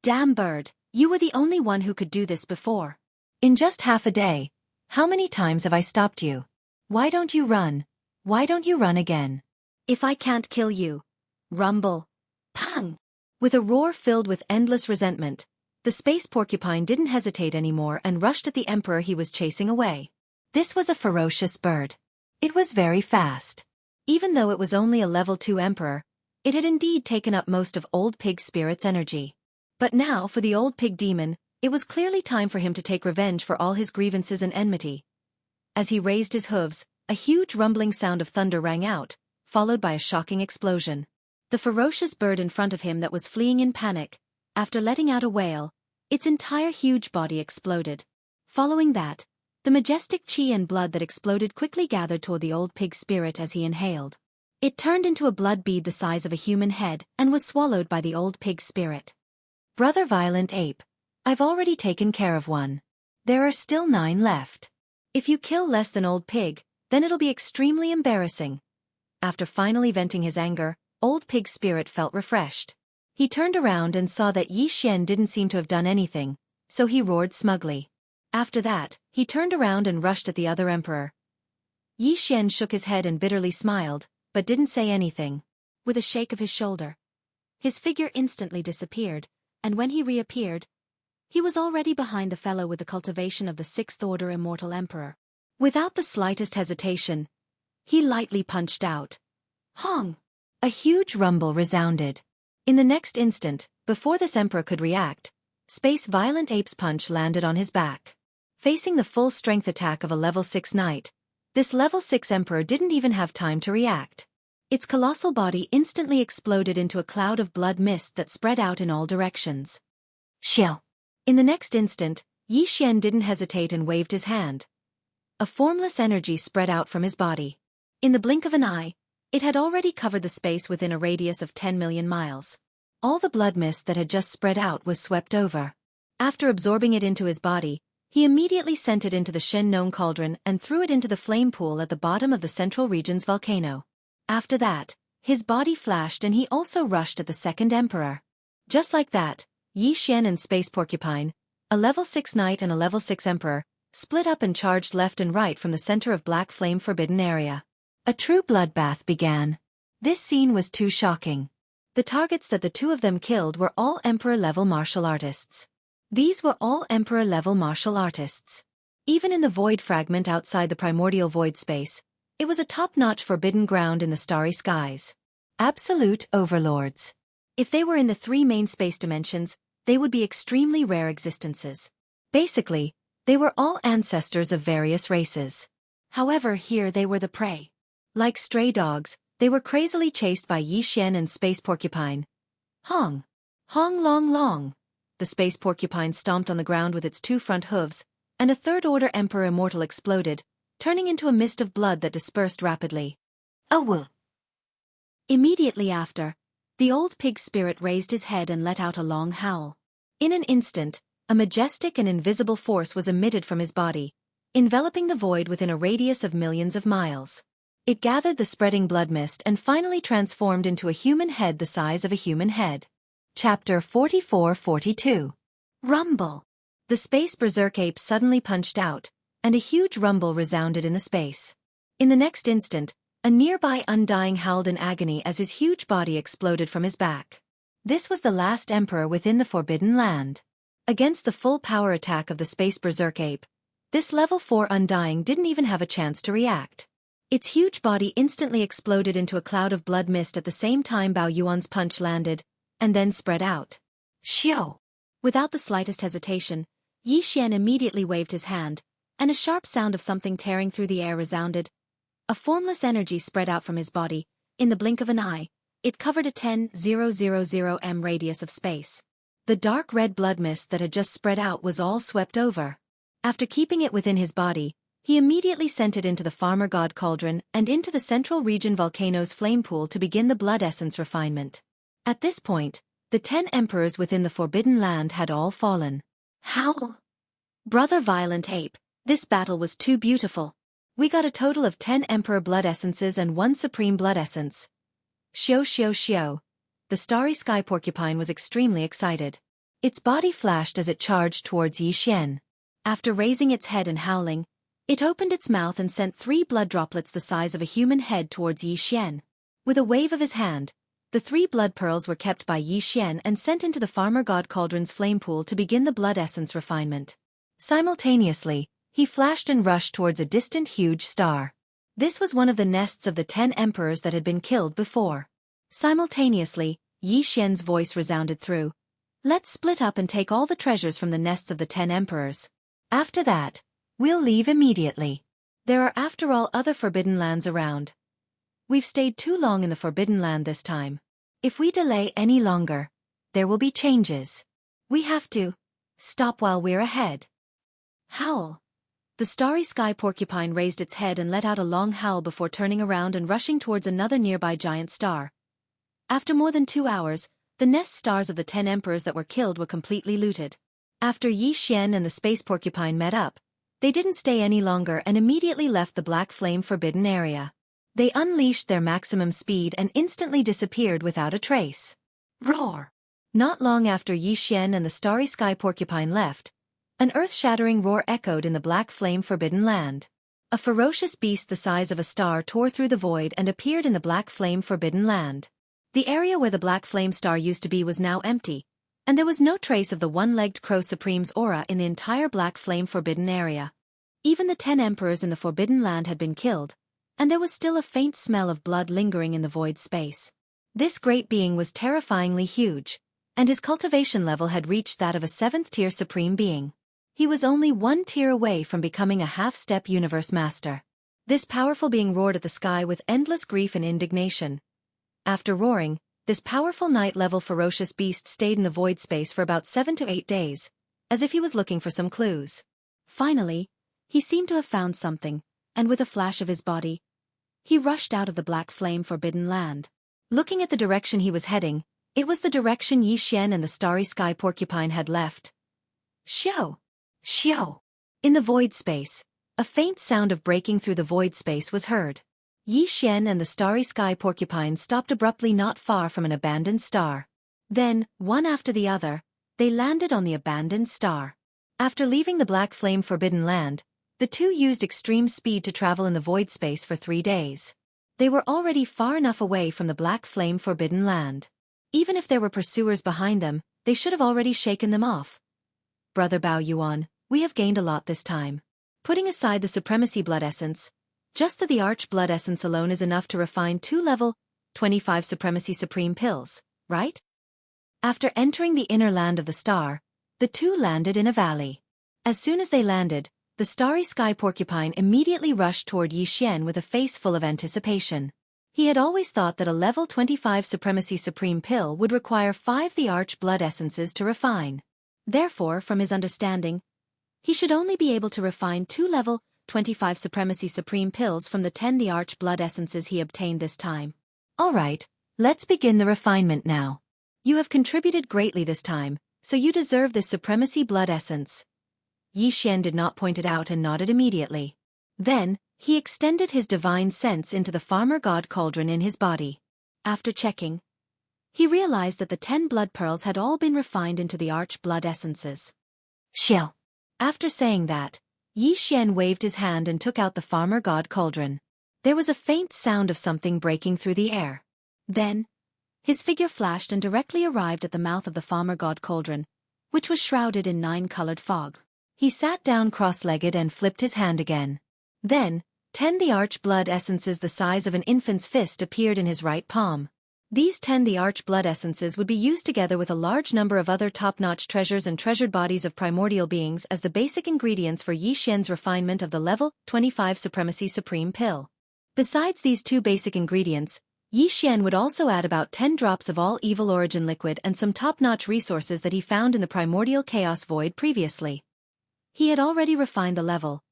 Damn bird, you were the only one who could do this before. In just half a day, how many times have I stopped you? Why don't you run? Why don't you run again? If I can't kill you. Rumble. Pang! With a roar filled with endless resentment, the space porcupine didn't hesitate anymore and rushed at the emperor he was chasing away. This was a ferocious bird. It was very fast. Even though it was only a level 2 emperor, it had indeed taken up most of Old Pig Spirit's energy. But now, for the Old Pig Demon, it was clearly time for him to take revenge for all his grievances and enmity. As he raised his hooves, a huge rumbling sound of thunder rang out, followed by a shocking explosion. The ferocious bird in front of him that was fleeing in panic, after letting out a wail, its entire huge body exploded. Following that, the majestic chi and blood that exploded quickly gathered toward the Old Pig Spirit as he inhaled. It turned into a blood bead the size of a human head and was swallowed by the Old Pig Spirit. Brother Violent Ape, I've already taken care of one. There are still 9 left. If you kill less than Old Pig, then it'll be extremely embarrassing. After finally venting his anger, Old Pig Spirit felt refreshed. He turned around and saw that Yi Xian didn't seem to have done anything, so he roared smugly. After that, he turned around and rushed at the other emperor. Yi Xian shook his head and bitterly smiled, but didn't say anything. With a shake of his shoulder, his figure instantly disappeared, and when he reappeared, he was already behind the fellow with the cultivation of the 6th Order Immortal Emperor. Without the slightest hesitation, he lightly punched out. Hong! A huge rumble resounded. In the next instant, before this emperor could react, Space Violent Ape's punch landed on his back. Facing the full strength attack of a level 6 knight, this level 6 emperor didn't even have time to react. Its colossal body instantly exploded into a cloud of blood mist that spread out in all directions. Xiao! In the next instant, Yi Xian didn't hesitate and waved his hand. A formless energy spread out from his body. In the blink of an eye, it had already covered the space within a radius of 10 million miles. All the blood mist that had just spread out was swept over. After absorbing it into his body, he immediately sent it into the Shen Nong cauldron and threw it into the flame pool at the bottom of the central region's volcano. After that, his body flashed and he also rushed at the second emperor. Just like that, Yi Xian and Space Porcupine, a level 6 knight and a level 6 emperor, split up and charged left and right from the center of Black Flame Forbidden area. A true bloodbath began. This scene was too shocking. The targets that the two of them killed were all Emperor-level martial artists. These were all Emperor-level martial artists. Even in the void fragment outside the primordial void space, it was a top-notch forbidden ground in the starry skies. Absolute overlords. If they were in the 3 main space dimensions, they would be extremely rare existences. Basically, they were all ancestors of various races. However, here they were the prey. Like stray dogs, they were crazily chased by Yi Xian and Space Porcupine. Hong! Hong long long! The Space Porcupine stomped on the ground with its 2 front hooves, and a 3rd Order Emperor Immortal exploded, turning into a mist of blood that dispersed rapidly. Oh woo! Immediately after, the Old Pig Spirit raised his head and let out a long howl. In an instant, a majestic and invisible force was emitted from his body, enveloping the void within a radius of millions of miles. It gathered the spreading blood mist and finally transformed into a human head the size of a human head. Chapter 44-42. Rumble. The Space Berserk Ape suddenly punched out, and a huge rumble resounded in the space. In the next instant, a nearby Undying howled in agony as his huge body exploded from his back. This was the last emperor within the Forbidden Land. Against the full power attack of the Space Berserk Ape, This level 4 Undying didn't even have a chance to react. Its huge body instantly exploded into a cloud of blood mist at the same time Bao Yuan's punch landed, and then spread out. Xiao! Without the slightest hesitation, Yi Xian immediately waved his hand, and a sharp sound of something tearing through the air resounded. A formless energy spread out from his body. In the blink of an eye, it covered a 10,000 m radius of space. The dark red blood mist that had just spread out was all swept over. After keeping it within his body, he immediately sent it into the Farmer God Cauldron and into the Central Region Volcano's flame pool to begin the blood essence refinement. At this point, the 10 emperors within the Forbidden Land had all fallen. Howl! Brother Violent Ape, this battle was too beautiful. We got a total of 10 Emperor Blood Essences and 1 Supreme Blood Essence. Xiao. The starry sky porcupine was extremely excited. Its body flashed as it charged towards Yi Xian. After raising its head and howling, it opened its mouth and sent 3 blood droplets the size of a human head towards Yi Xian. With a wave of his hand, the 3 blood pearls were kept by Yi Xian and sent into the Farmer God Cauldron's flame pool to begin the blood essence refinement. Simultaneously, he flashed and rushed towards a distant huge star. This was one of the nests of the 10 emperors that had been killed before. Simultaneously, Yi Xian's voice resounded through. Let's split up and take all the treasures from the nests of the 10 emperors. After that, we'll leave immediately. There are after all other forbidden lands around. We've stayed too long in the Forbidden Land this time. If we delay any longer, there will be changes. We have to stop while we're ahead. Howl! The starry sky porcupine raised its head and let out a long howl before turning around and rushing towards another nearby giant star. After more than 2 hours, the nest stars of the 10 emperors that were killed were completely looted. After Yi Xian and the space porcupine met up, they didn't stay any longer and immediately left the Black Flame Forbidden area. They unleashed their maximum speed and instantly disappeared without a trace. Roar! Not long after Yi Xian and the starry sky porcupine left, an earth-shattering roar echoed in the Black Flame Forbidden Land. A ferocious beast the size of a star tore through the void and appeared in the Black Flame Forbidden Land. The area where the Black Flame Star used to be was now empty, and there was no trace of the one-legged Crow Supreme's aura in the entire Black Flame Forbidden area. Even the 10 emperors in the Forbidden Land had been killed, and there was still a faint smell of blood lingering in the void space. This great being was terrifyingly huge, and his cultivation level had reached that of a 7th-tier Supreme Being. He was only 1 tier away from becoming a half-step Universe Master. This powerful being roared at the sky with endless grief and indignation. After roaring, this powerful night-level ferocious beast stayed in the void space for about 7 to 8 days, as if he was looking for some clues. Finally, he seemed to have found something, and with a flash of his body, he rushed out of the Black Flame Forbidden Land. Looking at the direction he was heading, it was the direction Yi Xian and the starry sky porcupine had left. Xiao! In the void space, a faint sound of breaking through the void space was heard. Yi Xian and the starry sky porcupine stopped abruptly not far from an abandoned star. Then, one after the other, they landed on the abandoned star. After leaving the Black Flame Forbidden Land, the two used extreme speed to travel in the void space for 3 days. They were already far enough away from the Black Flame Forbidden Land. Even if there were pursuers behind them, they should have already shaken them off. Brother Bao Yuan, we have gained a lot this time. Putting aside the Supremacy Blood Essence, just the Arch Blood Essence alone is enough to refine 2 level 25 Supremacy Supreme pills, right? After entering the inner land of the star, the two landed in a valley. As soon as they landed, the starry sky porcupine immediately rushed toward Yi Xian with a face full of anticipation. He had always thought that a level 25 Supremacy Supreme pill would require 5 the Arch Blood Essences to refine. Therefore, from his understanding, he should only be able to refine 2 level 25 Supremacy Supreme pills from the 10 the Arch Blood Essences he obtained this time. Alright, let's begin the refinement now. You have contributed greatly this time, so you deserve this Supremacy Blood Essence. Yi Xian did not point it out and nodded immediately. Then, he extended his divine sense into the Farmer God Cauldron in his body. After checking, he realized that the 10 blood pearls had all been refined into the Arch Blood Essences. Xiao. After saying that, Yi Xian waved his hand and took out the Farmer God Cauldron. There was a faint sound of something breaking through the air. Then, his figure flashed and directly arrived at the mouth of the Farmer God Cauldron, which was shrouded in 9-colored fog. He sat down cross-legged and flipped his hand again. Then, 10 the arch blood essences the size of an infant's fist appeared in his right palm. These 10 the arch blood essences would be used together with a large number of other top-notch treasures and treasured bodies of primordial beings as the basic ingredients for Yi Xian's refinement of the level 25 Supremacy Supreme Pill. Besides these two basic ingredients, Yi Xian would also add about 10 drops of all evil origin liquid and some top-notch resources that he found in the primordial chaos void previously. He had already refined the level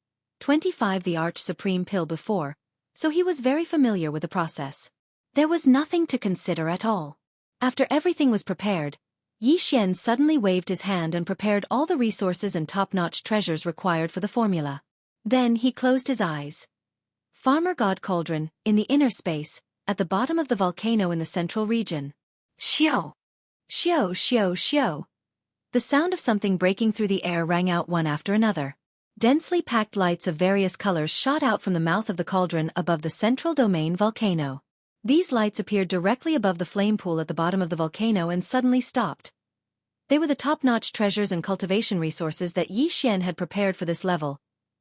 25 the Arch Supreme Pill before, so he was very familiar with the process. There was nothing to consider at all. After everything was prepared, Yi Xian suddenly waved his hand and prepared all the resources and top-notch treasures required for the formula. Then he closed his eyes. Farmer God Cauldron, in the inner space, at the bottom of the volcano in the central region. Xiao! Xiao, xiao, xiao. The sound of something breaking through the air rang out one after another. Densely packed lights of various colors shot out from the mouth of the cauldron above the central domain volcano. These lights appeared directly above the flame pool at the bottom of the volcano and suddenly stopped. They were the top-notch treasures and cultivation resources that Yi Xian had prepared for this level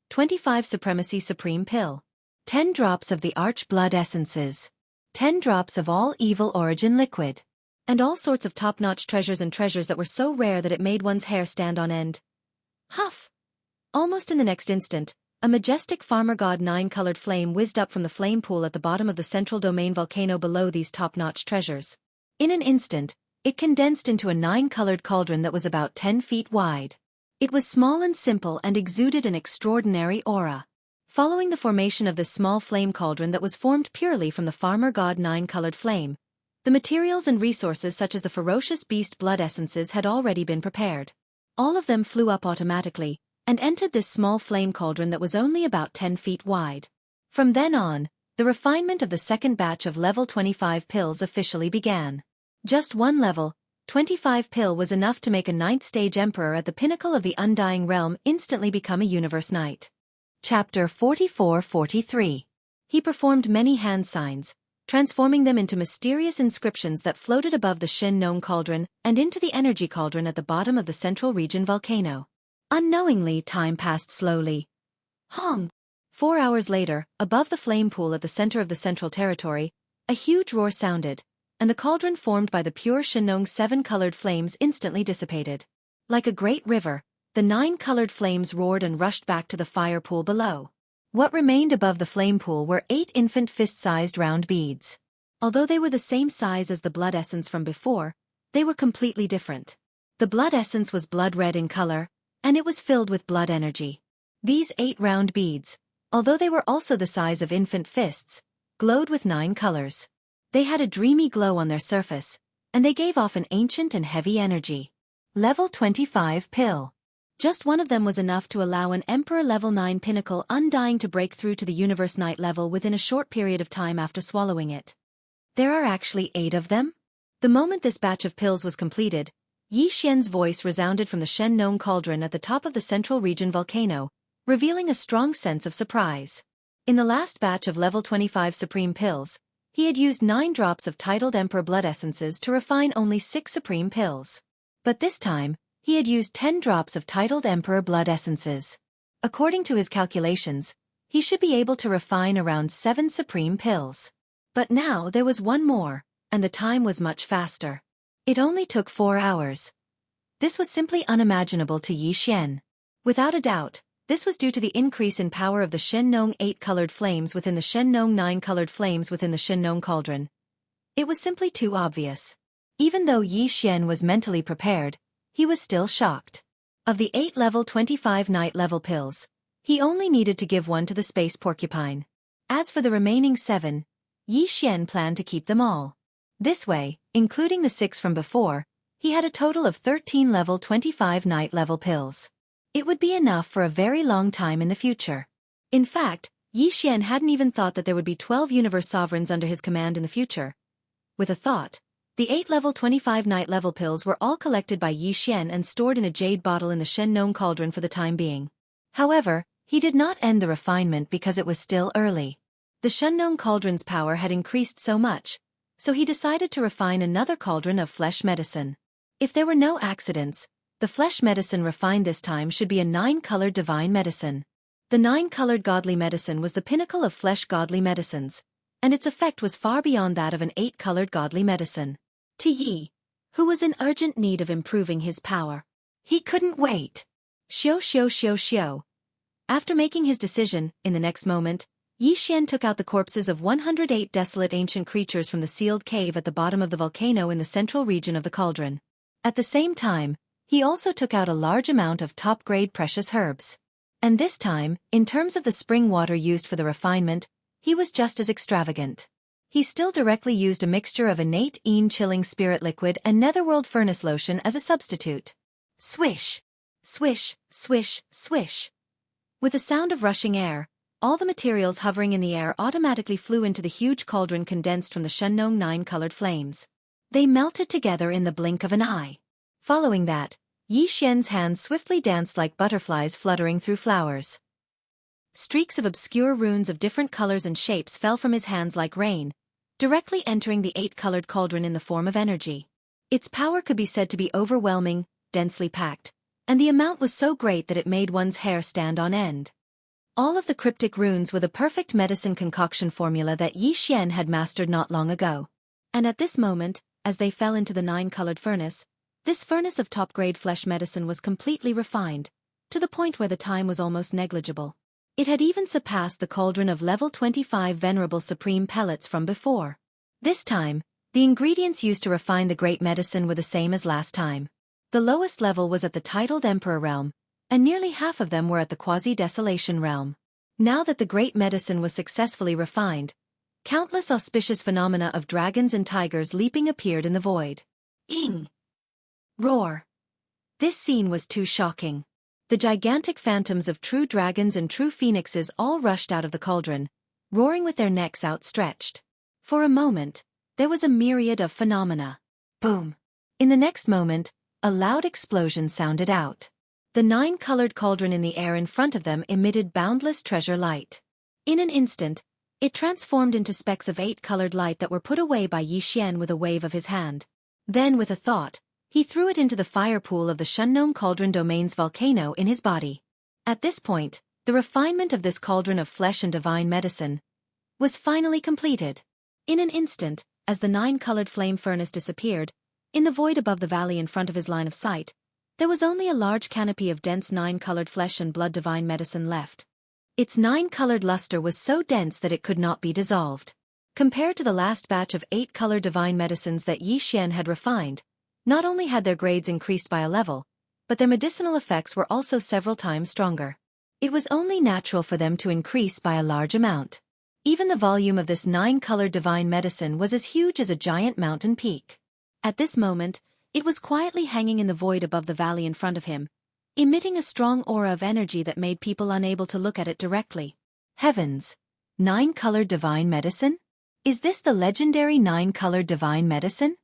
25 Supremacy Supreme Pill. 10 drops of the Arch Blood Essences. 10 drops of all evil origin liquid. And all sorts of top-notch treasures and treasures that were so rare that it made one's hair stand on end. Huff! Almost in the next instant, a majestic farmer god 9-colored flame whizzed up from the flame pool at the bottom of the central domain volcano below these top-notch treasures. In an instant, it condensed into a 9-colored cauldron that was about 10 feet wide. It was small and simple and exuded an extraordinary aura. Following the formation of this small flame cauldron that was formed purely from the farmer god 9-colored flame, the materials and resources such as the ferocious beast blood essences had already been prepared. All of them flew up automatically, and entered this small flame cauldron that was only about 10 feet wide. From then on, the refinement of the second batch of level 25 pills officially began. Just one level, 25 pill was enough to make a 9th-stage emperor at the pinnacle of the undying realm instantly become a universe knight. Chapter 44-43. He performed many hand signs, transforming them into mysterious inscriptions that floated above the Shen Nong cauldron and into the energy cauldron at the bottom of the central region volcano. Unknowingly, time passed slowly. Hong! 4 hours later, above the flame pool at the center of the central territory, a huge roar sounded, and the cauldron formed by the pure Shenong's 7-colored flames instantly dissipated. Like a great river, the 9-colored flames roared and rushed back to the fire pool below. What remained above the flame pool were 8 infant fist-sized round beads. Although they were the same size as the blood essence from before, they were completely different. The blood essence was blood red in color, and it was filled with blood energy. These 8 round beads, although they were also the size of infant fists, glowed with 9 colors. They had a dreamy glow on their surface, and they gave off an ancient and heavy energy. Level 25 Pill. Just one of them was enough to allow an Emperor Level 9 Pinnacle Undying to break through to the Universe Knight level within a short period of time after swallowing it. There are actually 8 of them? The moment this batch of pills was completed, Yi Xian's voice resounded from the Shen Nong cauldron at the top of the central region volcano, revealing a strong sense of surprise. In the last batch of level 25 supreme pills, he had used 9 drops of titled Emperor blood essences to refine only 6 supreme pills. But this time, he had used 10 drops of titled Emperor blood essences. According to his calculations, he should be able to refine around 7 supreme pills. But now there was one more, and the time was much faster. It only took 4 hours. This was simply unimaginable to Yi Xian. Without a doubt, this was due to the increase in power of the Shen Nong 8-colored flames within the Shen Nong 9-colored flames within the Shen Nong cauldron. It was simply too obvious. Even though Yi Xian was mentally prepared, he was still shocked. Of the 8 level 25 night level pills, he only needed to give one to the space porcupine. As for the remaining 7, Yi Xian planned to keep them all. This way, including the 6 from before, he had a total of 13 level 25 night level pills. It would be enough for a very long time in the future. In fact, Yi Xian hadn't even thought that there would be 12 universe sovereigns under his command in the future. With a thought, the 8 level 25 night level pills were all collected by Yi Xian and stored in a jade bottle in the Shen Nong cauldron for the time being. However, he did not end the refinement because it was still early. The Shen Nong cauldron's power had increased so much, so he decided to refine another cauldron of flesh medicine. If there were no accidents, the flesh medicine refined this time should be a 9-colored divine medicine. The 9-colored godly medicine was the pinnacle of flesh godly medicines, and its effect was far beyond that of an 8-colored godly medicine. To Yi, who was in urgent need of improving his power, he couldn't wait. Xiao. After making his decision, in the next moment, Yi Xian took out the corpses of 108 desolate ancient creatures from the sealed cave at the bottom of the volcano in the central region of the cauldron. At the same time, he also took out a large amount of top-grade precious herbs. And this time, in terms of the spring water used for the refinement, he was just as extravagant. He still directly used a mixture of innate chilling spirit liquid and netherworld furnace lotion as a substitute. Swish! Swish, swish, swish. With the sound of rushing air, all the materials hovering in the air automatically flew into the huge cauldron condensed from the Shengnong 9-colored flames. They melted together in the blink of an eye. Following that, Yi Xian's hands swiftly danced like butterflies fluttering through flowers. Streaks of obscure runes of different colors and shapes fell from his hands like rain, directly entering the 8-colored cauldron in the form of energy. Its power could be said to be overwhelming, densely packed, and the amount was so great that it made one's hair stand on end. All of the cryptic runes were the perfect medicine concoction formula that Yi Xian had mastered not long ago. And at this moment, as they fell into the 9-colored furnace, this furnace of top-grade flesh medicine was completely refined, to the point where the time was almost negligible. It had even surpassed the cauldron of level 25 Venerable Supreme pellets from before. This time, the ingredients used to refine the great medicine were the same as last time. The lowest level was at the titled Emperor realm, and nearly half of them were at the Quasi-Desolation realm. Now that the great medicine was successfully refined, countless auspicious phenomena of dragons and tigers leaping appeared in the void. Ing! Roar! This scene was too shocking. The gigantic phantoms of true dragons and true phoenixes all rushed out of the cauldron, roaring with their necks outstretched. For a moment, there was a myriad of phenomena. Boom! In the next moment, a loud explosion sounded out. The 9-colored cauldron in the air in front of them emitted boundless treasure light. In an instant, it transformed into specks of 8-colored light that were put away by Yi Xian with a wave of his hand. Then, with a thought, he threw it into the fire pool of the Shengnong Cauldron Domain's volcano in his body. At this point, the refinement of this cauldron of flesh and divine medicine was finally completed. In an instant, as the 9-colored flame furnace disappeared, in the void above the valley in front of his line of sight, there was only a large canopy of dense 9-colored flesh and blood divine medicine left. Its 9-colored luster was so dense that it could not be dissolved. Compared to the last batch of 8-colored divine medicines that Yi Xian had refined, not only had their grades increased by a level, but their medicinal effects were also several times stronger. It was only natural for them to increase by a large amount. Even the volume of this 9-colored divine medicine was as huge as a giant mountain peak. At this moment, it was quietly hanging in the void above the valley in front of him, emitting a strong aura of energy that made people unable to look at it directly. Heavens! 9-colored divine medicine? Is this the legendary 9-colored divine medicine?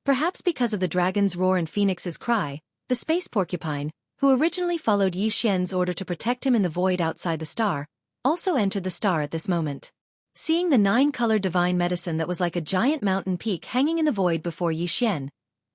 Perhaps because of the dragon's roar and phoenix's cry, the space porcupine, who originally followed Yi Xian's order to protect him in the void outside the star, also entered the star at this moment. Seeing the 9-colored divine medicine that was like a giant mountain peak hanging in the void before Yi Xian,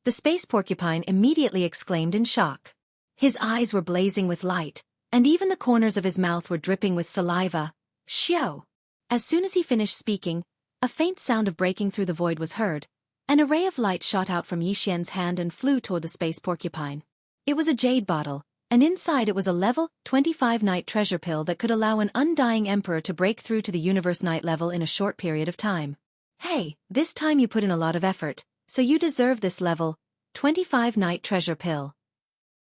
the space porcupine immediately exclaimed in shock. His eyes were blazing with light, and even the corners of his mouth were dripping with saliva. Xiao! As soon as he finished speaking, a faint sound of breaking through the void was heard. An array of light shot out from Yi Xian's hand and flew toward the space porcupine. It was a jade bottle, and inside it was a level 25 night treasure pill that could allow an undying emperor to break through to the universe night level in a short period of time. Hey, this time you put in a lot of effort, so you deserve this level 25 night treasure pill.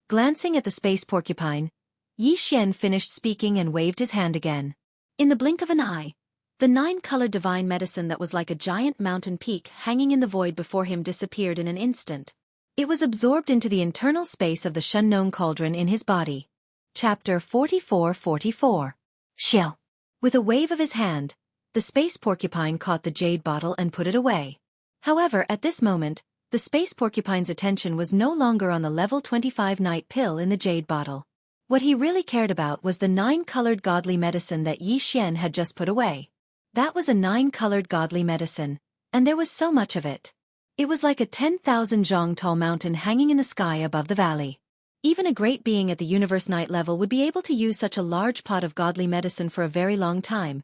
Glancing at the space porcupine, Yi Xian finished speaking and waved his hand again. In the blink of an eye, the 9-colored divine medicine that was like a giant mountain peak hanging in the void before him disappeared in an instant. It was absorbed into the internal space of the Shengnong cauldron in his body. Chapter 44:44. Xiao. With a wave of his hand, the space porcupine caught the jade bottle and put it away. However, at this moment, the space porcupine's attention was no longer on the level 25 night pill in the jade bottle. What he really cared about was the 9-colored godly medicine that Yi Xian had just put away. That was a 9-colored godly medicine, and there was so much of it. It was like a 10,000 zhang tall mountain hanging in the sky above the valley. Even a great being at the universe night level would be able to use such a large pot of godly medicine for a very long time,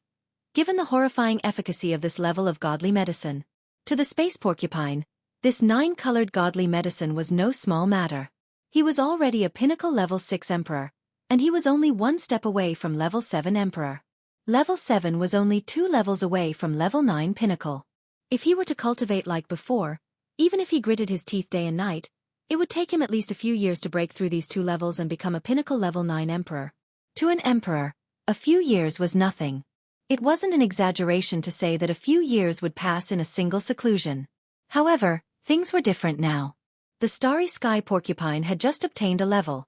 given the horrifying efficacy of this level of godly medicine. To the space porcupine, this 9-colored godly medicine was no small matter. He was already a pinnacle level 6 emperor, and he was only one step away from level 7 emperor. Level 7 was only 2 levels away from level 9 pinnacle. If he were to cultivate like before, even if he gritted his teeth day and night, it would take him at least a few years to break through these 2 levels and become a pinnacle level 9 emperor. To an emperor, a few years was nothing. It wasn't an exaggeration to say that a few years would pass in a single seclusion. However, things were different now. The starry sky porcupine had just obtained a level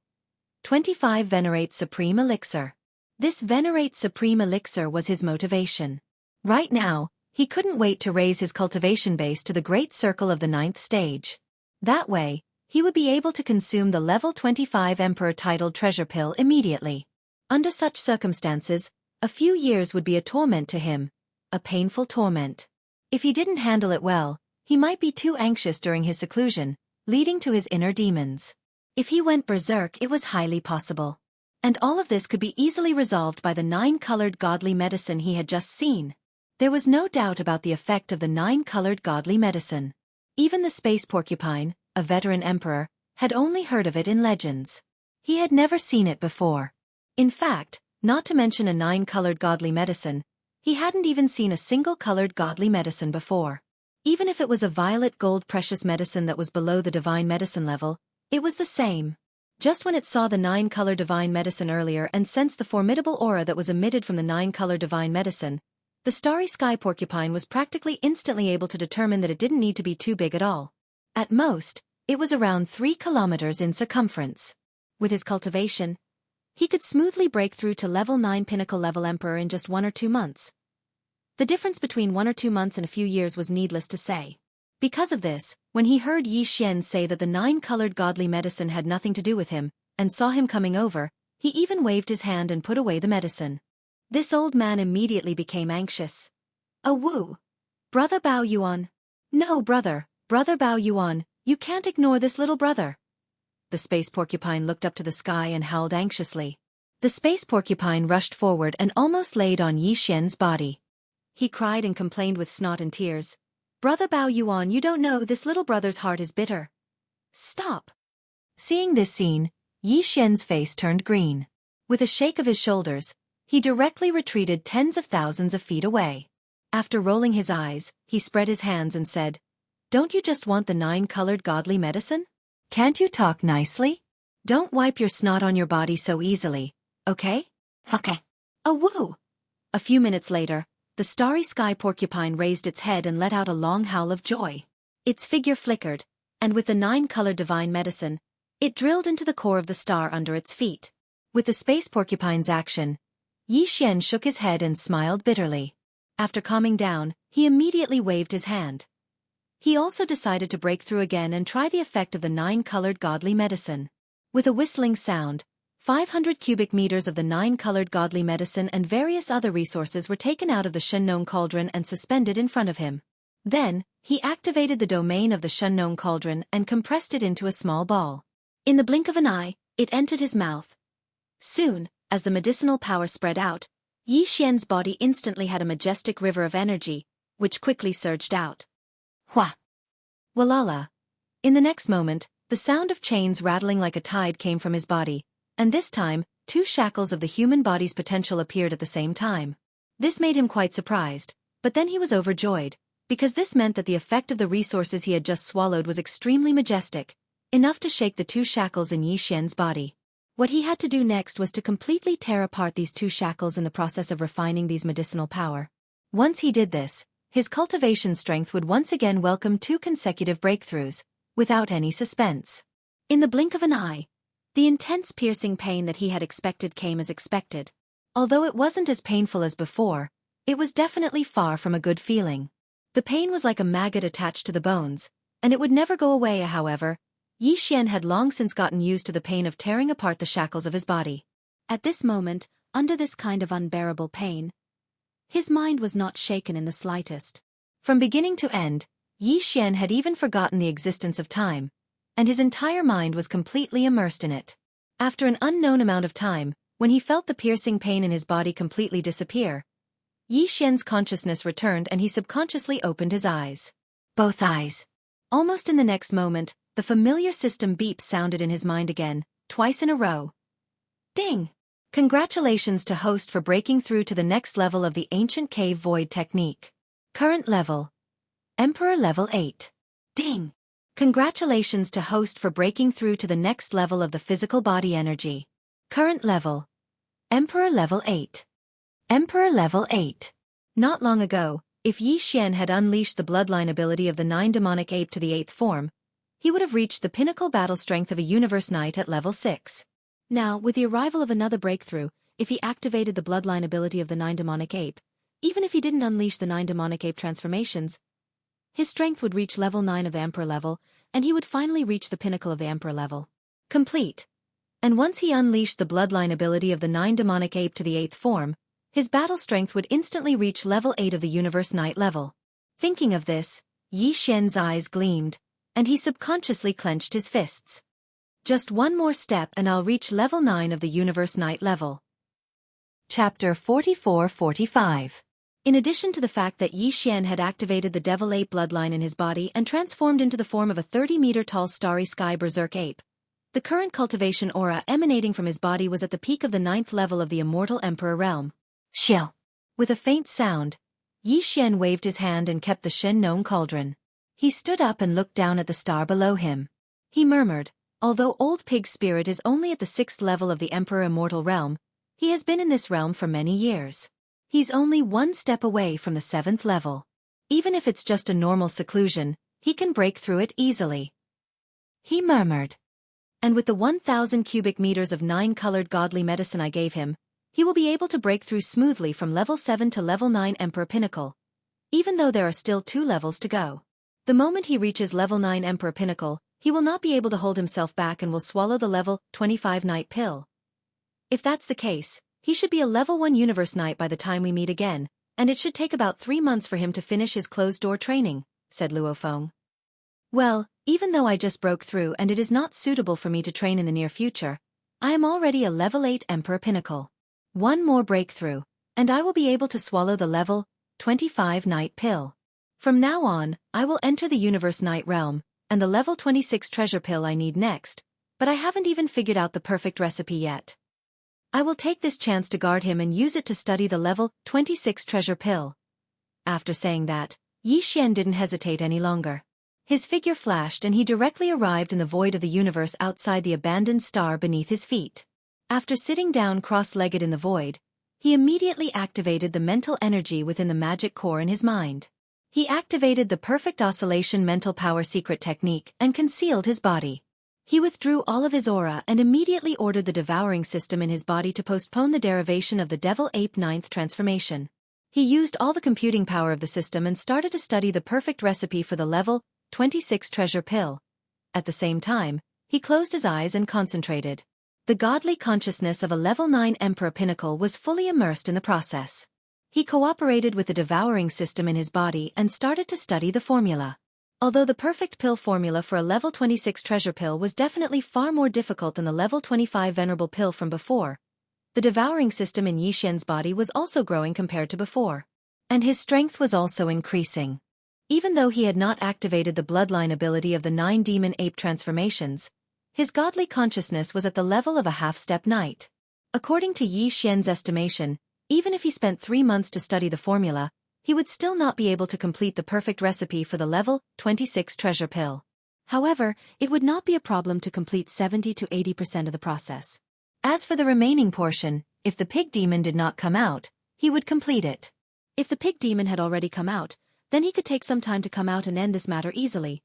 25 Venerate Supreme Elixir. This Venerate Supreme Elixir was his motivation. Right now, he couldn't wait to raise his cultivation base to the great circle of the 9th stage. That way, he would be able to consume the level 25 Emperor titled treasure pill immediately. Under such circumstances, a few years would be a torment to him, a painful torment. If he didn't handle it well, he might be too anxious during his seclusion, leading to his inner demons. If he went berserk, it was highly possible. And all of this could be easily resolved by the 9-colored godly medicine he had just seen. There was no doubt about the effect of the 9-colored godly medicine. Even the space porcupine, a veteran emperor, had only heard of it in legends. He had never seen it before. In fact, not to mention a 9-colored godly medicine, he hadn't even seen a single-colored godly medicine before. Even if it was a violet gold precious medicine that was below the divine medicine level, it was the same. Just when it saw the 9-color divine medicine earlier and sensed the formidable aura that was emitted from the 9-color divine medicine, the starry sky porcupine was practically instantly able to determine that it didn't need to be too big at all. At most, it was around 3 kilometers in circumference. With his cultivation, he could smoothly break through to level 9 pinnacle level emperor in just 1 or 2 months. The difference between 1 or 2 months and a few years was needless to say. Because of this, when he heard Yi Xian say that the 9-colored godly medicine had nothing to do with him, and saw him coming over, he even waved his hand and put away the medicine. This old man immediately became anxious. "Oh woo! Brother Bao Yuan. No, brother Bao Yuan, you can't ignore this little brother." The space porcupine looked up to the sky and howled anxiously. The space porcupine rushed forward and almost laid on Yi Xian's body. He cried and complained with snot and tears. "Brother Bao Yuan, you don't know this little brother's heart is bitter. Stop." Seeing this scene, Yi Xian's face turned green. With a shake of his shoulders, he directly retreated tens of thousands of feet away. After rolling his eyes, he spread his hands and said, "Don't you just want the 9-colored godly medicine? Can't you talk nicely? Don't wipe your snot on your body so easily, okay?" "Okay." "Oh woo!" A few minutes later, the starry sky porcupine raised its head and let out a long howl of joy. Its figure flickered, and with the 9-colored divine medicine, it drilled into the core of the star under its feet. With the space porcupine's action, Yi Xian shook his head and smiled bitterly. After calming down, he immediately waved his hand. He also decided to break through again and try the effect of the 9-colored godly medicine. With a whistling sound, 500 cubic meters of the 9-colored godly medicine and various other resources were taken out of the Shengnong cauldron and suspended in front of him. Then, he activated the domain of the Shengnong cauldron and compressed it into a small ball. In the blink of an eye, it entered his mouth. Soon, as the medicinal power spread out, Yi Xian's body instantly had a majestic river of energy, which quickly surged out. Hua! Walala! In the next moment, the sound of chains rattling like a tide came from his body, and this time, 2 shackles of the human body's potential appeared at the same time. This made him quite surprised, but then he was overjoyed, because this meant that the effect of the resources he had just swallowed was extremely majestic, enough to shake the 2 shackles in Yi Xian's body. What he had to do next was to completely tear apart these 2 shackles in the process of refining these medicinal power. Once he did this, his cultivation strength would once again welcome 2 consecutive breakthroughs, without any suspense. In the blink of an eye, the intense piercing pain that he had expected came as expected. Although it wasn't as painful as before, it was definitely far from a good feeling. The pain was like a maggot attached to the bones, and it would never go away. However, Yi Xian had long since gotten used to the pain of tearing apart the shackles of his body. At this moment, under this kind of unbearable pain, his mind was not shaken in the slightest. From beginning to end, Yi Xian had even forgotten the existence of time, and his entire mind was completely immersed in it. After an unknown amount of time, when he felt the piercing pain in his body completely disappear, Yi Xian's consciousness returned and he subconsciously opened his eyes. Both eyes. Almost in the next moment, the familiar system beep sounded in his mind again, twice in a row. Ding! Congratulations to host for breaking through to the next level of the Ancient Cave Void technique. Current level. Emperor level 8. Ding! Congratulations to host for breaking through to the next level of the physical body energy. Current level. Emperor level 8. Emperor level 8. Not long ago, if Yi Xian had unleashed the bloodline ability of the 9 demonic ape to the 8th form, he would have reached the pinnacle battle strength of a universe knight at level 6. Now, with the arrival of another breakthrough, if he activated the bloodline ability of the 9 demonic ape, even if he didn't unleash the 9 demonic ape transformations, his strength would reach level 9 of the Emperor level, and he would finally reach the pinnacle of the Emperor level. Complete. And once he unleashed the bloodline ability of the 9 demonic ape to the 8th form, his battle strength would instantly reach level 8 of the Universe Knight level. Thinking of this, Yi Xian's eyes gleamed, and he subconsciously clenched his fists. Just one more step and I'll reach level 9 of the Universe Knight level. Chapter 44-45. In addition to the fact that Yi Xian had activated the Devil Ape bloodline in his body and transformed into the form of a 30-meter-tall starry sky berserk ape, the current cultivation aura emanating from his body was at the peak of the 9th level of the Immortal Emperor realm. Xiao. With a faint sound, Yi Xian waved his hand and kept the Shen Nong cauldron. He stood up and looked down at the star below him. He murmured, although Old Pig's spirit is only at the 6th level of the Emperor Immortal realm, he has been in this realm for many years. He's only one step away from the 7th level. Even if it's just a normal seclusion, he can break through it easily. He murmured. And with the 1,000 cubic meters of 9-colored godly medicine I gave him, he will be able to break through smoothly from level 7 to level 9 Emperor Pinnacle, even though there are still 2 levels to go. The moment he reaches level 9 Emperor Pinnacle, he will not be able to hold himself back and will swallow the level 25 Knight pill. If that's the case, he should be a level 1 Universe Knight by the time we meet again, and it should take about 3 months for him to finish his closed-door training, said Luo Feng. Well, even though I just broke through and it is not suitable for me to train in the near future, I am already a level 8 Emperor Pinnacle. One more breakthrough, and I will be able to swallow the level 25 Knight pill. From now on, I will enter the Universe Knight realm, and the level 26 treasure pill I need next, but I haven't even figured out the perfect recipe yet. I will take this chance to guard him and use it to study the level 26 treasure pill. After saying that, Yi Xian didn't hesitate any longer. His figure flashed and he directly arrived in the void of the universe outside the abandoned star beneath his feet. After sitting down cross-legged in the void, he immediately activated the mental energy within the magic core in his mind. He activated the Perfect Oscillation Mental Power Secret Technique and concealed his body. He withdrew all of his aura and immediately ordered the devouring system in his body to postpone the derivation of the Devil Ape 9th transformation. He used all the computing power of the system and started to study the perfect recipe for the level 26 treasure pill. At the same time, he closed his eyes and concentrated. The godly consciousness of a level 9 Emperor Pinnacle was fully immersed in the process. He cooperated with the devouring system in his body and started to study the formula. Although the perfect pill formula for a level 26 treasure pill was definitely far more difficult than the level 25 venerable pill from before, the devouring system in Yi Xian's body was also growing compared to before. And his strength was also increasing. Even though he had not activated the bloodline ability of the 9 demon ape transformations, his godly consciousness was at the level of a half-step knight. According to Yi Xian's estimation, even if he spent 3 months to study the formula, he would still not be able to complete the perfect recipe for the level 26 treasure pill. However, it would not be a problem to complete 70 to 80% of the process. As for the remaining portion, if the pig demon did not come out, he would complete it. If the pig demon had already come out, then he could take some time to come out and end this matter easily.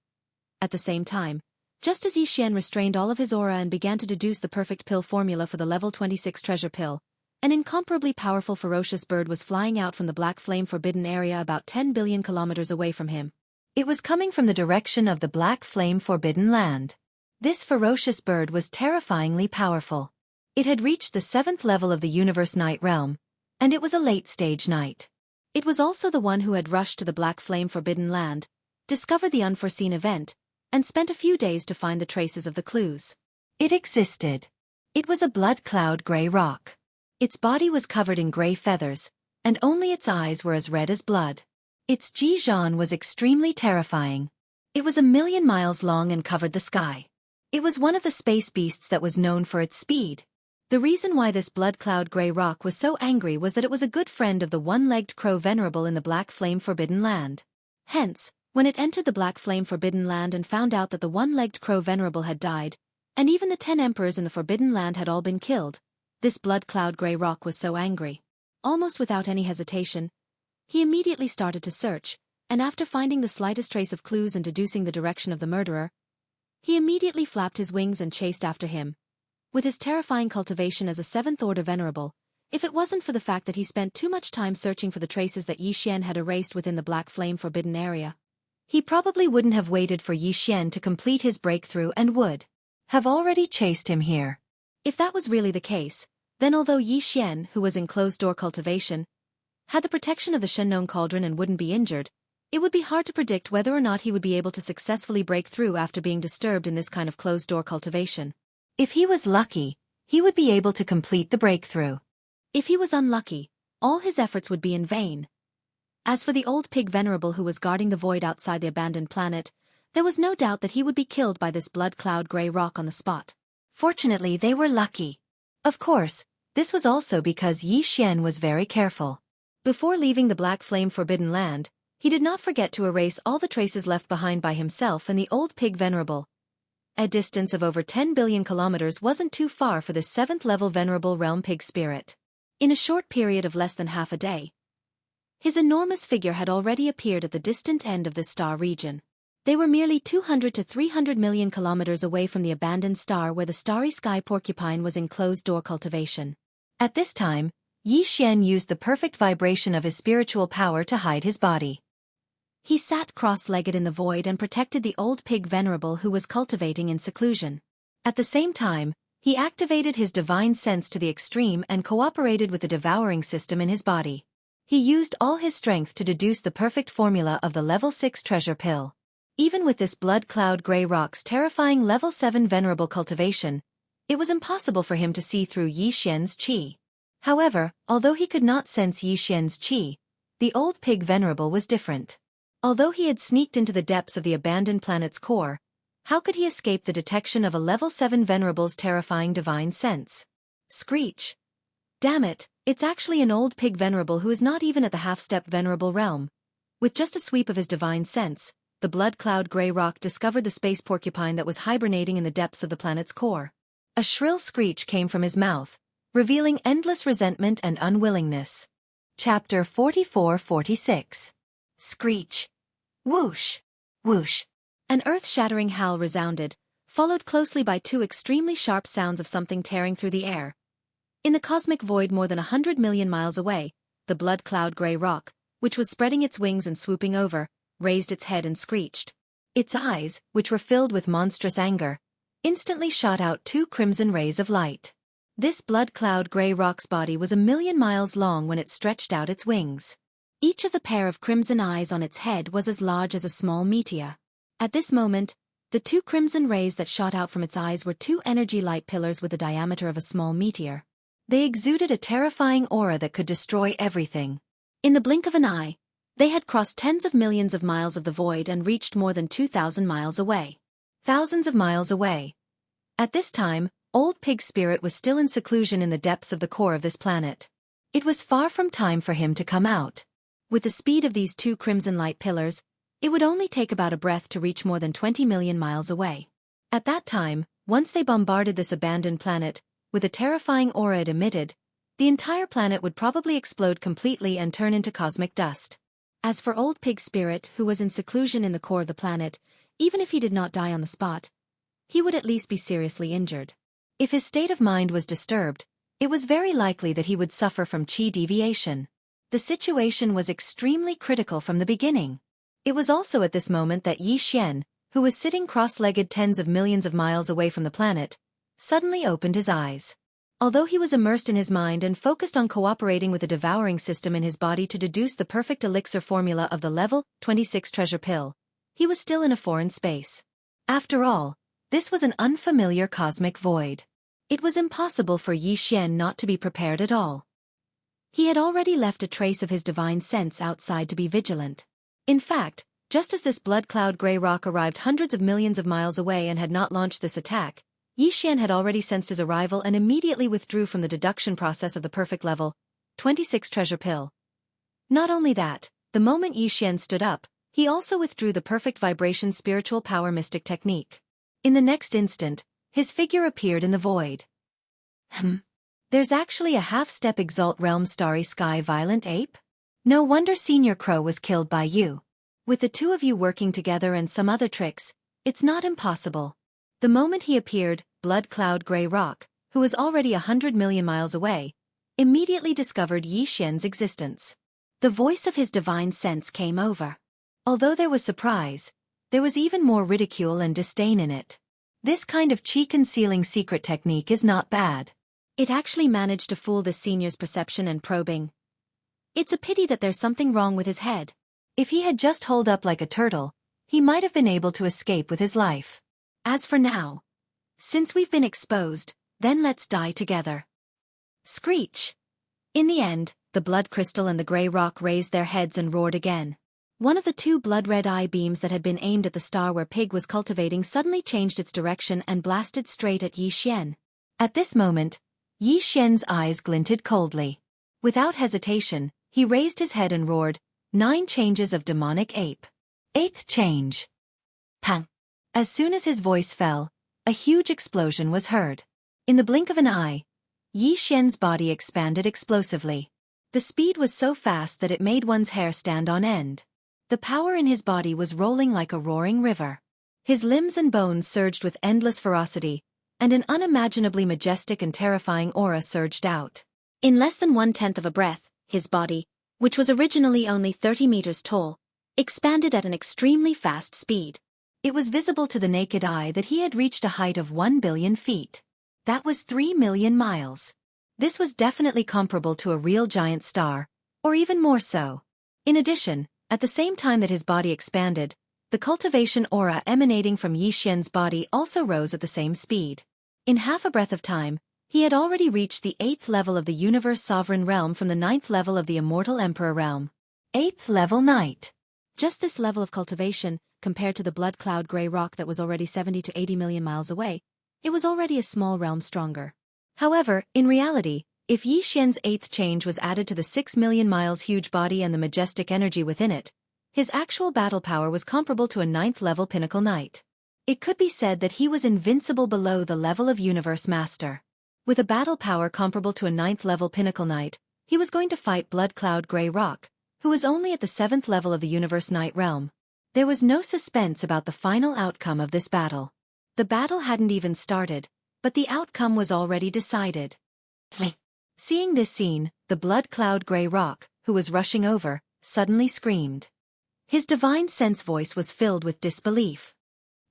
At the same time, just as Yi Xian restrained all of his aura and began to deduce the perfect pill formula for the level 26 treasure pill, an incomparably powerful ferocious bird was flying out from the Black Flame Forbidden area about 10 billion kilometers away from him. It was coming from the direction of the Black Flame Forbidden Land. This ferocious bird was terrifyingly powerful. It had reached the 7th level of the Universe Knight realm, and it was a late-stage knight. It was also the one who had rushed to the Black Flame Forbidden Land, discovered the unforeseen event, and spent a few days to find the traces of the clues. It existed. It was a blood cloud gray rock. Its body was covered in gray feathers, and only its eyes were as red as blood. Its Jijan was extremely terrifying. It was 1,000,000 miles long and covered the sky. It was one of the space beasts that was known for its speed. The reason why this blood cloud gray rock was so angry was that it was a good friend of the one-legged crow venerable in the Black Flame Forbidden Land. Hence, when it entered the Black Flame Forbidden Land and found out that the one-legged crow venerable had died, and even the 10 emperors in the Forbidden Land had all been killed, this blood cloud gray rock was so angry. Almost without any hesitation, he immediately started to search, and after finding the slightest trace of clues and deducing the direction of the murderer, he immediately flapped his wings and chased after him. With his terrifying cultivation as a 7th-order venerable, if it wasn't for the fact that he spent too much time searching for the traces that Yi Xian had erased within the Black Flame Forbidden area, he probably wouldn't have waited for Yi Xian to complete his breakthrough and would have already chased him here. If that was really the case, then although Yi Xian, who was in closed-door cultivation, had the protection of the Shennon Cauldron and wouldn't be injured, it would be hard to predict whether or not he would be able to successfully break through after being disturbed in this kind of closed-door cultivation. If he was lucky, he would be able to complete the breakthrough. If he was unlucky, all his efforts would be in vain. As for the old pig venerable who was guarding the void outside the abandoned planet, there was no doubt that he would be killed by this blood cloud gray rock on the spot. Fortunately, they were lucky. Of course, this was also because Yi Xian was very careful. Before leaving the Black Flame Forbidden Land, he did not forget to erase all the traces left behind by himself and the old pig venerable. A distance of over 10 billion kilometers wasn't too far for this 7th-level venerable realm pig spirit. In a short period of less than half a day, his enormous figure had already appeared at the distant end of the star region. They were merely 200 to 300 million kilometers away from the abandoned star where the starry sky porcupine was in closed-door cultivation. At this time, Yi Xian used the perfect vibration of his spiritual power to hide his body. He sat cross-legged in the void and protected the old pig venerable who was cultivating in seclusion. At the same time, he activated his divine sense to the extreme and cooperated with the devouring system in his body. He used all his strength to deduce the perfect formula of the level 6 treasure pill. Even with this blood cloud gray rock's terrifying level 7 venerable cultivation, it was impossible for him to see through Yi Xian's qi. However, although he could not sense Yi Xian's qi, the old pig venerable was different. Although he had sneaked into the depths of the abandoned planet's core, how could he escape the detection of a level 7 venerable's terrifying divine sense? Screech! Damn it, it's actually an old pig venerable who is not even at the half-step venerable realm. With just a sweep of his divine sense, the blood cloud gray rock discovered the space porcupine that was hibernating in the depths of the planet's core. A shrill screech came from his mouth, revealing endless resentment and unwillingness. Chapter 44-46. Screech. Whoosh! Whoosh! An earth-shattering howl resounded, followed closely by 2 extremely sharp sounds of something tearing through the air. In the cosmic void more than 100 million miles away, the blood cloud gray rock, which was spreading its wings and swooping over, raised its head and screeched. Its eyes, which were filled with monstrous anger, instantly shot out 2 crimson rays of light. This blood cloud gray rock's body was 1,000,000 miles long when it stretched out its wings. Each of the pair of crimson eyes on its head was as large as a small meteor. At this moment, the 2 crimson rays that shot out from its eyes were 2 energy light pillars with the diameter of a small meteor. They exuded a terrifying aura that could destroy everything. In the blink of an eye, they had crossed tens of millions of miles of the void and reached more than 2,000 miles away. Thousands of miles away. At this time, old pig spirit was still in seclusion in the depths of the core of this planet. It was far from time for him to come out. With the speed of these 2 crimson light pillars, it would only take about a breath to reach more than 20 million miles away. At that time, once they bombarded this abandoned planet, with the terrifying aura it emitted, the entire planet would probably explode completely and turn into cosmic dust. As for old pig spirit, who was in seclusion in the core of the planet, even if he did not die on the spot, he would at least be seriously injured. If his state of mind was disturbed, it was very likely that he would suffer from qi deviation. The situation was extremely critical from the beginning. It was also at this moment that Yi Xian, who was sitting cross-legged tens of millions of miles away from the planet, suddenly opened his eyes. Although he was immersed in his mind and focused on cooperating with the devouring system in his body to deduce the perfect elixir formula of the level 26 treasure pill, he was still in a foreign space. After all, this was an unfamiliar cosmic void. It was impossible for Yi Xian not to be prepared at all. He had already left a trace of his divine sense outside to be vigilant. In fact, just as this blood cloud gray rock arrived hundreds of millions of miles away and had not launched this attack, Yi Xian had already sensed his arrival and immediately withdrew from the deduction process of the perfect level 26 treasure pill. Not only that, the moment Yi Xian stood up, he also withdrew the perfect vibration spiritual power mystic technique. In the next instant, his figure appeared in the void. There's actually a half-step Exalt Realm Starry Sky Violent Ape? No wonder Senior Crow was killed by you. With the two of you working together and some other tricks, it's not impossible. The moment he appeared, Blood Cloud Grey Rock, who was already 100 million miles away, immediately discovered Yi Xian's existence. The voice of his divine sense came over. Although there was surprise, there was even more ridicule and disdain in it. This kind of chi-concealing secret technique is not bad. It actually managed to fool the senior's perception and probing. It's a pity that there's something wrong with his head. If he had just holed up like a turtle, he might have been able to escape with his life. As for now, since we've been exposed, then let's die together. Screech! In the end, the blood crystal and the grey rock raised their heads and roared again. One of the two blood-red eye beams that had been aimed at the star where Pig was cultivating suddenly changed its direction and blasted straight at Yi Xian. At this moment, Yi Xian's eyes glinted coldly. Without hesitation, he raised his head and roared, 9 changes of demonic ape. 8th change. Pang! As soon as his voice fell, a huge explosion was heard. In the blink of an eye, Yi Xian's body expanded explosively. The speed was so fast that it made one's hair stand on end. The power in his body was rolling like a roaring river. His limbs and bones surged with endless ferocity, and an unimaginably majestic and terrifying aura surged out. In less than 1/10 of a breath, his body, which was originally only 30 meters tall, expanded at an extremely fast speed. It was visible to the naked eye that he had reached a height of 1 billion feet. That was 3 million miles. This was definitely comparable to a real giant star, or even more so. In addition, at the same time that his body expanded, the cultivation aura emanating from Yi Xian's body also rose at the same speed. In half a breath of time, he had already reached the 8th level of the Universe Sovereign Realm from the 9th level of the Immortal Emperor Realm. 8th level Knight. Just this level of cultivation, compared to the blood cloud grey rock that was already 70 to 80 million miles away, it was already a small realm stronger. However, in reality, if Yi Xian's 8th change was added to the 6 million miles huge body and the majestic energy within it, his actual battle power was comparable to a 9th level pinnacle knight. It could be said that he was invincible below the level of Universe Master. With a battle power comparable to a 9th level pinnacle knight, he was going to fight Blood Cloud Grey Rock, who was only at the 7th level of the Universe Knight realm. There was no suspense about the final outcome of this battle. The battle hadn't even started, but the outcome was already decided. Seeing this scene, the Blood Cloud Grey Rock, who was rushing over, suddenly screamed. His divine sense voice was filled with disbelief.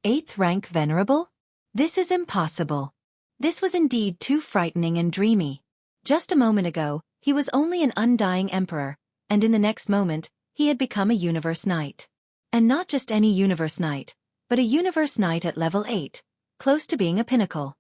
8th rank Venerable? This is impossible. This was indeed too frightening and dreamy. Just a moment ago, he was only an undying emperor, and in the next moment, he had become a Universe Knight. And not just any Universe Knight, but a Universe Knight at level 8, close to being a pinnacle.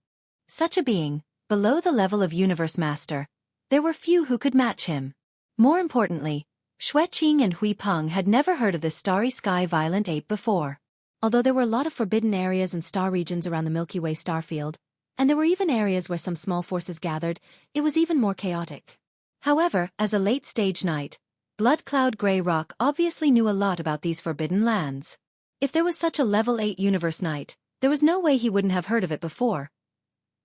Such a being, below the level of Universe Master, there were few who could match him. More importantly, Xueqing and Hui Peng had never heard of this starry sky violent ape before. Although there were a lot of forbidden areas and star regions around the Milky Way starfield, and there were even areas where some small forces gathered, it was even more chaotic. However, as a late-stage knight, Blood Cloud Grey Rock obviously knew a lot about these forbidden lands. If there was such a level 8 Universe Knight, there was no way he wouldn't have heard of it before.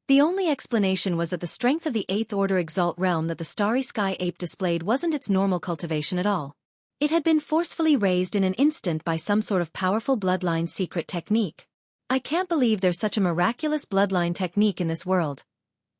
The only explanation was that the strength of the 8th Order Exalt realm that the Starry Sky Ape displayed wasn't its normal cultivation at all. It had been forcefully raised in an instant by some sort of powerful bloodline secret technique. I can't believe there's such a miraculous bloodline technique in this world.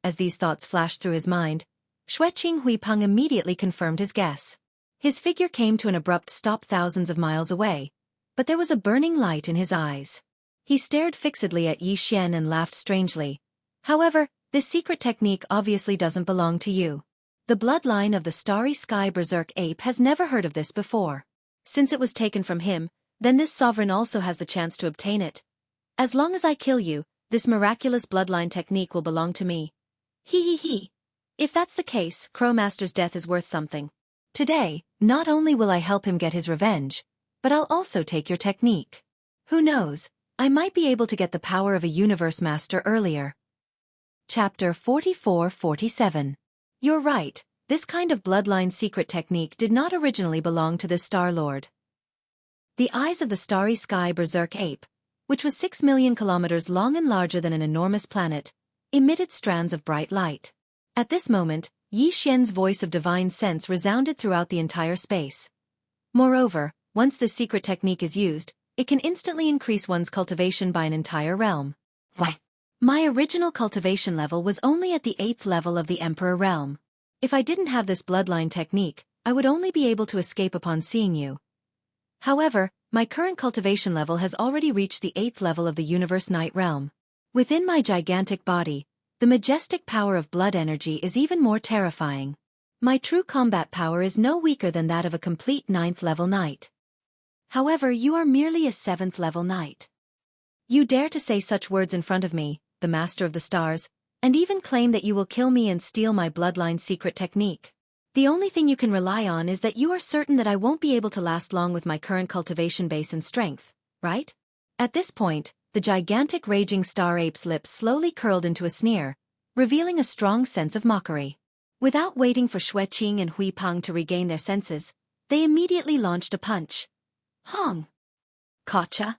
As these thoughts flashed through his mind, Xueqing Hui Peng immediately confirmed his guess. His figure came to an abrupt stop thousands of miles away, but there was a burning light in his eyes. He stared fixedly at Yi Xian and laughed strangely. However, this secret technique obviously doesn't belong to you. The bloodline of the Starry Sky Berserk Ape has never heard of this before. Since it was taken from him, then this sovereign also has the chance to obtain it. As long as I kill you, this miraculous bloodline technique will belong to me. Hee hee hee. If that's the case, Crowmaster's death is worth something. Today, not only will I help him get his revenge, but I'll also take your technique. Who knows, I might be able to get the power of a universe master earlier. Chapter 44-47. You're right, this kind of bloodline secret technique did not originally belong to this Star Lord. The eyes of the starry sky berserk ape, which was 6 million kilometers long and larger than an enormous planet, emitted strands of bright light. At this moment, Yi Xian's voice of divine sense resounded throughout the entire space. Moreover, once this secret technique is used, it can instantly increase one's cultivation by an entire realm. What? My original cultivation level was only at the 8th level of the Emperor realm. If I didn't have this bloodline technique, I would only be able to escape upon seeing you. However, my current cultivation level has already reached the 8th level of the Universe Night realm. Within my gigantic body, the majestic power of blood energy is even more terrifying. My true combat power is no weaker than that of a complete 9th level knight. However, you are merely a 7th level knight. You dare to say such words in front of me, the Master of the Stars, and even claim that you will kill me and steal my bloodline secret technique. The only thing you can rely on is that you are certain that I won't be able to last long with my current cultivation base and strength, right? At this point, the gigantic raging star ape's lips slowly curled into a sneer, revealing a strong sense of mockery. Without waiting for Xueqing and Hui Peng to regain their senses, they immediately launched a punch. Hong! Gotcha!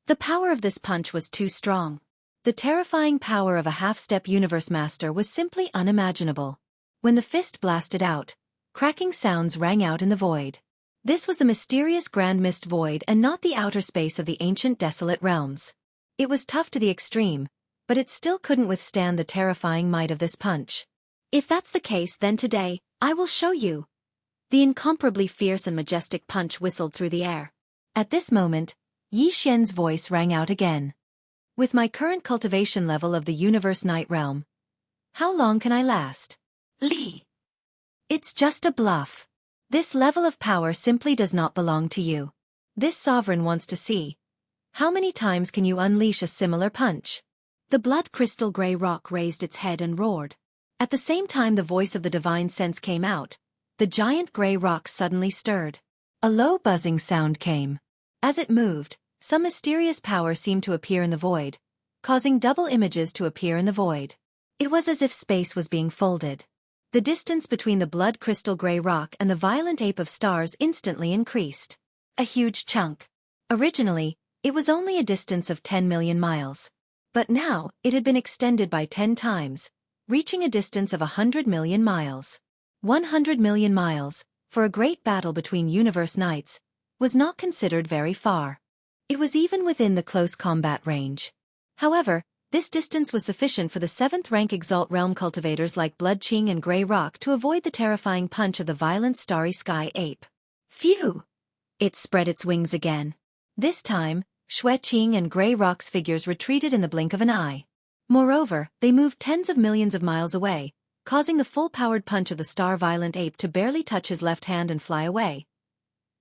The power of this punch was too strong. The terrifying power of a half-step universe master was simply unimaginable. When the fist blasted out, cracking sounds rang out in the void. This was the mysterious Grand Mist Void and not the outer space of the ancient desolate realms. It was tough to the extreme, but it still couldn't withstand the terrifying might of this punch. If that's the case, then today, I will show you. The incomparably fierce and majestic punch whistled through the air. At this moment, Yi Xian's voice rang out again. With my current cultivation level of the Universe Night realm, how long can I last? Li. It's just a bluff. This level of power simply does not belong to you. This sovereign wants to see. How many times can you unleash a similar punch? The blood crystal gray rock raised its head and roared. At the same time the voice of the divine sense came out, the giant gray rock suddenly stirred. A low buzzing sound came. As it moved, some mysterious power seemed to appear in the void, causing double images to appear in the void. It was as if space was being folded. The distance between the blood crystal gray rock and the violent ape of stars instantly increased. A huge chunk. Originally, it was only a distance of 10 million miles. But now, it had been extended by 10 times, reaching a distance of 100 million miles. 100 million miles, for a great battle between universe knights, was not considered very far. It was even within the close combat range. However, this distance was sufficient for the 7th rank Exalt Realm cultivators like Bloodqing and Grey Rock to avoid the terrifying punch of the violent starry sky ape. Phew! It spread its wings again. This time, Xueqing and Grey Rock's figures retreated in the blink of an eye. Moreover, they moved tens of millions of miles away, causing the full-powered punch of the star violent ape to barely touch his left hand and fly away.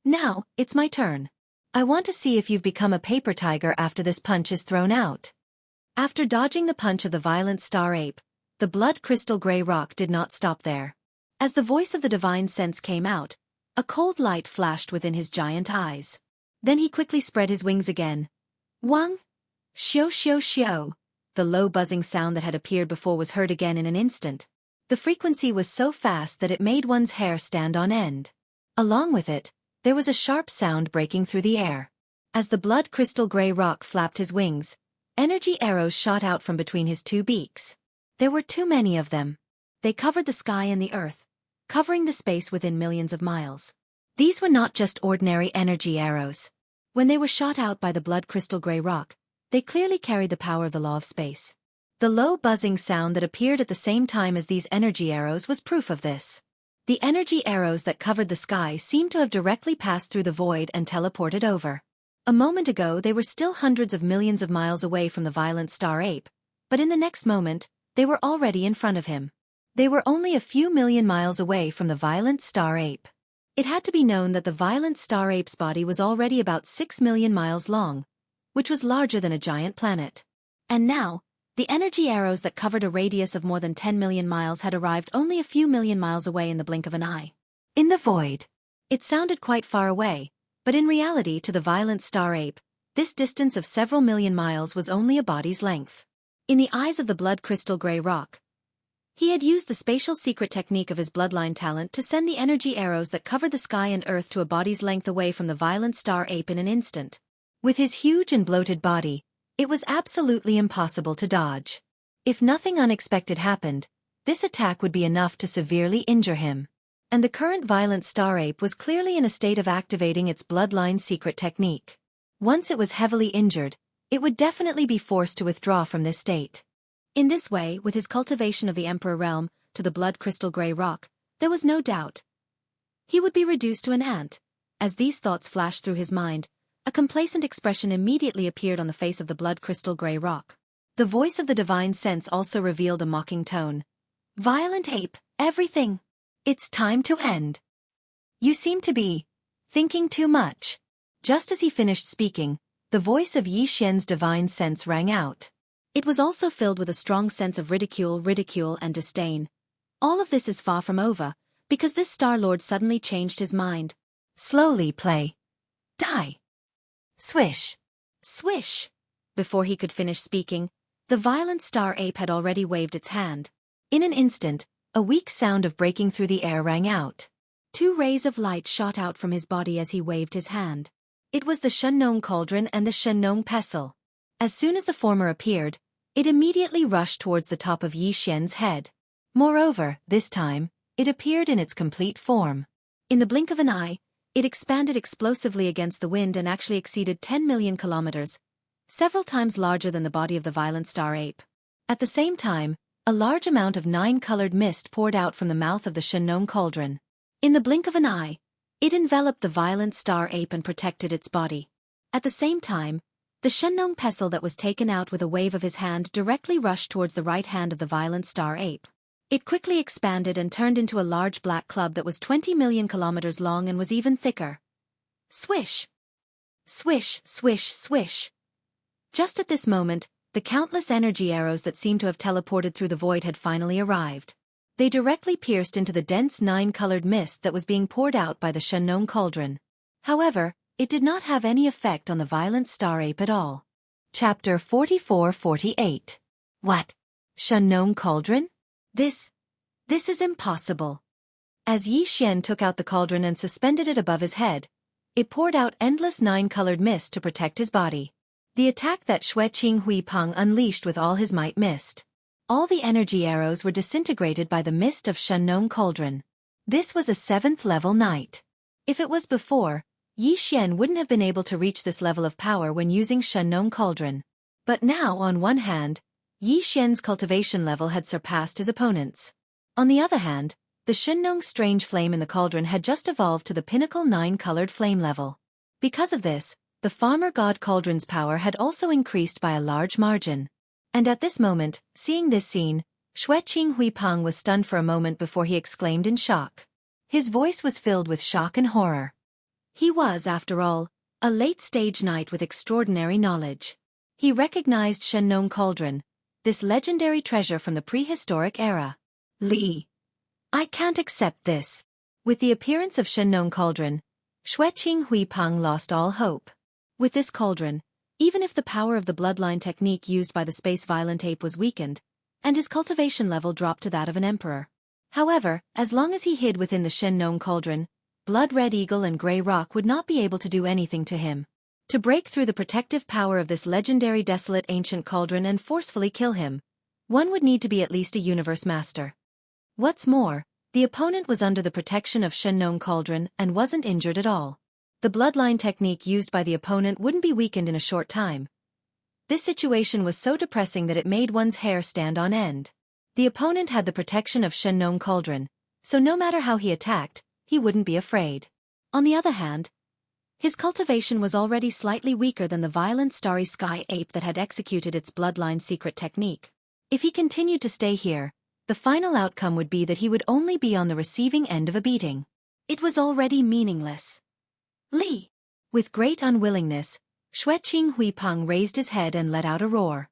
Now, it's my turn. I want to see if you've become a paper tiger after this punch is thrown out. After dodging the punch of the violent star ape, the blood crystal gray rock did not stop there. As the voice of the divine sense came out, a cold light flashed within his giant eyes. Then he quickly spread his wings again. Wang! Xiao xiao xiao! The low buzzing sound that had appeared before was heard again in an instant. The frequency was so fast that it made one's hair stand on end. Along with it, there was a sharp sound breaking through the air. As the blood crystal gray rock flapped his wings, energy arrows shot out from between his two beaks. There were too many of them. They covered the sky and the earth, covering the space within millions of miles. These were not just ordinary energy arrows. When they were shot out by the blood crystal gray rock, they clearly carried the power of the law of space. The low buzzing sound that appeared at the same time as these energy arrows was proof of this. The energy arrows that covered the sky seemed to have directly passed through the void and teleported over. A moment ago they were still hundreds of millions of miles away from the violent star ape, but in the next moment, they were already in front of him. They were only a few million miles away from the violent star ape. It had to be known that the violent star ape's body was already about 6 million miles long, which was larger than a giant planet. And now, the energy arrows that covered a radius of more than 10 million miles had arrived only a few million miles away in the blink of an eye. In the void. It sounded quite far away, but in reality to the violent star ape, this distance of several million miles was only a body's length. In the eyes of the blood crystal gray rock, he had used the spatial secret technique of his bloodline talent to send the energy arrows that covered the sky and earth to a body's length away from the violent star ape in an instant. With his huge and bloated body, it was absolutely impossible to dodge. If nothing unexpected happened, this attack would be enough to severely injure him. And the current violent star ape was clearly in a state of activating its bloodline secret technique. Once it was heavily injured, it would definitely be forced to withdraw from this state. In this way, with his cultivation of the Emperor realm to the blood crystal gray rock, there was no doubt. He would be reduced to an ant. As these thoughts flashed through his mind, a complacent expression immediately appeared on the face of the blood crystal gray rock. The voice of the divine sense also revealed a mocking tone. Violent ape, everything. It's time to end. You seem to be thinking too much. Just as he finished speaking, the voice of Yi Xian's divine sense rang out. It was also filled with a strong sense of ridicule and disdain. All of this is far from over, because this Star Lord suddenly changed his mind. Slowly play. Die. Swish. Swish. Before he could finish speaking, the violent star ape had already waved its hand. In an instant, a weak sound of breaking through the air rang out. 2 rays of light shot out from his body as he waved his hand. It was the Shenong cauldron and the Shenong pestle. As soon as the former appeared, it immediately rushed towards the top of Yi Xian's head. Moreover, this time, it appeared in its complete form. In the blink of an eye, it expanded explosively against the wind and actually exceeded 10 million kilometers, several times larger than the body of the violent star ape. At the same time, a large amount of 9-colored mist poured out from the mouth of the Shenong cauldron. In the blink of an eye, it enveloped the violent star ape and protected its body. At the same time, the Shenong pestle that was taken out with a wave of his hand directly rushed towards the right hand of the violent star ape. It quickly expanded and turned into a large black club that was 20 million kilometers long and was even thicker. Swish! Swish, swish, swish. Just at this moment, the countless energy arrows that seemed to have teleported through the void had finally arrived. They directly pierced into the dense 9-colored mist that was being poured out by the Shenong cauldron. However, it did not have any effect on the violent star ape at all. Chapter 44-48. What? Shenong cauldron? This is impossible. As Yi Xian took out the cauldron and suspended it above his head, it poured out endless 9-colored mist to protect his body. The attack that Xue Qing Hui Peng unleashed with all his might missed. All the energy arrows were disintegrated by the mist of Shenong cauldron. This was a 7th level knight. If it was before, Yi Xian wouldn't have been able to reach this level of power when using Shenong cauldron. But now, on one hand, Yi Xian's cultivation level had surpassed his opponent's. On the other hand, the Shenong strange flame in the cauldron had just evolved to the pinnacle 9-colored flame level. Because of this, the farmer god cauldron's power had also increased by a large margin. And at this moment, seeing this scene, Xue Qing Hui Peng was stunned for a moment before he exclaimed in shock. His voice was filled with shock and horror. He was, after all, a late-stage knight with extraordinary knowledge. He recognized Shenong cauldron, this legendary treasure from the prehistoric era. Li. I can't accept this. With the appearance of Shenong cauldron, Xue Qing Hui Peng lost all hope. With this cauldron, even if the power of the bloodline technique used by the space violent ape was weakened, and his cultivation level dropped to that of an emperor. However, as long as he hid within the Shenong cauldron, Blood Red Eagle and Grey Rock would not be able to do anything to him. To break through the protective power of this legendary desolate ancient cauldron and forcefully kill him, one would need to be at least a universe master. What's more, the opponent was under the protection of Shenong cauldron and wasn't injured at all. The bloodline technique used by the opponent wouldn't be weakened in a short time. This situation was so depressing that it made one's hair stand on end. The opponent had the protection of Shenong cauldron, so no matter how he attacked, he wouldn't be afraid. On the other hand, his cultivation was already slightly weaker than the violent starry sky ape that had executed its bloodline secret technique. If he continued to stay here, the final outcome would be that he would only be on the receiving end of a beating. It was already meaningless. Li. With great unwillingness, Xueqing Huipeng raised his head and let out a roar.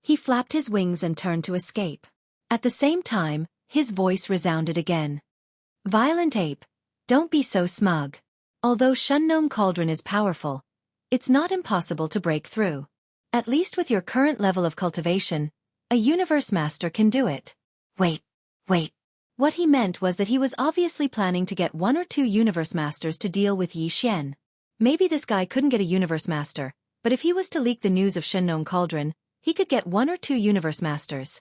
He flapped his wings and turned to escape. At the same time, his voice resounded again. Violent ape, don't be so smug. Although Shunnome Cauldron is powerful, it's not impossible to break through. At least with your current level of cultivation, a universe master can do it. Wait. What he meant was that he was obviously planning to get 1 or 2 universe masters to deal with Yi Xian. Maybe this guy couldn't get a universe master, but if he was to leak the news of Shunnome Cauldron, he could get 1 or 2 universe masters.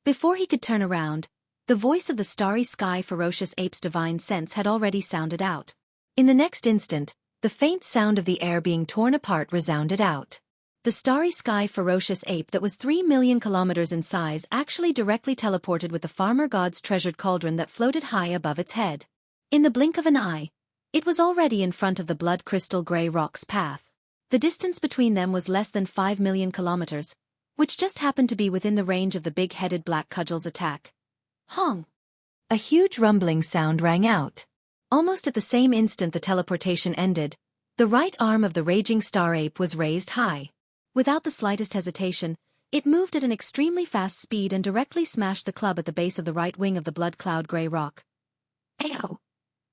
Before he could turn around, the voice of the starry sky ferocious ape's divine sense had already sounded out. In the next instant, the faint sound of the air being torn apart resounded out. The starry sky ferocious ape that was 3 million kilometers in size actually directly teleported with the farmer god's treasured cauldron that floated high above its head. In the blink of an eye, it was already in front of the blood crystal gray rock's path. The distance between them was less than 5 million kilometers, which just happened to be within the range of the big-headed black cudgel's attack. Hong! A huge rumbling sound rang out. Almost at the same instant the teleportation ended, the right arm of the raging star ape was raised high. Without the slightest hesitation, it moved at an extremely fast speed and directly smashed the club at the base of the right wing of the blood cloud gray rock. Ayo!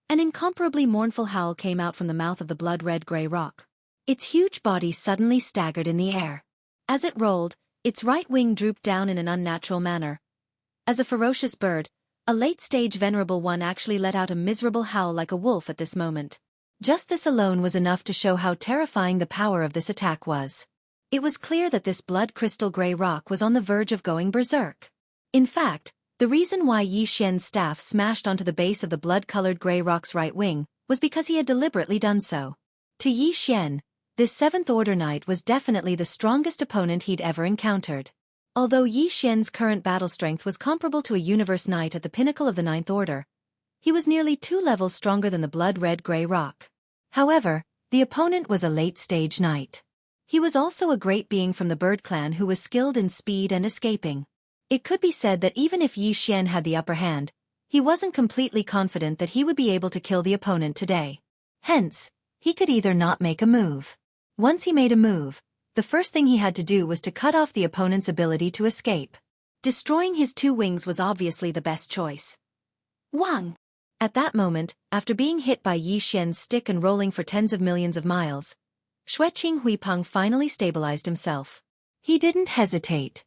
An incomparably mournful howl came out from the mouth of the blood-red gray rock. Its huge body suddenly staggered in the air. As it rolled, its right wing drooped down in an unnatural manner. As a ferocious bird, a late-stage venerable one actually let out a miserable howl like a wolf at this moment. Just this alone was enough to show how terrifying the power of this attack was. It was clear that this blood crystal gray rock was on the verge of going berserk. In fact, the reason why Yi Xian's staff smashed onto the base of the blood-colored gray rock's right wing was because he had deliberately done so. To Yi Xian, this 7th Order Knight was definitely the strongest opponent he'd ever encountered. Although Yi Xian's current battle strength was comparable to a Universe Knight at the pinnacle of the 9th Order, he was nearly 2 levels stronger than the blood-red gray rock. However, the opponent was a late-stage knight. He was also a great being from the Bird Clan who was skilled in speed and escaping. It could be said that even if Yi Xian had the upper hand, he wasn't completely confident that he would be able to kill the opponent today. Hence, he could either not make a move. Once he made a move, the first thing he had to do was to cut off the opponent's ability to escape. Destroying his 2 wings was obviously the best choice. Wang! At that moment, after being hit by Yi Xian's stick and rolling for tens of millions of miles, Xueqing Huipeng finally stabilized himself. He didn't hesitate.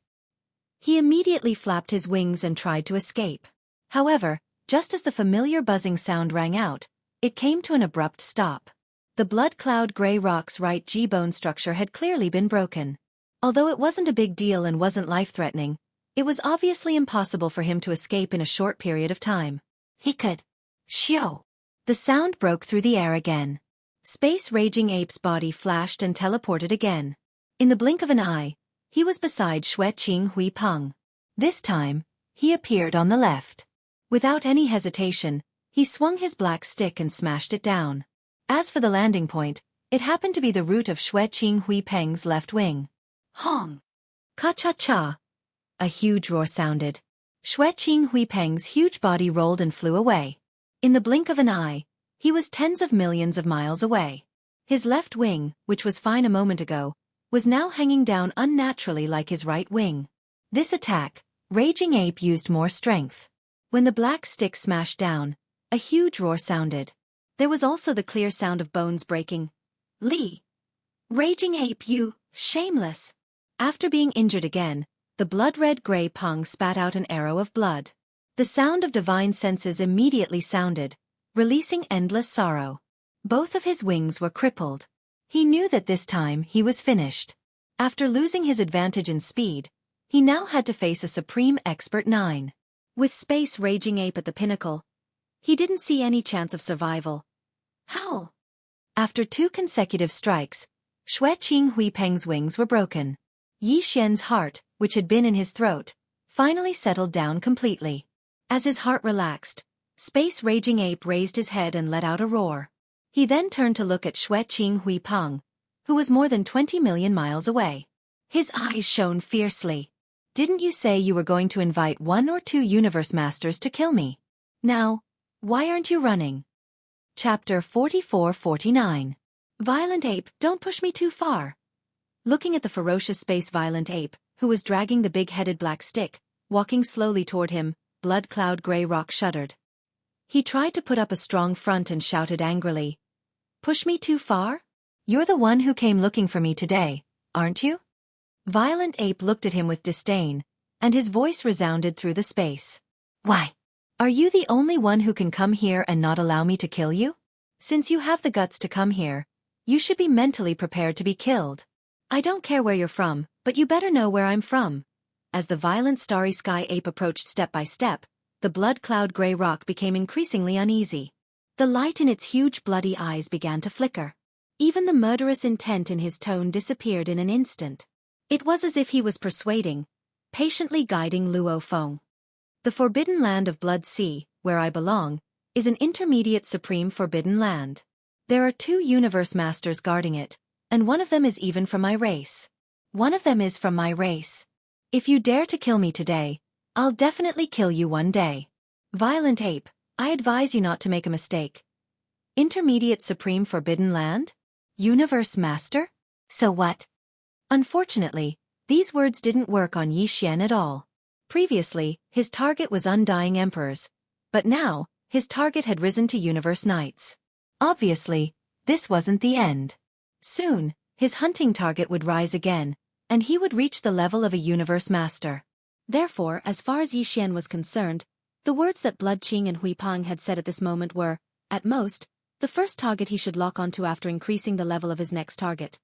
He immediately flapped his wings and tried to escape. However, just as the familiar buzzing sound rang out, it came to an abrupt stop. The blood cloud gray rock's right G-bone structure had clearly been broken. Although it wasn't a big deal and wasn't life-threatening, it was obviously impossible for him to escape in a short period of time. He could. Shio! The sound broke through the air again. Space Raging Ape's body flashed and teleported again. In the blink of an eye, he was beside Xueqing Huipeng. This time, he appeared on the left. Without any hesitation, he swung his black stick and smashed it down. As for the landing point, it happened to be the root of Xueqing Huipeng's left wing. Hong! Ka-cha-cha! A huge roar sounded. Xueqing Huipeng's huge body rolled and flew away. In the blink of an eye, he was tens of millions of miles away. His left wing, which was fine a moment ago, was now hanging down unnaturally like his right wing. This attack, Raging Ape used more strength. When the black stick smashed down, a huge roar sounded. There was also the clear sound of bones breaking. Li! Raging Ape, you, shameless! After being injured again, the blood-red gray Peng spat out an arrow of blood. The sound of divine senses immediately sounded, releasing endless sorrow. Both of his wings were crippled. He knew that this time he was finished. After losing his advantage in speed, he now had to face a Supreme Expert 9. With Space Raging Ape at the pinnacle, he didn't see any chance of survival. Howl! After 2 consecutive strikes, Xueqing Huipeng's wings were broken. Yi Xian's heart, which had been in his throat, finally settled down completely. As his heart relaxed, Space Raging Ape raised his head and let out a roar. He then turned to look at Xueqing Huipeng, who was more than 20 million miles away. His eyes shone fiercely. Didn't you say you were going to invite 1 or 2 universe masters to kill me? Now, why aren't you running? Chapter 44-49. Violent ape, don't push me too far. Looking at the ferocious space violent ape, who was dragging the big-headed black stick, walking slowly toward him, Blood Cloud Grey Rock shuddered. He tried to put up a strong front and shouted angrily. Push me too far? You're the one who came looking for me today, aren't you? Violent ape looked at him with disdain, and his voice resounded through the space. Why? Are you the only one who can come here and not allow me to kill you? Since you have the guts to come here, you should be mentally prepared to be killed. I don't care where you're from, but you better know where I'm from. As the violent starry sky ape approached step by step, the Blood Cloud Grey Rock became increasingly uneasy. The light in its huge bloody eyes began to flicker. Even the murderous intent in his tone disappeared in an instant. It was as if he was persuading, patiently guiding Luo Feng. The Forbidden Land of Blood Sea, where I belong, is an intermediate supreme forbidden land. There are 2 universe masters guarding it, and one of them is even from my race. One of them is from my race. If you dare to kill me today, I'll definitely kill you one day. Violent ape, I advise you not to make a mistake. Intermediate Supreme Forbidden Land? Universe Master? So what? Unfortunately, these words didn't work on Yi Xian at all. Previously, his target was Undying Emperors, but now, his target had risen to Universe Knights. Obviously, this wasn't the end. Soon, his hunting target would rise again, and he would reach the level of a Universe Master. Therefore, as far as Yi Xian was concerned, the words that Blood Qing and Hui Pang had said at this moment were, at most, the first target he should lock onto after increasing the level of his next target.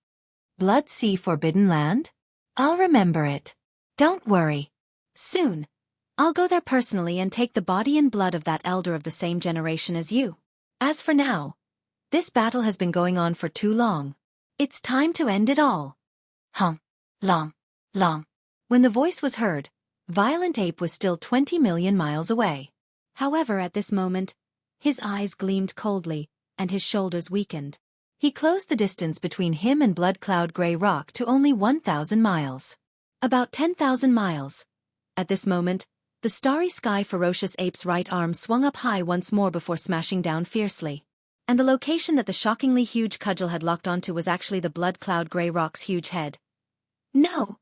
Blood Sea Forbidden Land? I'll remember it. Don't worry. Soon, I'll go there personally and take the body and blood of that elder of the same generation as you. As for now, this battle has been going on for too long. It's time to end it all. Long. When the voice was heard, Violent Ape was still 20 million miles away. However, at this moment, his eyes gleamed coldly, and his shoulders weakened. He closed the distance between him and Blood Cloud Grey Rock to only 1,000 miles. About 10,000 miles. At this moment, the starry sky ferocious ape's right arm swung up high once more before smashing down fiercely. And the location that the shockingly huge cudgel had locked onto was actually the Blood Cloud Grey Rock's huge head. No!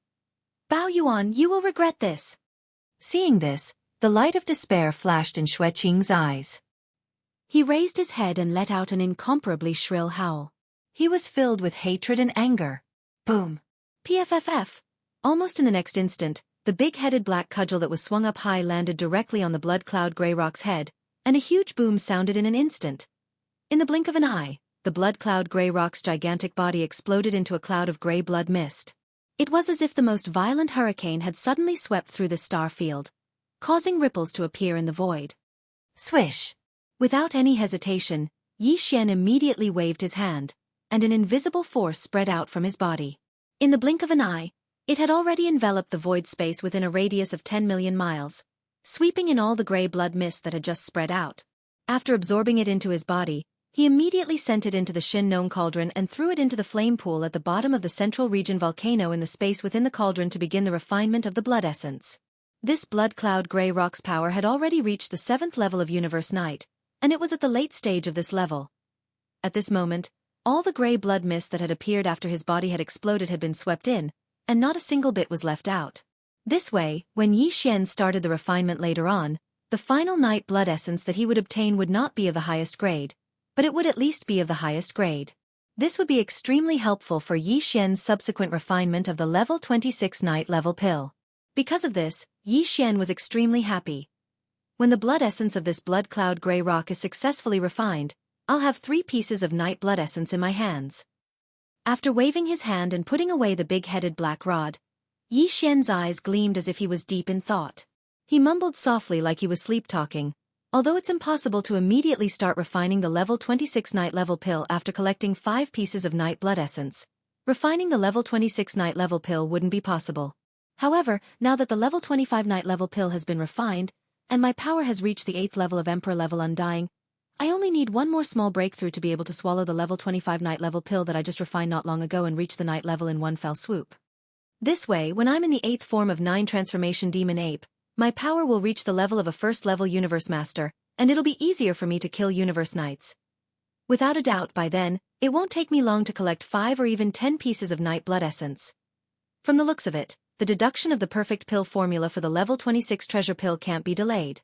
Bao Yuan, you will regret this. Seeing this, the light of despair flashed in Xue Qing's eyes. He raised his head and let out an incomparably shrill howl. He was filled with hatred and anger. Boom! PFFF! Almost in the next instant, the big-headed black cudgel that was swung up high landed directly on the Blood Cloud Grey Rock's head, and a huge boom sounded in an instant. In the blink of an eye, the Blood Cloud Grey Rock's gigantic body exploded into a cloud of grey blood mist. It was as if the most violent hurricane had suddenly swept through the star field, causing ripples to appear in the void. Swish! Without any hesitation, Yi Xian immediately waved his hand, and an invisible force spread out from his body. In the blink of an eye, it had already enveloped the void space within a radius of 10 million miles, sweeping in all the grey blood mist that had just spread out. After absorbing it into his body, he immediately sent it into the Shin Nong cauldron and threw it into the flame pool at the bottom of the central region volcano in the space within the cauldron to begin the refinement of the blood essence. This Blood Cloud Grey Rock's power had already reached the 7th level of Universe Knight, and it was at the late stage of this level. At this moment, all the grey blood mist that had appeared after his body had exploded had been swept in, and not a single bit was left out. This way, when Yi Xian started the refinement later on, the final night blood essence that he would obtain would not be of the highest grade, but it would at least be of the highest grade. This would be extremely helpful for Yi Xian's subsequent refinement of the level 26 night level pill. Because of this, Yi Xian was extremely happy. When the blood essence of this Blood Cloud Grey Rock is successfully refined, I'll have 3 pieces of night blood essence in my hands. After waving his hand and putting away the big-headed black rod, Yi Xian's eyes gleamed as if he was deep in thought. He mumbled softly like he was sleep-talking, although it's impossible to immediately start refining the level 26 night level pill after collecting 5 pieces of night blood essence. Refining the level 26 night level pill wouldn't be possible. However, now that the level 25 night level pill has been refined, and my power has reached the 8th level of Emperor level Undying, I only need one more small breakthrough to be able to swallow the level 25 night level pill that I just refined not long ago and reach the night level in one fell swoop. This way, when I'm in the 8th form of 9 transformation demon ape, my power will reach the level of a 1st level universe master, and it'll be easier for me to kill universe knights. Without a doubt by then, it won't take me long to collect 5 or even 10 pieces of night blood essence. From the looks of it, the deduction of the perfect pill formula for the level 26 treasure pill can't be delayed.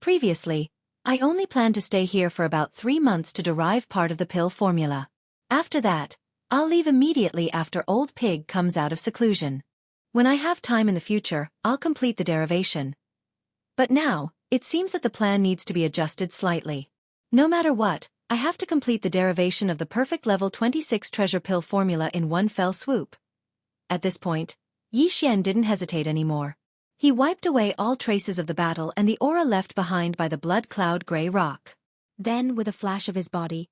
Previously, I only planned to stay here for about 3 months to derive part of the pill formula. After that, I'll leave immediately after Old Pig comes out of seclusion. When I have time in the future, I'll complete the derivation. But now, it seems that the plan needs to be adjusted slightly. No matter what, I have to complete the derivation of the perfect level 26 treasure pill formula in one fell swoop. At this point, Yi Xian didn't hesitate anymore. He wiped away all traces of the battle and the aura left behind by the blood cloud gray rock. Then, with a flash of his body,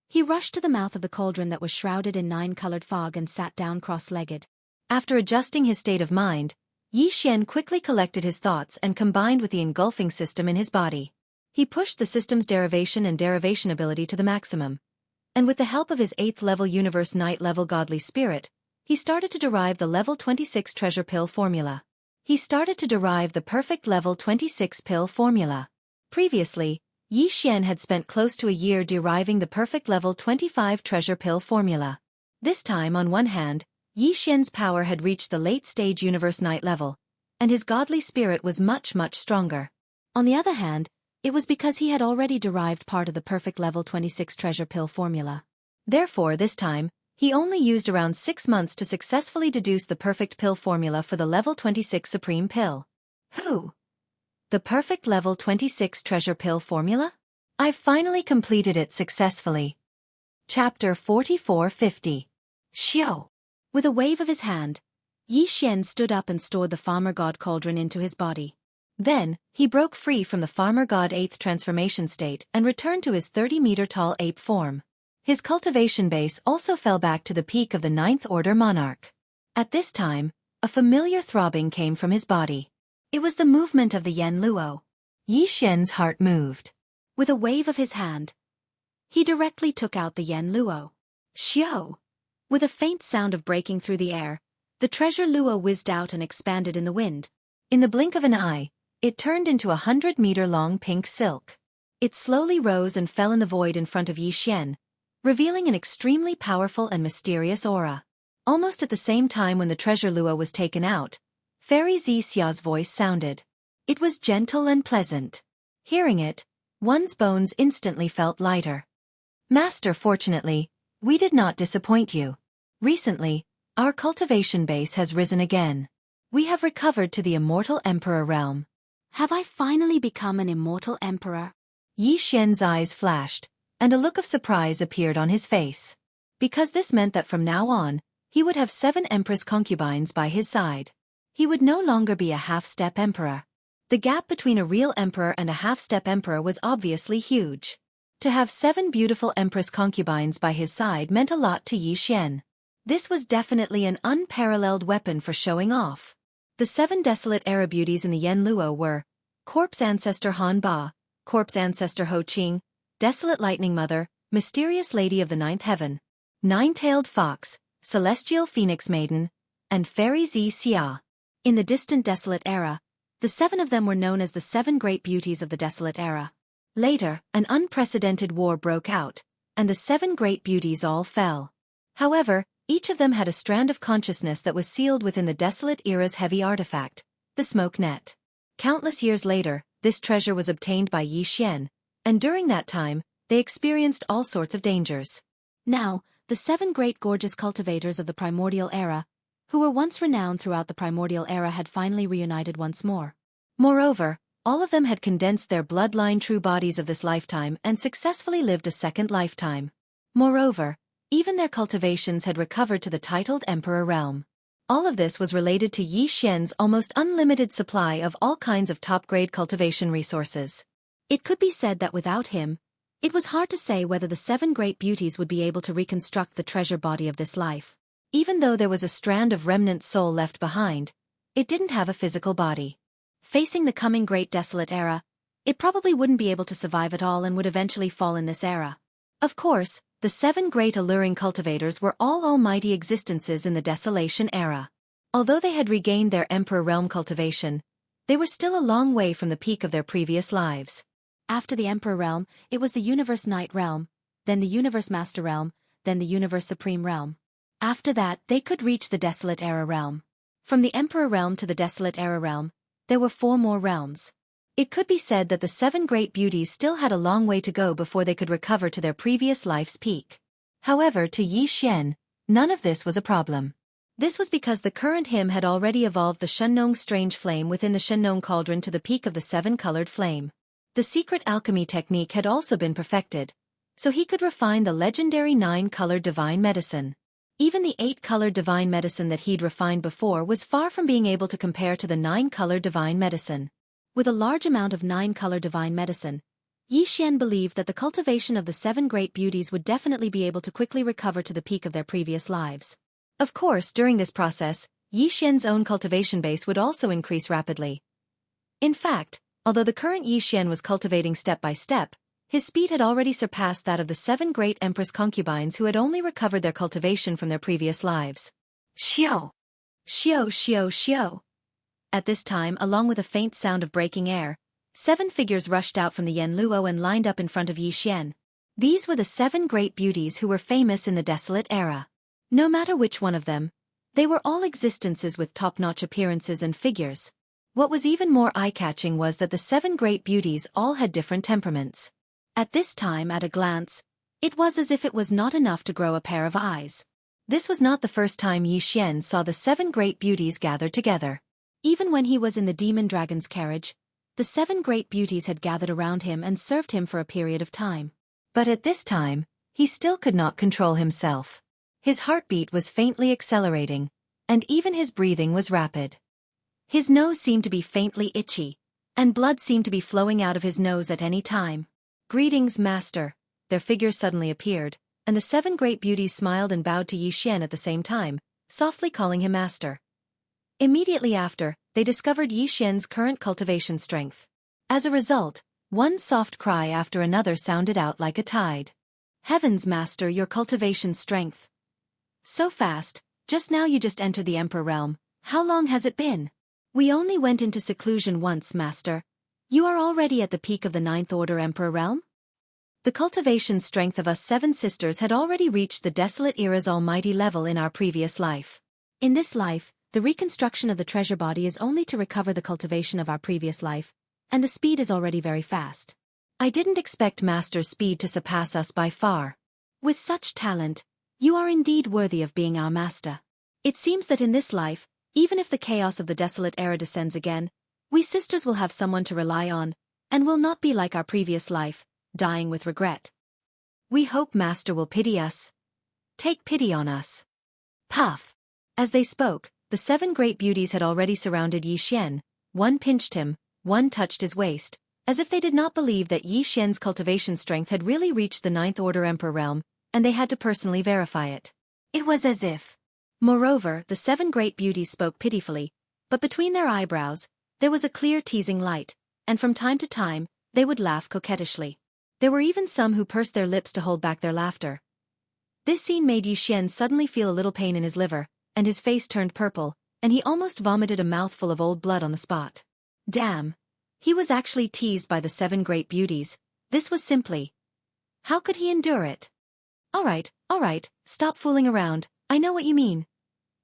he rushed to the mouth of the cauldron that was shrouded in 9-colored fog and sat down cross-legged. After adjusting his state of mind, Yi Xian quickly collected his thoughts and combined with the engulfing system in his body. He pushed the system's derivation and derivation ability to the maximum. And with the help of his 8th level universe night level godly spirit, he started to derive the level 26 treasure pill formula. He started to derive the perfect level 26 pill formula. Previously, Yi Xian had spent close to a year deriving the perfect level 25 treasure pill formula. This time, on one hand, Yi Xian's power had reached the late-stage universe night level, and his godly spirit was much stronger. On the other hand, it was because he had already derived part of the perfect level 26 treasure pill formula. Therefore, this time, he only used around 6 months to successfully deduce the perfect pill formula for the level 26 supreme pill. Who? The perfect level 26 treasure pill formula? I've finally completed it successfully. Chapter 4450. Xiao. With a wave of his hand, Yi Xian stood up and stored the Farmer God cauldron into his body. Then, he broke free from the Farmer God 8th transformation state and returned to his 30-meter-tall ape form. His cultivation base also fell back to the peak of the 9th Order Monarch. At this time, a familiar throbbing came from his body. It was the movement of the Yen Luo. Yi Xian's heart moved. With a wave of his hand, he directly took out the Yen Luo. Xiao! With a faint sound of breaking through the air, the treasure Luo whizzed out and expanded in the wind. In the blink of an eye, it turned into 100-meter-long pink silk. It slowly rose and fell in the void in front of Yi Xian, revealing an extremely powerful and mysterious aura. Almost at the same time when the treasure Luo was taken out, Fairy Xia's voice sounded. It was gentle and pleasant. Hearing it, one's bones instantly felt lighter. Master, fortunately, we did not disappoint you. Recently, our cultivation base has risen again. We have recovered to the immortal emperor realm. Have I finally become an immortal emperor? Yi Xian's eyes flashed, and a look of surprise appeared on his face. Because this meant that from now on, he would have 7 empress concubines by his side. He would no longer be a half-step emperor. The gap between a real emperor and a half-step emperor was obviously huge. To have 7 beautiful empress concubines by his side meant a lot to Yi Xian. This was definitely an unparalleled weapon for showing off. The 7 desolate era beauties in the Yen Luo were Corpse Ancestor Han Ba, Corpse Ancestor Ho Qing, Desolate Lightning Mother, Mysterious Lady of the Ninth Heaven, Nine-Tailed Fox, Celestial Phoenix Maiden, and Fairy Xia. In the distant Desolate Era, the 7 of them were known as the 7 Great Beauties of the Desolate Era. Later, an unprecedented war broke out, and the 7 Great Beauties all fell. However, each of them had a strand of consciousness that was sealed within the Desolate Era's heavy artifact, the Smoke Net. Countless years later, this treasure was obtained by Yi Xian, and during that time, they experienced all sorts of dangers. Now, the 7 great gorgeous cultivators of the Primordial Era, who were once renowned throughout the Primordial Era, had finally reunited once more. Moreover, all of them had condensed their bloodline true bodies of this lifetime and successfully lived a second lifetime. Moreover, even their cultivations had recovered to the titled Emperor realm. All of this was related to Yi Xian's almost unlimited supply of all kinds of top-grade cultivation resources. It could be said that without him, it was hard to say whether the 7 great beauties would be able to reconstruct the treasure body of this life. Even though there was a strand of remnant soul left behind, it didn't have a physical body. Facing the coming Great Desolate Era, it probably wouldn't be able to survive at all and would eventually fall in this era. Of course, the 7 great alluring cultivators were all almighty existences in the Desolation Era. Although they had regained their Emperor Realm cultivation, they were still a long way from the peak of their previous lives. After the Emperor Realm, it was the Universe Night Realm, then the Universe Master Realm, then the Universe Supreme Realm. After that, they could reach the Desolate Era Realm. From the Emperor Realm to the Desolate Era Realm, there were 4 more realms. It could be said that the 7 great beauties still had a long way to go before they could recover to their previous life's peak. However, to Yi Xian, none of this was a problem. This was because the current him had already evolved the Shunnong strange flame within the Shunnong cauldron to the peak of the 7-colored flame. The secret alchemy technique had also been perfected, so he could refine the legendary 9-colored divine medicine. Even the 8-colored divine medicine that he'd refined before was far from being able to compare to the 9-colored divine medicine. With a large amount of 9-colored divine medicine, Yi Xian believed that the cultivation of the 7 great beauties would definitely be able to quickly recover to the peak of their previous lives. Of course, during this process, Yi Xian's own cultivation base would also increase rapidly. In fact, although the current Yi Xian was cultivating step by step, his speed had already surpassed that of the 7 great Empress concubines who had only recovered their cultivation from their previous lives. Xiao! Xiao, xiao, xiao! At this time, along with a faint sound of breaking air, 7 figures rushed out from the Yanluo and lined up in front of Yi Xian. These were the 7 great beauties who were famous in the Desolate Era. No matter which one of them, they were all existences with top-notch appearances and figures. What was even more eye-catching was that the 7 great beauties all had different temperaments. At this time, at a glance, it was as if it was not enough to grow a pair of eyes. This was not the first time Yi Xian saw the 7 great beauties gathered together. Even when he was in the demon dragon's carriage, the 7 great beauties had gathered around him and served him for a period of time. But at this time, he still could not control himself. His heartbeat was faintly accelerating, and even his breathing was rapid. His nose seemed to be faintly itchy, and blood seemed to be flowing out of his nose at any time. "Greetings, Master." Their figures suddenly appeared, and the 7 great beauties smiled and bowed to Yi Xian at the same time, softly calling him Master. Immediately after, they discovered Yi Xian's current cultivation strength. As a result, one soft cry after another sounded out like a tide. "Heavens, Master, your cultivation strength. So fast, just now you just entered the Emperor Realm. How long has it been?" "We only went into seclusion once, Master. You are already at the peak of the 9th Order Emperor Realm?" The cultivation strength of us 7 sisters had already reached the Desolate Era's almighty level in our previous life. In this life, the reconstruction of the treasure body is only to recover the cultivation of our previous life, and the speed is already very fast. I didn't expect Master's speed to surpass us by far. With such talent, you are indeed worthy of being our master. It seems that in this life, even if the chaos of the Desolate Era descends again, we sisters will have someone to rely on, and will not be like our previous life, dying with regret. We hope Master will pity us. Take pity on us. Puff! As they spoke, the 7 great beauties had already surrounded Yi Xian. One pinched him, one touched his waist, as if they did not believe that Yi Xian's cultivation strength had really reached the 9th Order Emperor Realm, and they had to personally verify it. It was as if. Moreover, the 7 great beauties spoke pitifully, but between their eyebrows, there was a clear teasing light, and from time to time, they would laugh coquettishly. There were even some who pursed their lips to hold back their laughter. This scene made Yi Xian suddenly feel a little pain in his liver, and his face turned purple, and he almost vomited a mouthful of old blood on the spot. Damn! He was actually teased by the 7 great beauties. This was simply. How could he endure it? All right, stop fooling around, I know what you mean.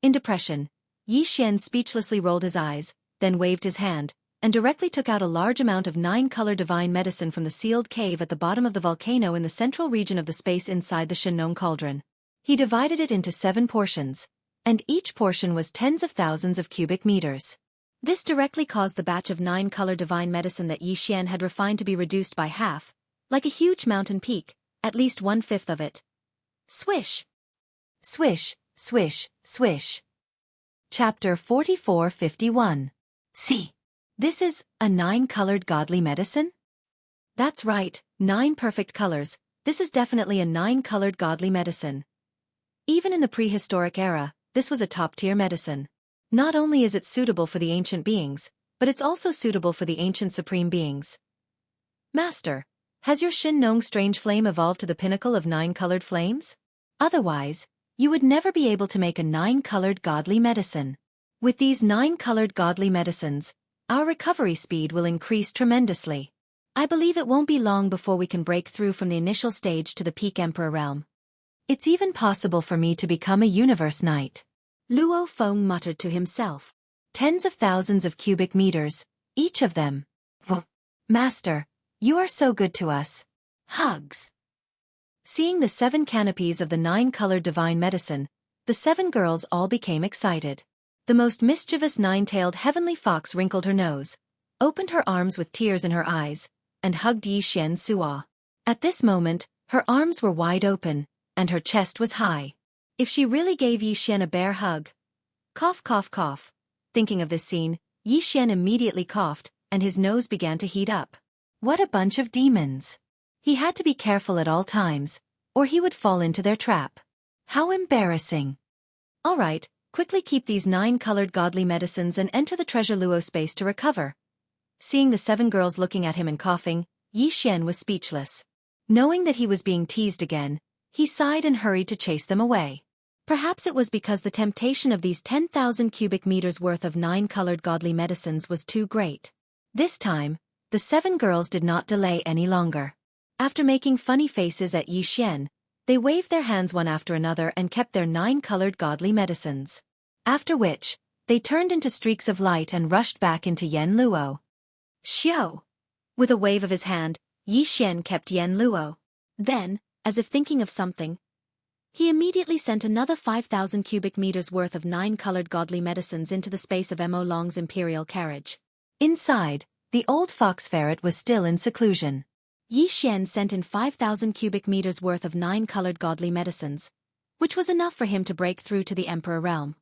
In depression, Yi Xian speechlessly rolled his eyes, then waved his hand, and directly took out a large amount of 9-color divine medicine from the sealed cave at the bottom of the volcano in the central region of the space inside the Shunnong cauldron. He divided it into 7 portions, and each portion was tens of thousands of cubic meters. This directly caused the batch of 9-color divine medicine that Yi Xian had refined to be reduced by half, like a huge mountain peak, at least 1/5 of it. Swish! Swish, swish, swish. Chapter 4451. See. This is a 9-colored godly medicine? That's right, 9 perfect colors. This is definitely a 9-colored godly medicine. Even in the prehistoric era, this was a top-tier medicine. Not only is it suitable for the ancient beings, but it's also suitable for the ancient supreme beings. Master, has your Shunnong strange flame evolved to the pinnacle of 9-colored flames? Otherwise, you would never be able to make a 9-colored godly medicine. With these 9-colored godly medicines, our recovery speed will increase tremendously. I believe it won't be long before we can break through from the initial stage to the peak Emperor realm. It's even possible for me to become a universe knight. Luo Feng muttered to himself. Tens of thousands of cubic meters, each of them. Master, you are so good to us. Hugs. Seeing the 7 canopies of the 9-colored divine medicine, the 7 girls all became excited. The most mischievous 9-tailed heavenly fox wrinkled her nose, opened her arms with tears in her eyes, and hugged Yi Xian Suo. At this moment, her arms were wide open, and her chest was high. If she really gave Yi Xian a bear hug. Cough, cough, cough. Thinking of this scene, Yi Xian immediately coughed, and his nose began to heat up. What a bunch of demons. He had to be careful at all times, or he would fall into their trap. How embarrassing. All right, quickly keep these 9-colored godly medicines and enter the treasure Luo space to recover. Seeing the 7 girls looking at him and coughing, Yi Xian was speechless. Knowing that he was being teased again, he sighed and hurried to chase them away. Perhaps it was because the temptation of these 10,000 cubic meters worth of 9-colored godly medicines was too great. This time, the 7 girls did not delay any longer. After making funny faces at Yi Xian, they waved their hands one after another and kept their 9-colored godly medicines. After which, they turned into streaks of light and rushed back into Yen Luo. Xiao! With a wave of his hand, Yi Xian kept Yen Luo. Then, as if thinking of something, he immediately sent another 5,000 cubic meters worth of 9-colored godly medicines into the space of Mo Long's imperial carriage. Inside, the old fox ferret was still in seclusion. Yi Xian sent in 5,000 cubic meters worth of 9-colored godly medicines, which was enough for him to break through to the Emperor realm.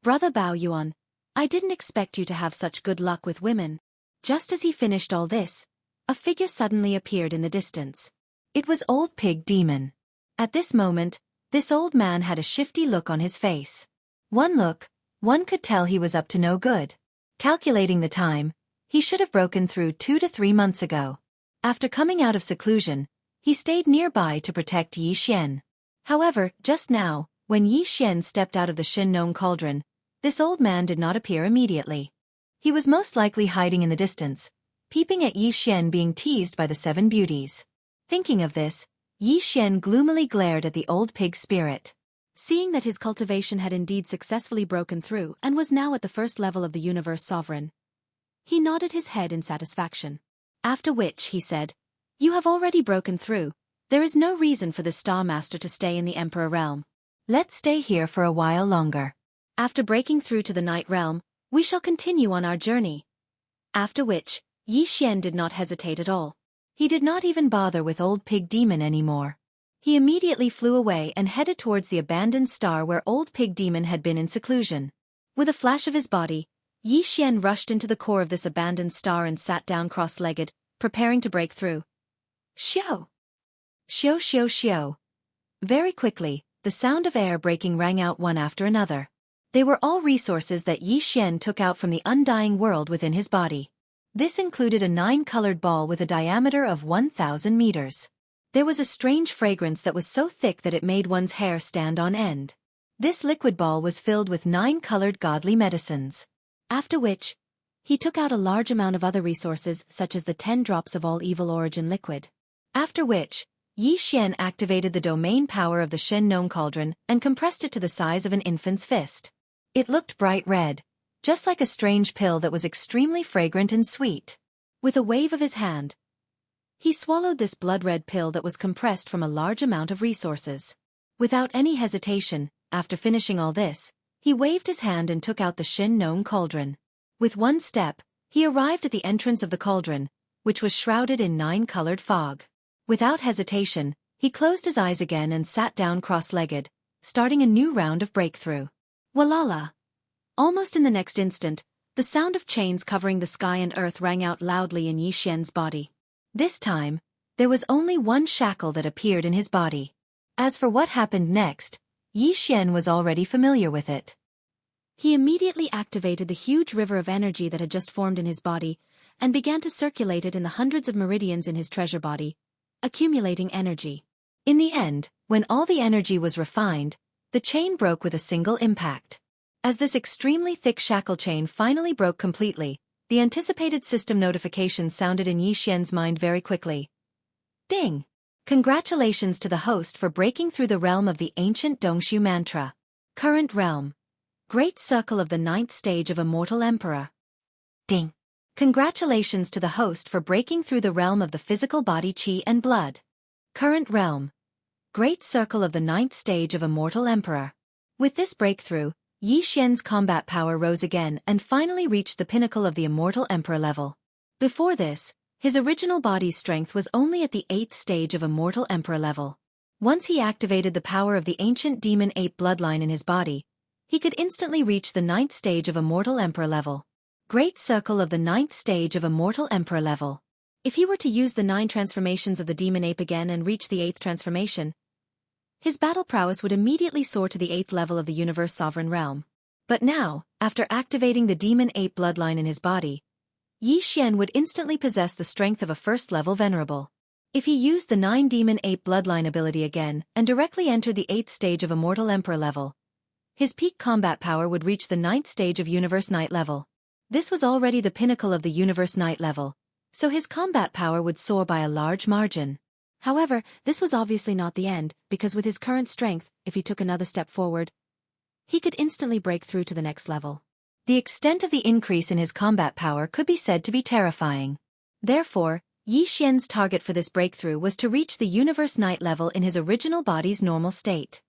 Brother Bao Yuan, I didn't expect you to have such good luck with women. Just as he finished all this, a figure suddenly appeared in the distance. It was Old Pig Demon. At this moment, this old man had a shifty look on his face. One look, one could tell he was up to no good. Calculating the time, he should have broken through 2 to 3 months ago. After coming out of seclusion, he stayed nearby to protect Yi Xian. However, just now, when Yi Xian stepped out of the Shin Nong cauldron, this old man did not appear immediately. He was most likely hiding in the distance, peeping at Yi Xian being teased by the 7 beauties. Thinking of this, Yi Xian gloomily glared at the old pig spirit. Seeing that his cultivation had indeed successfully broken through and was now at the first level of the universe sovereign, he nodded his head in satisfaction. After which, he said, "You have already broken through. There is no reason for the Star Master to stay in the Emperor realm. Let's stay here for a while longer. After breaking through to the Night realm, we shall continue on our journey." After which, Yi Xian did not hesitate at all. He did not even bother with Old Pig Demon anymore. He immediately flew away and headed towards the abandoned star where Old Pig Demon had been in seclusion. With a flash of his body, Yi Xian rushed into the core of this abandoned star and sat down cross-legged, preparing to break through. Xiao! Xiao xiao xiao. Very quickly, the sound of air breaking rang out one after another. They were all resources that Yi Xian took out from the undying world within his body. This included a 9-colored ball with a diameter of 1,000 meters. There was a strange fragrance that was so thick that it made one's hair stand on end. This liquid ball was filled with 9-colored godly medicines. After which, he took out a large amount of other resources such as the 10 drops of all evil origin liquid. After which, Yi Xian activated the domain power of the Shen Nong cauldron and compressed it to the size of an infant's fist. It looked bright red, just like a strange pill that was extremely fragrant and sweet. With a wave of his hand, he swallowed this blood-red pill that was compressed from a large amount of resources. Without any hesitation, after finishing all this, he waved his hand and took out the Shin Nong cauldron. With one step, he arrived at the entrance of the cauldron, which was shrouded in 9-colored fog. Without hesitation, he closed his eyes again and sat down cross-legged, starting a new round of breakthrough. Walala! Almost in the next instant, the sound of chains covering the sky and earth rang out loudly in Yi Xian's body. This time, there was only one shackle that appeared in his body. As for what happened next, Yi Xian was already familiar with it. He immediately activated the huge river of energy that had just formed in his body, and began to circulate it in the hundreds of meridians in his treasure body, accumulating energy. In the end, when all the energy was refined, the chain broke with a single impact. As this extremely thick shackle chain finally broke completely, The anticipated system notification sounded in Yi Xian's mind very quickly. Ding! Congratulations to the host for breaking through the realm of the ancient Dongshu mantra. Current realm. Great Circle of the 9th stage of Immortal Emperor. Ding! Congratulations to the host for breaking through the realm of the physical body qi and blood. Current realm. Great Circle of the 9th stage of Immortal Emperor. With this breakthrough, Yi Xian's combat power rose again and finally reached the pinnacle of the Immortal Emperor level. Before this, his original body's strength was only at the 8th stage of Immortal Emperor level. Once he activated the power of the ancient demon ape bloodline in his body, he could instantly reach the 9th stage of Immortal Emperor level. Great Circle of the 9th stage of Immortal Emperor level. If he were to use the 9 transformations of the demon ape again and reach the 8th transformation, his battle prowess would immediately soar to the 8th level of the universe sovereign realm. But now, after activating the demon ape bloodline in his body, Yi Xian would instantly possess the strength of a first-level venerable. If he used the 9 demon ape bloodline ability again and directly entered the 8th stage of Immortal Emperor level, his peak combat power would reach the 9th stage of Universe Knight level. This was already the pinnacle of the Universe Knight level, so his combat power would soar by a large margin. However, this was obviously not the end, because with his current strength, if he took another step forward, he could instantly break through to the next level. The extent of the increase in his combat power could be said to be terrifying. Therefore, Yi Xian's target for this breakthrough was to reach the Universe Knight level in his original body's normal state.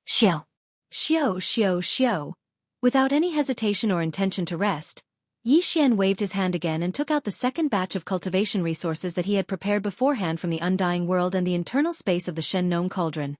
Xiao! Xiao, xiao, xiao. Without any hesitation or intention to rest, Yi Xian waved his hand again and took out the second batch of cultivation resources that he had prepared beforehand from the Undying World and the internal space of the Shen Nong Cauldron.